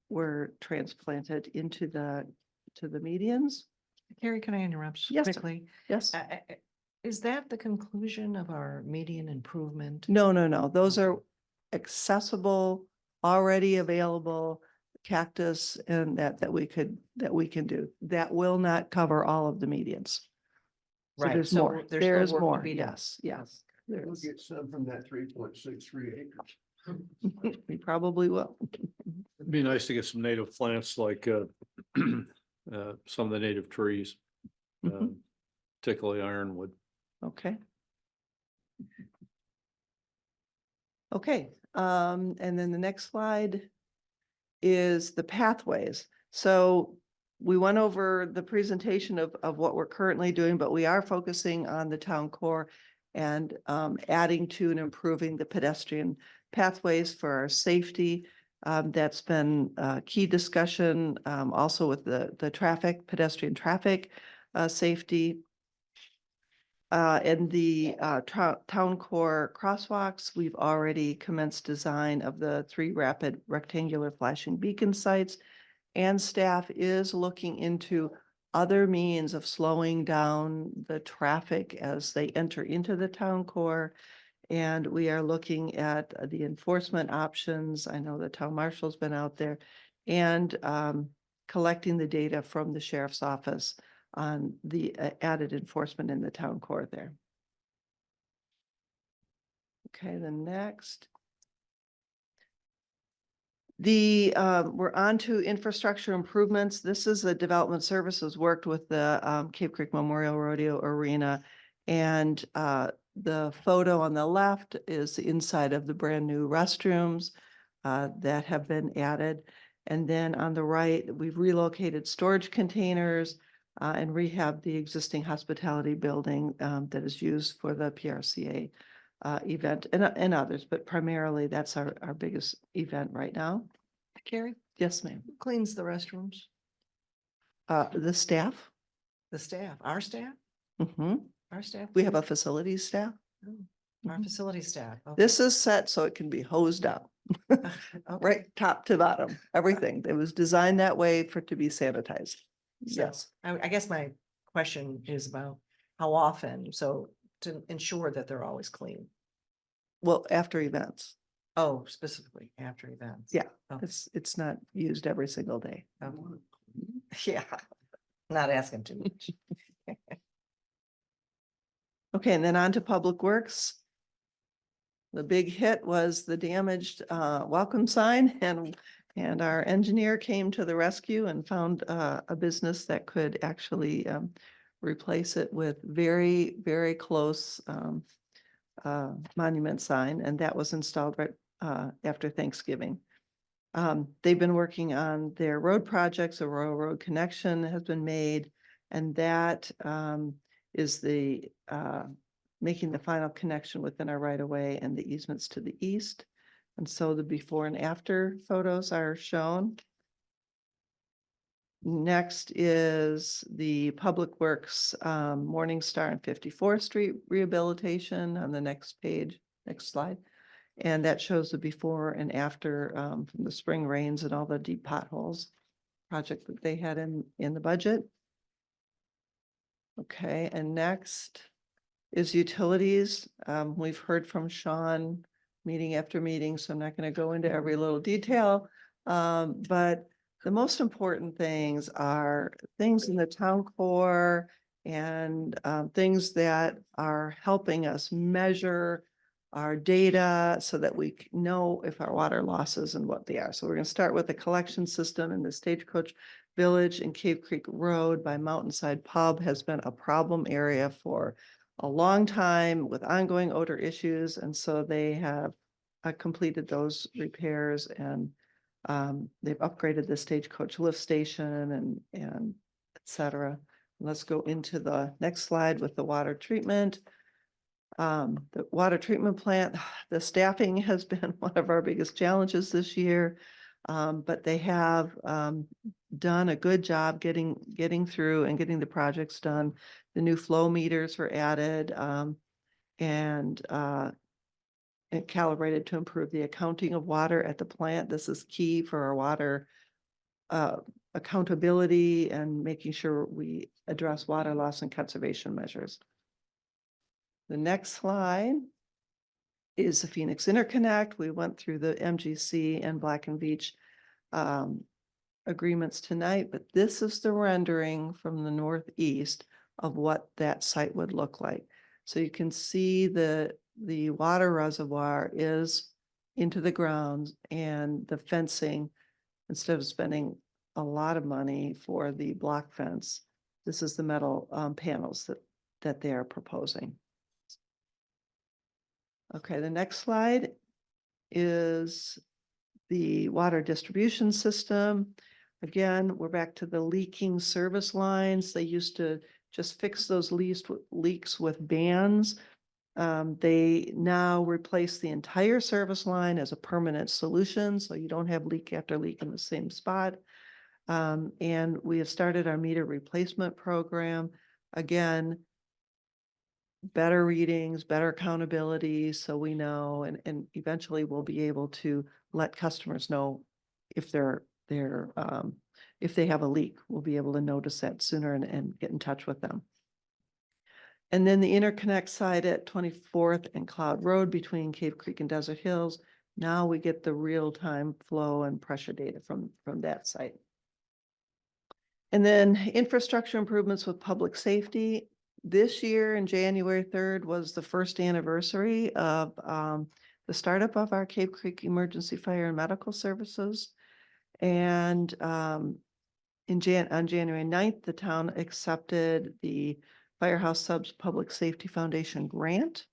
were transplanted into the medians. Carrie, can I interrupt Yes, quickly? Yes. Is that the conclusion of our median improvement? No. Those are accessible, already available cactus and that we can do. That will not cover all of the medians. So Right, there's so more. there's There still is work to more. be done. Yes. There We'll is. get some from that 3.63 acres. We probably will. It'd be nice to get some native plants like some of the native trees, Mhm. particularly ironwood. Okay. Okay, and then the next slide is the pathways. So we went over the presentation of what we're currently doing, but we are focusing on the town core and adding to and improving the pedestrian pathways for our safety. That's been a key discussion, also with the pedestrian traffic safety. And the town core crosswalks, we've already commenced design of the 3 rapid rectangular flashing beacon sites. And staff is looking into other means of slowing down the traffic as they enter into the town core. And we are looking at the enforcement options. I know the town marshal's been out there and collecting the data from the sheriff's office on the added enforcement in the town core there. Okay, the next. We're on to infrastructure improvements. This is the development services worked with the Cave Creek Memorial Rodeo Arena. And the photo on the left is the inside of the brand new restrooms that have been added. And then on the right, we've relocated storage containers and rehab the existing hospitality building that is used for the PRCA event and others, but primarily that's our biggest event right now. Carrie, Yes, ma'am. who cleans the restrooms? The staff. The staff, our staff, Mhm. our staff? We have a facilities staff. Our Mhm. facility staff. Okay. This is set so it can be hosed up, Okay. right, top to bottom, everything. It was designed that way for it to be sanitized. So, Yes. I guess my question is about how often, so to ensure that they're always clean. Well, after events. Oh, specifically after events. Yeah, Okay. it's not used every single day. Okay. Yeah, not asking too much. Okay, and then on to Public Works. The big hit was the damaged welcome sign and our engineer came to the rescue and found a business that could actually replace it with very, very close monument sign, and that was installed right after Thanksgiving. They've been working on their road projects. A Royal Road connection has been made, and that is the making the final connection within our right of way and the easements to the east. And so the before and after photos are shown. Next is the Public Works Morning Star and 54th Street rehabilitation on the next page, next slide. And that shows the before and after from the spring rains and all the deep potholes project that they had in the budget. Okay, and next is utilities. We've heard from Sean meeting after meeting, so I'm not going to go into every little detail. But the most important things are things in the town core and things that are helping us measure our data so that we know if our water losses and what they are. So we're going to start with the collection system in the Stagecoach Village and Cave Creek Road by Mountainside Pub has been a problem area for a long time with ongoing odor issues. And so they have completed those repairs and they've upgraded the Stagecoach lift station and et cetera. Let's go into the next slide with the water treatment. The water treatment plant, the staffing has been one of our biggest challenges this year. But they have done a good job getting through and getting the projects done. The new flow meters were added and calibrated to improve the accounting of water at the plant. This is key for our water accountability and making sure we address water loss and conservation measures. The next slide is the Phoenix Interconnect. We went through the MGC and Black and Veatch agreements tonight, but this is the rendering from the northeast of what that site would look like. So you can see the water reservoir is into the ground and the fencing, instead of spending a lot of money for the block fence, this is the metal panels that they are proposing. Okay, the next slide is the water distribution system. Again, we're back to the leaking service lines. They used to just fix those leaks with bands. They now replace the entire service line as a permanent solution, so you don't have leak after leak in the same spot. And we have started our meter replacement program. Again, better readings, better accountability, so we know, and eventually we'll be able to let customers know if if they have a leak, we'll be able to notice that sooner and get in touch with them. And then the interconnect side at 24th and Cloud Road between Cave Creek and Desert Hills. Now we get the real-time flow and pressure data from that site. And then infrastructure improvements with public safety. This year in January 3rd was the first anniversary of the startup of our Cave Creek Emergency Fire and Medical Services. And on January 9th, the town accepted the Firehouse Subs Public Safety Foundation grant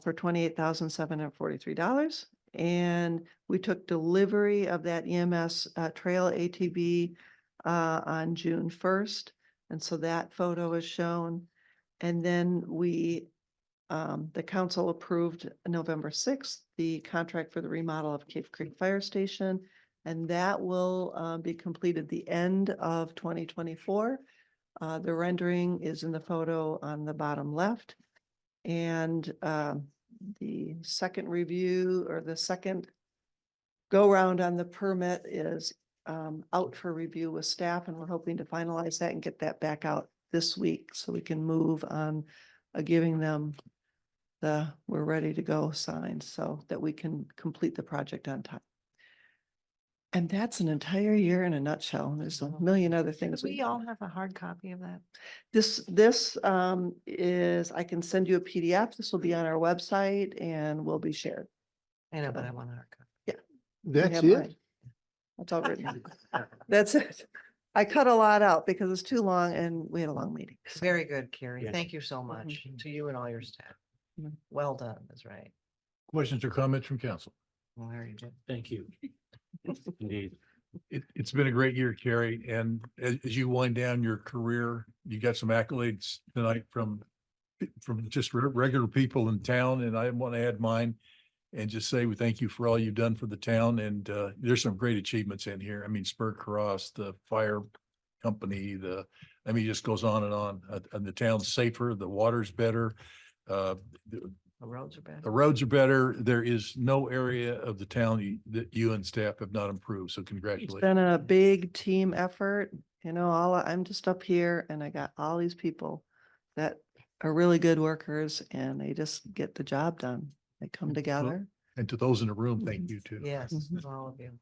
for $28,743. And we took delivery of that EMS trail ATV on June 1st. And so that photo is shown. And then the council approved November 6th, the contract for the remodel of Cave Creek Fire Station. And that will be completed the end of 2024. The rendering is in the photo on the bottom left. And the second review or the second go round on the permit is out for review with staff, and we're hoping to finalize that and get that back out this week so we can move on giving them we're ready to go sign so that we can complete the project on time. And that's an entire year in a nutshell. There's a million other things. We all have a hard copy of that. This is, I can send you a PDF. This will be on our website and will be shared. I know, but I want a hard copy. Yeah. That's have it? mine. That's all written. That's it. I cut a lot out because it's too long and we had a long meeting. Very good, Carrie. Yeah. Thank you so much to you and all your staff. Mhm. Well done, that's right. Questions or comments from council? Well, there you go. Thank you. Indeed. It's been a great year, Carrie, and as you wind down your career, you got some accolades tonight from just regular people in town, and I want to add mine and just say we thank you for all you've done for the town, and there's some great achievements in here. I mean, Spur Cross, the fire company, it just goes on, and the town's safer, the water's better. The roads are bad. The roads are better. There is no area of the town that you and staff have not improved. So It's congratulations. been a big team effort, I'm just up here and I got all these people that are really good workers and they just get the job done. They come together. And to those in the room, thank you too. Yes, Mhm. all of you.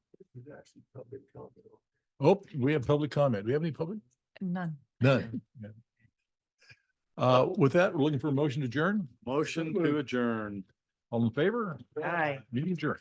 Oh, we have public comment. Do we have any public? None. None. With that, we're looking for a motion to adjourn. Motion to adjourn. All in favor? Aye. Meeting adjourned.